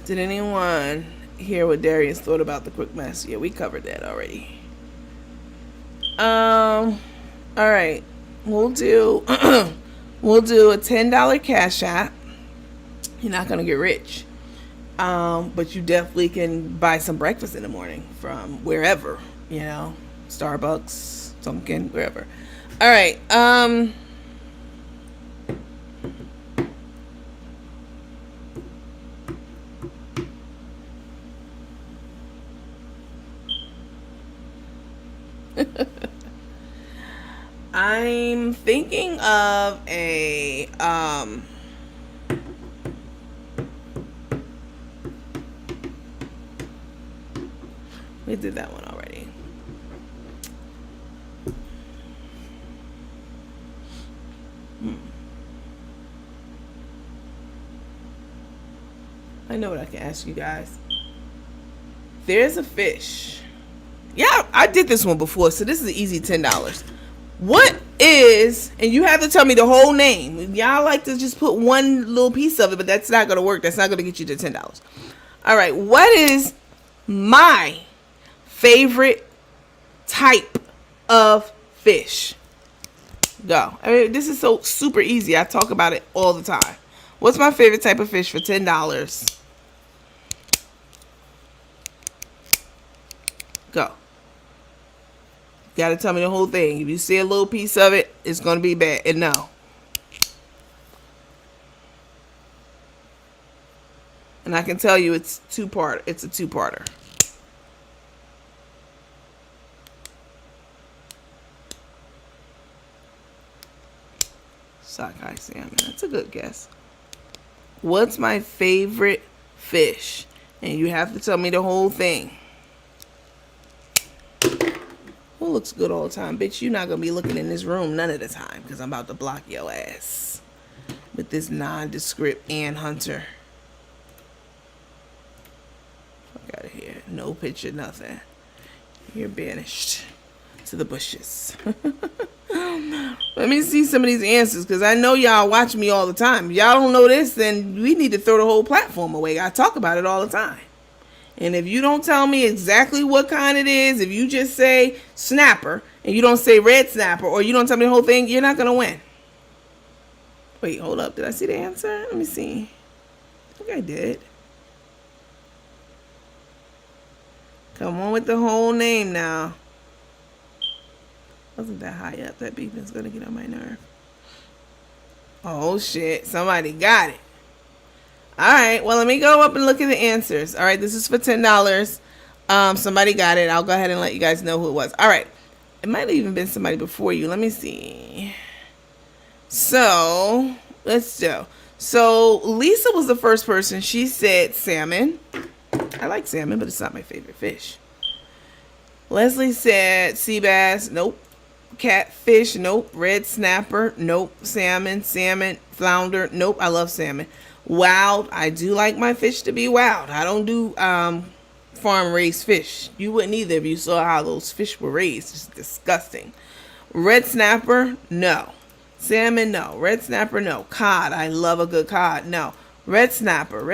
Did anyone hear what Darius thought about the quick mess? Yeah, we covered that already. All right. We'll do we'll do a $10 cash app. You're not gonna get rich. But you definitely can buy some breakfast in the morning from wherever, you know, Starbucks, Dunkin', wherever. All right. I'm thinking of a we did that one already. I know what I can ask you guys. There's a fish. Yeah, I did this one before, so this is an easy $10. What is, and you have to tell me the whole name. Y'all like to just put one little piece of it, but that's not going to work. That's not going to get you to $10. All right, what is my favorite type of fish? Go. I mean, this is so super easy. I talk about it all the time. What's my favorite type of fish for $10? Go. You gotta tell me the whole thing. If you see a little piece of it, it's gonna be bad. And no. And I can tell you it's two-part. It's a two-parter. Sockeye salmon. That's a good guess. What's my favorite fish? And you have to tell me the whole thing. Who looks good all the time? Bitch, you're not going to be looking in this room none of the time because I'm about to block your ass with this nondescript Ann Hunter. Fuck out of here. No picture, nothing. You're banished to the bushes. Let me see some of these answers because I know y'all watch me all the time. If y'all don't know this, then we need to throw the whole platform away. I talk about it all the time. And if you don't tell me exactly what kind it is, if you just say snapper and you don't say red snapper or you don't tell me the whole thing, you're not going to win. Wait, hold up. Did I see the answer? Let me see. I think I did. Come on with the whole name now. Wasn't that high up. That beeping's going to get on my nerve. Oh, shit. Somebody got it. All right, well, let me go up and look at the answers. All right, this is for $10. Somebody got it. I'll go ahead and let you guys know who it was. All right, it might have even been somebody before you. Let me see. So, let's do. So, Lisa was the first person. She said salmon. I like salmon, but it's not my favorite fish. Leslie said sea bass. Nope. Catfish. Nope. Red snapper. Nope. Salmon. Flounder. Nope. I love salmon. Wild. I do like my fish to be wild. I don't do farm raised fish. You wouldn't either if you saw how those fish were raised. It's disgusting. Red snapper, no. Salmon, no. Red snapper, no. Cod, I love a good cod, no. Red snapper,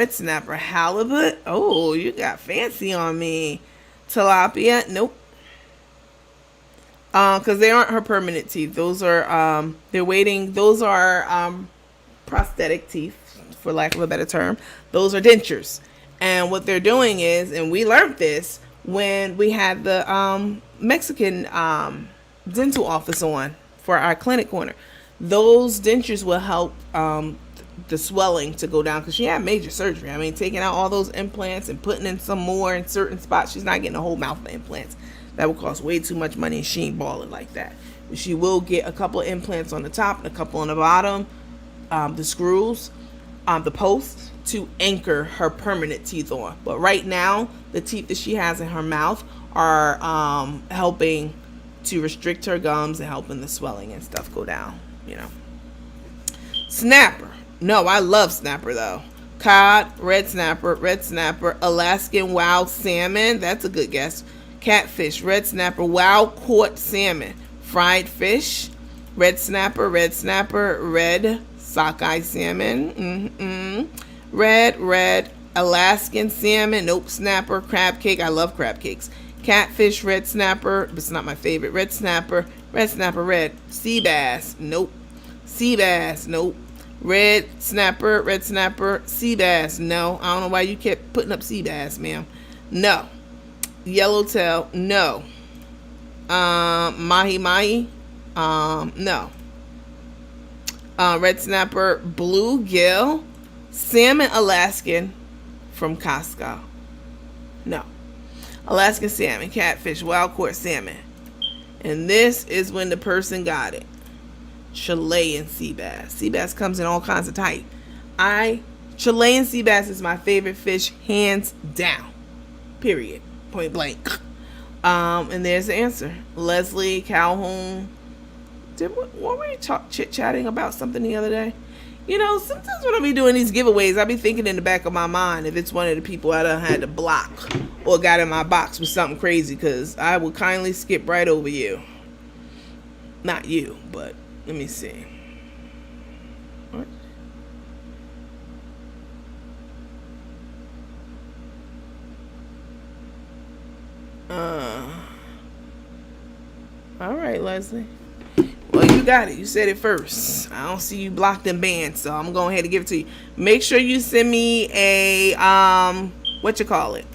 halibut. Oh, you got fancy on me. Tilapia, nope. Because they aren't her permanent teeth. Those are they're waiting. Those are prosthetic teeth, for lack of a better term. Those are dentures. And what they're doing is, and we learned this when we had the Mexican dental office on for our clinic corner. Those dentures will help the swelling to go down because she had major surgery. I mean, taking out all those implants and putting in some more in certain spots. She's not getting a whole mouth of implants. That would cost way too much money, and she ain't balling like that. But she will get a couple of implants on the top and a couple on the bottom, the screws, the posts to anchor her permanent teeth on. But right now, the teeth that she has in her mouth are helping to restrict her gums and helping the swelling and stuff go down, you know. Snapper. No, I love snapper though. Cod, red snapper, Alaskan wild salmon. That's a good guess. Catfish, red snapper, wild caught salmon. Fried fish, red snapper, red sockeye salmon. Red, Alaskan salmon, nope, snapper, crab cake. I love crab cakes. Catfish, red snapper, but it's not my favorite. Red snapper, red. Sea bass, nope. Sea bass, nope. Red snapper, sea bass, no. I don't know why you kept putting up sea bass, ma'am. No. Yellowtail, no. Mahi, no. Red snapper, bluegill, salmon Alaskan from Costco, no. Alaskan salmon, catfish, wild caught salmon. And this is when the person got it. Chilean sea bass. Sea bass comes in all kinds of type. Chilean sea bass is my favorite fish, hands down. Period. Point blank. And there's the answer. Leslie Calhoun. Weren't we chit-chatting about something the other day? You know, sometimes when I be doing these giveaways, I be thinking in the back of my mind if it's one of the people I done had to block or got in my box with something crazy, because I will kindly skip right over you. Not you, but let me see. What? All right, Leslie. Well, you got it. You said it first. I don't see you blocked and banned, so I'm going ahead and give it to you. Make sure you send me a what you call it.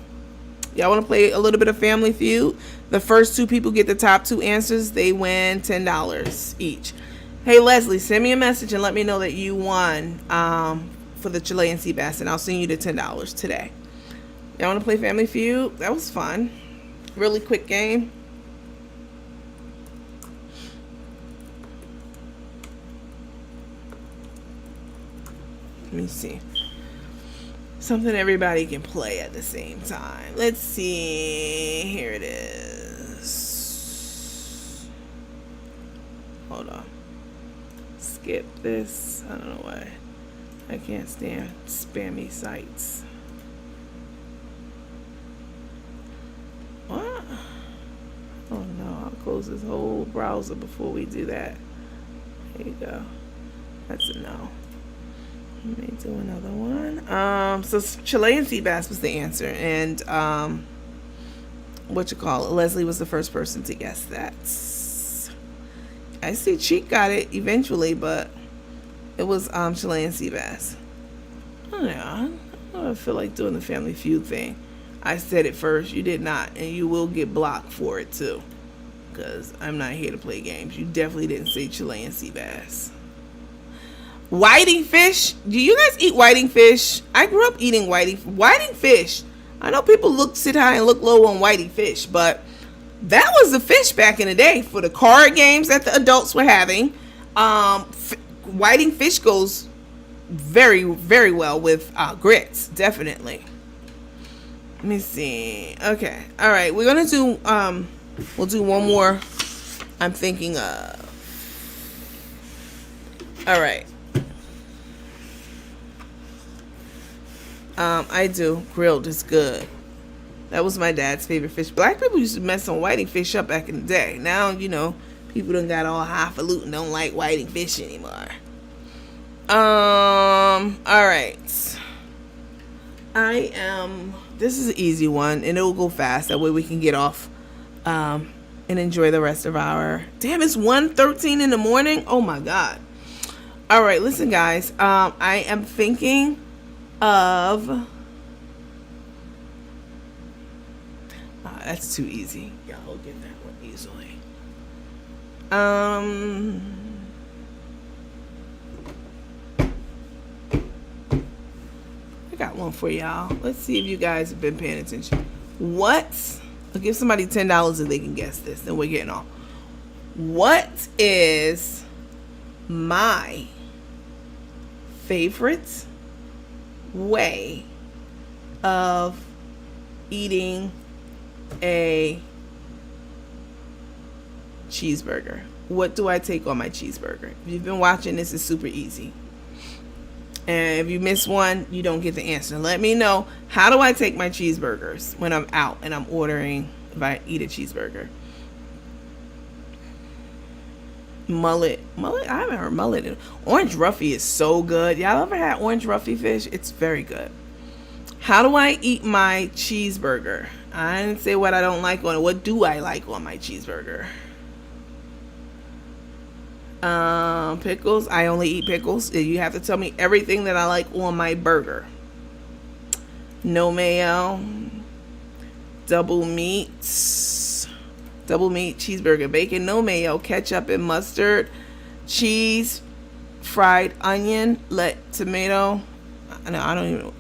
Y'all want to play a little bit of Family Feud? The first two people get the top two answers. They win $10 each. Hey, Leslie, send me a message and let me know that you won for the Chilean sea bass, and I'll send you the $10 today. Y'all want to play Family Feud? That was fun. Really quick game. Let me see. Something everybody can play at the same time. Let's see. Here it is. hold on. Skip this. I don't know why. I can't stand spammy sites. What? Oh no, I'll close this whole browser before we do that. There you go. That's a no. Let me do another one. So Chilean sea bass was the answer, and Leslie was the first person to guess that. I see Cheek got it eventually, but it was Chilean sea bass. Oh yeah, I don't feel like doing the Family Feud thing. I said it first, you did not, and you will get blocked for it too, because I'm not here to play games. You definitely didn't say Chilean sea bass. Whiting fish? Do you guys eat whiting fish? I grew up eating whiting fish. I know people sit high and look low on whiting fish, but that was the fish back in the day for the card games that the adults were having. Whiting fish goes very, very well with grits, definitely. Let me see. Okay. All right. We're going to do, we'll do one more I'm thinking of. All right. I do. Grilled is good. That was my dad's favorite fish. Black people used to mess on whiting fish up back in the day. Now, people done got all highfalutin, don't like whiting fish anymore. All right. This is an easy one, and it will go fast. That way we can get off and enjoy the rest of our... Damn, it's 1:13 in the morning? Oh, my God. All right, listen, guys. I am thinking of... that's too easy. Y'all get that one easily. I got one for y'all. Let's see if you guys have been paying attention. I'll give somebody $10 if they can guess this. Then we're getting off. What is my favorite way of eating a cheeseburger? What do I take on my cheeseburger? If you've been watching, this is super easy. And if you miss one, you don't get the answer. Let me know, how do I take my cheeseburgers when I'm out and I'm ordering, if I eat a cheeseburger? Mullet. I haven't heard mullet. Orange Ruffy is so good. Y'all ever had orange Ruffy fish? It's very good. How do I eat my cheeseburger? I didn't say what I don't like on it. What do I like on my cheeseburger? Pickles. I only eat pickles. You have to tell me everything that I like on my burger. No mayo. Double meat cheeseburger, bacon, no mayo, ketchup and mustard, cheese, fried onion, tomato. No, I don't even know.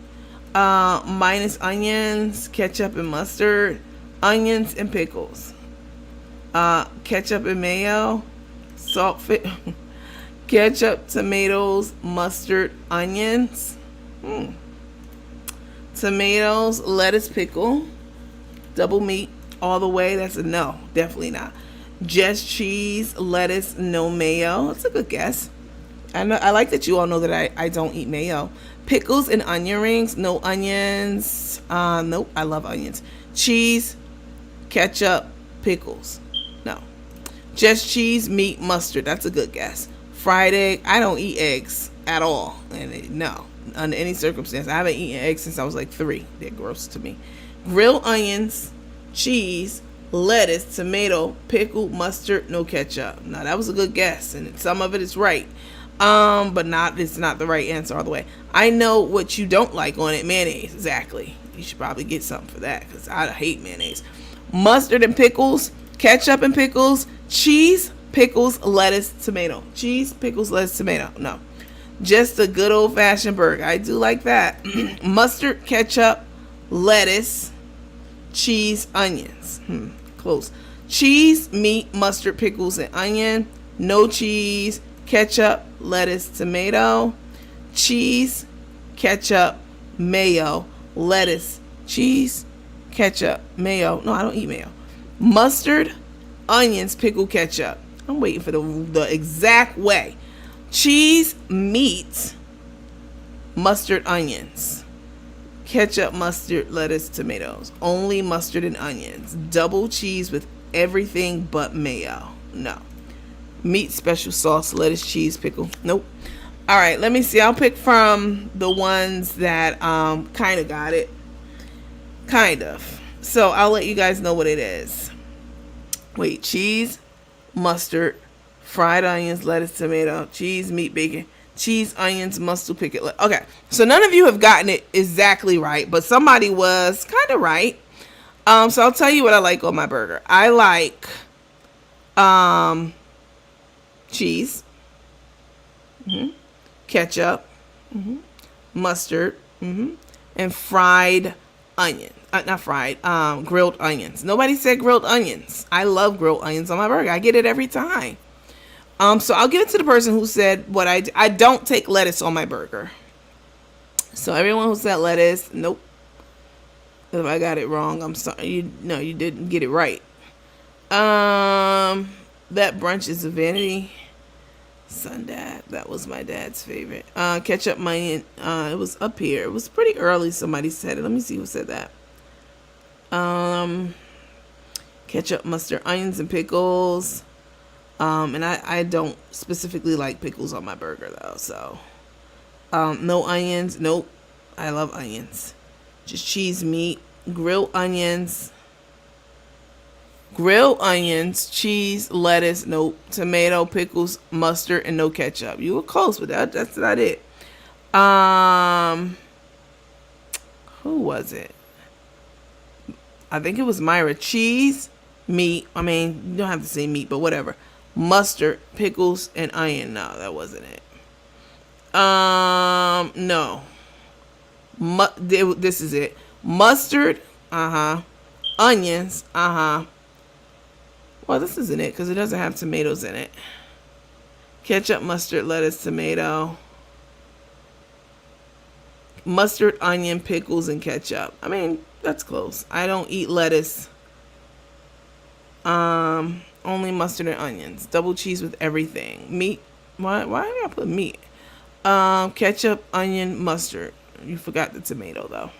Minus onions, ketchup and mustard, onions and pickles. Ketchup and mayo, salt, ketchup, tomatoes, mustard, onions, tomatoes, lettuce, pickle, double meat. All the way, that's a no. Definitely not. Just cheese, lettuce, no mayo. That's a good guess. I like that you all know that I don't eat mayo. Pickles and onion rings, no onions. Nope, I love onions. Cheese, ketchup, pickles. No. Just cheese, meat, mustard. That's a good guess. Fried egg. I don't eat eggs at all. No, under any circumstance. I haven't eaten eggs since I was like 3. They're gross to me. Grilled onions, cheese, lettuce, tomato, pickle, mustard, no ketchup. Now that was a good guess, and some of it is right, but it's not the right answer all the way. I know what you don't like on it. Mayonnaise. Exactly. You should probably get something for that, because I hate mayonnaise. Mustard and pickles, ketchup and pickles, cheese, pickles, lettuce, tomato. Cheese, pickles, lettuce, tomato. No, just a good old-fashioned burger. I do like that. Mustard, ketchup, lettuce, cheese, onions. Close. Cheese, meat, mustard, pickles, and onion. No cheese, ketchup, lettuce, tomato. Cheese, ketchup, mayo, lettuce, cheese, ketchup, mayo. No, I don't eat mayo. Mustard, onions, pickle, ketchup. I'm waiting for the exact way. Cheese, meat, mustard, onions. Ketchup, mustard, lettuce, tomatoes. Only mustard and onions. Double cheese with everything but mayo. No. Meat, special sauce, lettuce, cheese, pickle. Nope. All right, let me see. I'll pick from the ones that kind of got it. Kind of. So I'll let you guys know what it is. Wait, cheese, mustard, fried onions, lettuce, tomato, cheese, meat, bacon, cheese, onions, mustard, pickle. Okay, so none of you have gotten it exactly right, but somebody was kind of right. So I'll tell you what I like on my burger. I like cheese, ketchup, mustard, and fried onion. Not fried, grilled onions. Nobody said grilled onions. I love grilled onions on my burger. I get it every time. So I'll give it to the person who said what I don't take lettuce on my burger. So everyone who said lettuce, nope. If I got it wrong, I'm sorry. You didn't get it right. That brunch is a vanity. Sundad, that was my dad's favorite. Ketchup, onion. It was up here. It was pretty early. Somebody said it. Let me see who said that. Ketchup, mustard, onions, and pickles. And I don't specifically like pickles on my burger though. So, no onions. Nope. I love onions. Just cheese, meat, grilled onions, cheese, lettuce, nope, tomato, pickles, mustard, and no ketchup. You were close with that. That's not it. Who was it? I think it was Myra. Cheese, meat. I mean, you don't have to say meat, but whatever. Mustard, pickles, and onion. No, that wasn't it. No. This is it. Mustard, onions, well, this isn't it because it doesn't have tomatoes in it. Ketchup, mustard, lettuce, tomato, mustard, onion, pickles, and ketchup. I mean, that's close. I don't eat lettuce. Only mustard and onions. Double cheese with everything. Meat. Why did I put meat? Ketchup, onion, mustard. You forgot the tomato though.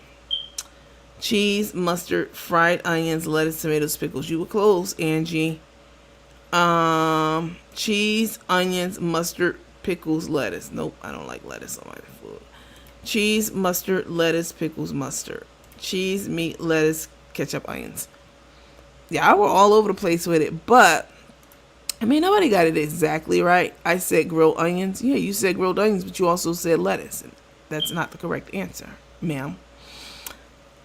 Cheese, mustard, fried onions, lettuce, tomatoes, pickles. You were close, Angie. Cheese, onions, mustard, pickles, lettuce. Nope, I don't like lettuce on my food. Cheese, mustard, lettuce, pickles, mustard. Cheese, meat, lettuce, ketchup, onions. Yeah, I were all over the place with it, but I mean, nobody got it exactly right. I said grilled onions. Yeah, you said grilled onions, but you also said lettuce. That's not the correct answer, ma'am.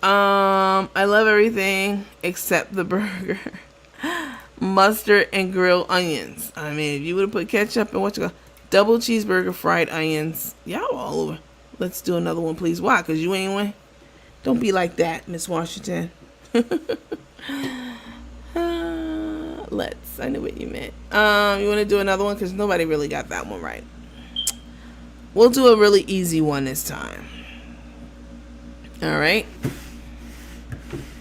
I love everything except the burger. Mustard and grilled onions. I mean, if you would have put ketchup and double cheeseburger, fried onions. Y'all all over. Let's do another one, please. Why? Because you ain't one? Don't be like that, Miss Washington. I knew what you meant. You want to do another one? Because nobody really got that one right. We'll do a really easy one this time. All right.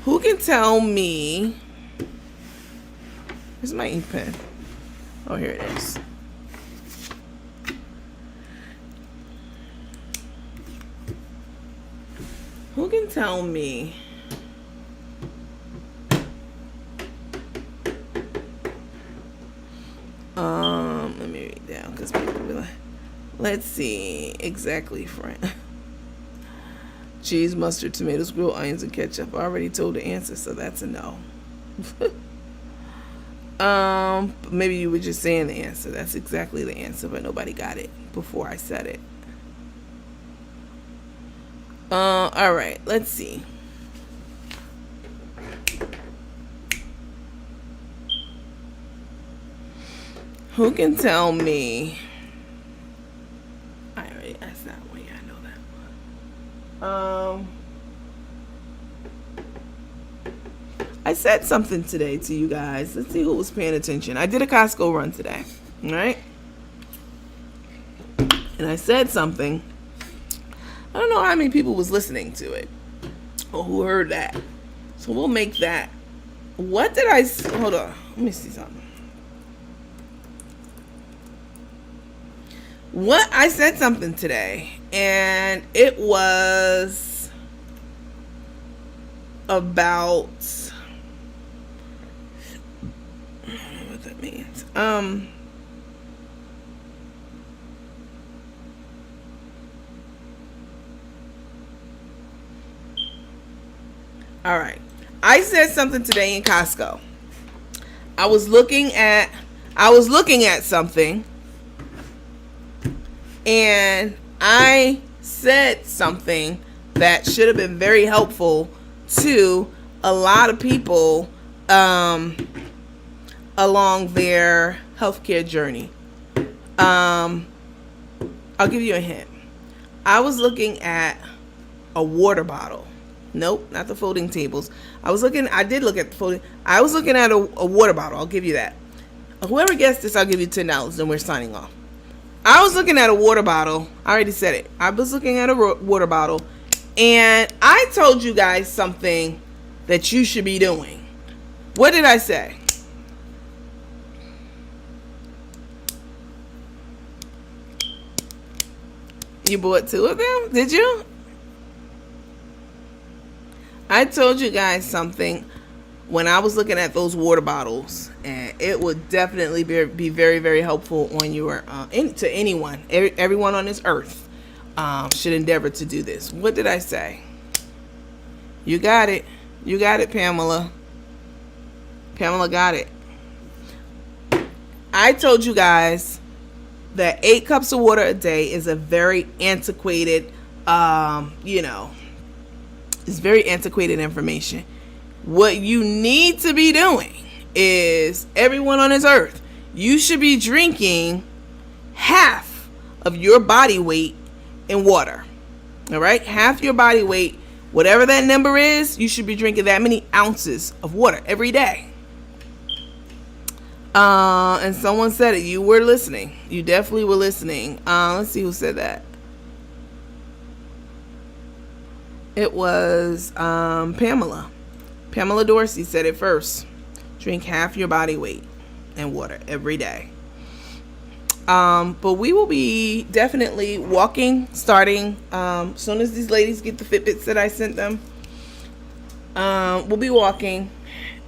Who can tell me? Where's my ink pen? Oh, here it is. Who can tell me? Let me read down because people be like, let's see exactly, friend. Cheese, mustard, tomatoes, grilled onions, and ketchup. I already told the answer, so that's a no. Maybe you were just saying the answer. That's exactly the answer, but nobody got it before I said it. All right, let's see. Who can tell me? I already asked that one. Yeah, I know that one. I said something today to you guys. Let's see who was paying attention. I did a Costco run today. All right. And I said something. I don't know how many people was listening to it or who heard that. So we'll make that. What did I... Hold on. Let me see something. What I said something today, and it was about I don't know what that means. All right. I said something today in Costco. I was looking at something, and I said something that should have been very helpful to a lot of people along their healthcare journey. I'll give you a hint. I was looking at a water bottle. Nope, not the folding tables. I did look at the folding. I was looking at a water bottle. I'll give you that. Whoever gets this, I'll give you $10 and we're signing off. I was looking at a water bottle. I already said it. I was looking at a water bottle, and I told you guys something that you should be doing. What did I say? You bought 2 of them? Did you? I told you guys something when I was looking at those water bottles, and it would definitely be very, very helpful when you are to anyone. Everyone on this earth should endeavor to do this. What did I say? You got it. You got it, Pamela. Pamela got it. I told you guys that 8 cups of water a day is a very antiquated, it's very antiquated information. What you need to be doing is, everyone on this earth, you should be drinking half of your body weight in water. All right? Half your body weight, whatever that number is, you should be drinking that many ounces of water every day. And someone said it. You were listening. You definitely were listening. Let's see who said that. It was Pamela. Pamela Dorsey said it first. Drink half your body weight in water every day. But we will be definitely walking, starting as soon as these ladies get the Fitbits that I sent them. We'll be walking.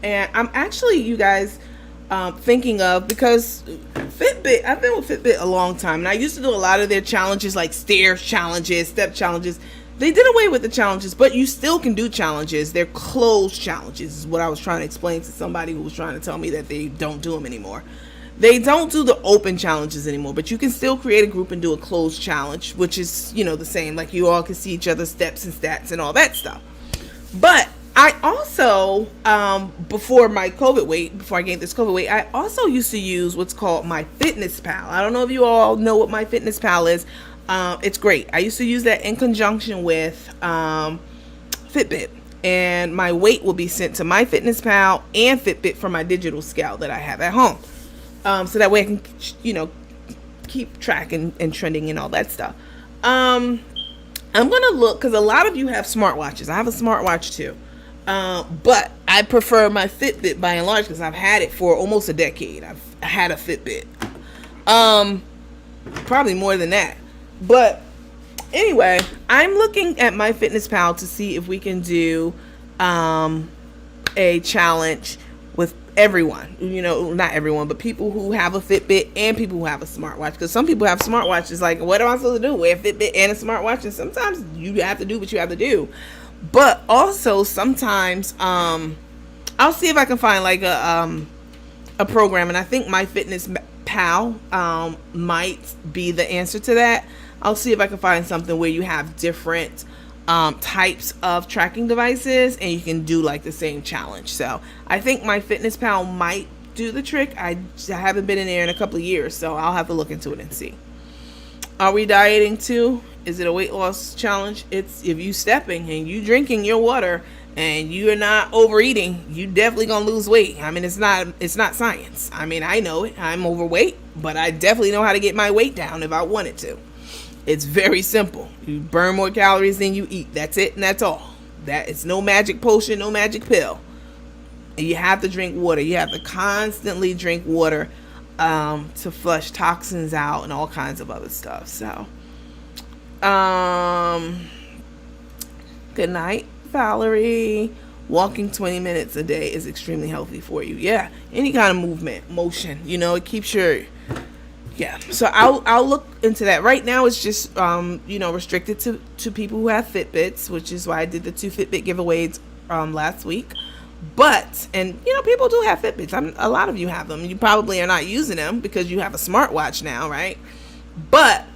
And I'm actually, you guys, thinking of, because Fitbit, I've been with Fitbit a long time, and I used to do a lot of their challenges, like stair challenges, step challenges. They did away with the challenges, but you still can do challenges. They're closed challenges, is what I was trying to explain to somebody who was trying to tell me that they don't do them anymore. They don't do the open challenges anymore, but you can still create a group and do a closed challenge, which is, the same. Like, you all can see each other's steps and stats and all that stuff. But I also, before I gained this COVID weight, I also used to use what's called My Fitness Pal. I don't know if you all know what My Fitness Pal is. It's great. I used to use that in conjunction with Fitbit, and my weight will be sent to My Fitness Pal and Fitbit for my digital scale that I have at home. So that way I can, keep track and trending and all that stuff. I'm going to look, because a lot of you have smartwatches. I have a smartwatch too. But I prefer my Fitbit by and large, because I've had it for almost a decade. I've had a Fitbit. Probably more than that. But anyway, I'm looking at My Fitness Pal to see if we can do a challenge with everyone. Not everyone, but people who have a Fitbit and people who have a smartwatch. Because some people have smartwatches. Like, what am I supposed to do? Wear a Fitbit and a smartwatch? And sometimes you have to do what you have to do. But also sometimes I'll see if I can find like a program, and I think My Fitness Pal might be the answer to that. I'll see if I can find something where you have different types of tracking devices and you can do like the same challenge. So I think My Fitness Pal might do the trick. I haven't been in there in a couple of years, so I'll have to look into it and see. Are we dieting too? Is it a weight loss challenge? It's, if you stepping and you drinking your water and you're not overeating, you definitely gonna lose weight. I mean, it's not science. I mean, I know it. I'm overweight, but I definitely know how to get my weight down if I wanted to. It's very simple. You burn more calories than you eat. That's it, and that's all. That it's no magic potion, no magic pill. And you have to drink water. You have to constantly drink water. to flush toxins out and all kinds of other stuff. So, good night, Valerie. Walking 20 minutes a day is extremely healthy for you. Yeah, any kind of movement, motion, it keeps your, yeah. So I'll look into that. Right now it's just restricted to people who have Fitbits, which is why I did the 2 Fitbit giveaways last week. But people do have Fitbits. A lot of you have them. You probably are not using them because you have a smartwatch now, right? But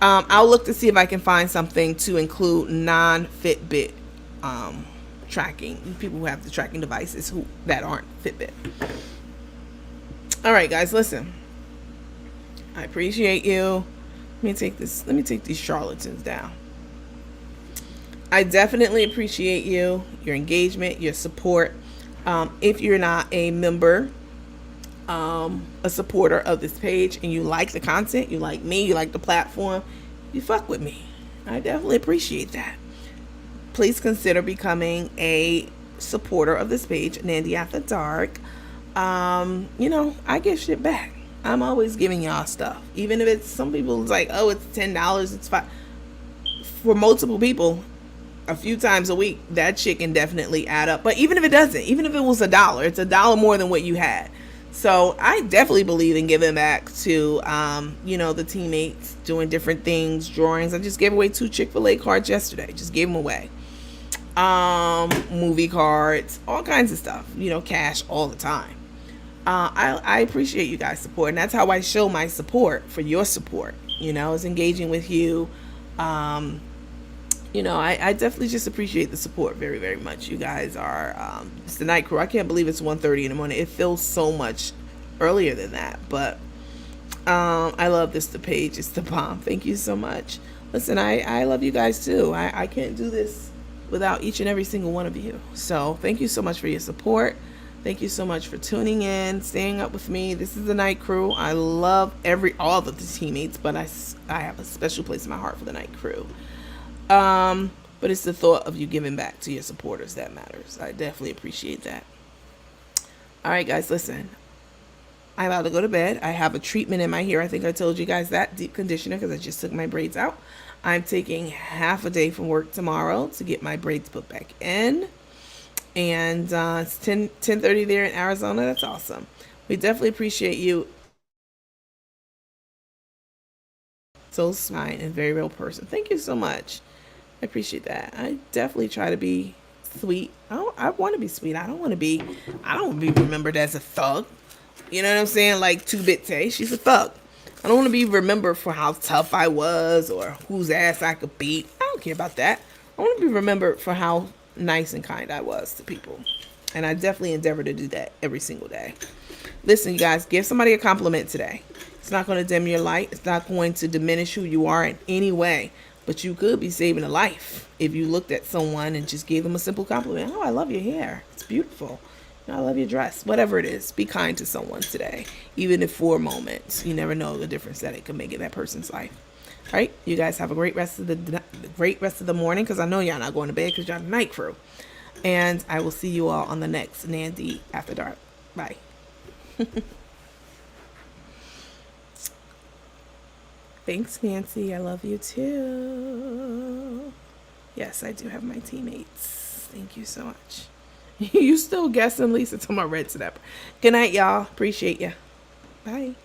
I'll look to see if I can find something to include non-Fitbit tracking, people who have the tracking devices that aren't Fitbit. All right, guys, listen. I appreciate you. Let me take these charlatans down. I definitely appreciate you, your engagement, your support. If you're not a member, a supporter of this page, and you like the content, you like me, you like the platform, you fuck with me. I definitely appreciate that. Please consider becoming a supporter of this page, Nandy After Dark. I give shit back. I'm always giving y'all stuff. Even if it's, some people it's like, oh, it's $10, it's $5. For multiple people, a few times a week, that shit can definitely add up. But even if it doesn't, even if it was $1, it's $1 more than what you had. So I definitely believe in giving back to, the teammates, doing different things, drawings. I just gave away 2 Chick-fil-A cards yesterday. Just gave them away. Movie cards, all kinds of stuff, cash all the time. I appreciate you guys' support, and that's how I show my support for your support, is engaging with you. I definitely just appreciate the support very, very much. You guys are, it's the night crew. I can't believe it's 1:30 in the morning. It feels so much earlier than that, but, I love this, the page. It's the bomb. Thank you so much. Listen, I love you guys too. I can't do this without each and every single one of you. So thank you so much for your support. Thank you so much for tuning in, staying up with me. This is the night crew. I love all of the teammates, but I have a special place in my heart for the night crew. But it's the thought of you giving back to your supporters that matters. I definitely appreciate that. All right, guys, listen. I'm about to go to bed. I have a treatment in my hair. I think I told you guys that. Deep conditioner, because I just took my braids out. I'm taking half a day from work tomorrow to get my braids put back in. And it's 10:30 there in Arizona. That's awesome. We definitely appreciate you. So fine and very real person. Thank you so much. I appreciate that. I definitely try to be sweet. I want to be sweet. I don't want to be remembered as a thug. You know what I'm saying? Like 2-Bit Tay, she's a thug. I don't want to be remembered for how tough I was or whose ass I could beat. I don't care about that. I want to be remembered for how nice and kind I was to people. And I definitely endeavor to do that every single day. Listen, you guys, give somebody a compliment today. It's not going to dim your light. It's not going to diminish who you are in any way. But you could be saving a life if you looked at someone and just gave them a simple compliment. Oh, I love your hair. It's beautiful. I love your dress. Whatever it is, be kind to someone today. Even if for a moment. You never know the difference that it could make in that person's life. All right, you guys have a great rest of the morning, because I know y'all not going to bed because y'all the night crew. And I will see you all on the next Nandy After Dark. Bye. Thanks, Nancy. I love you too. Yes, I do have my teammates. Thank you so much. You still guessing, Lisa? To my red to that. Good night, y'all. Appreciate ya. Bye.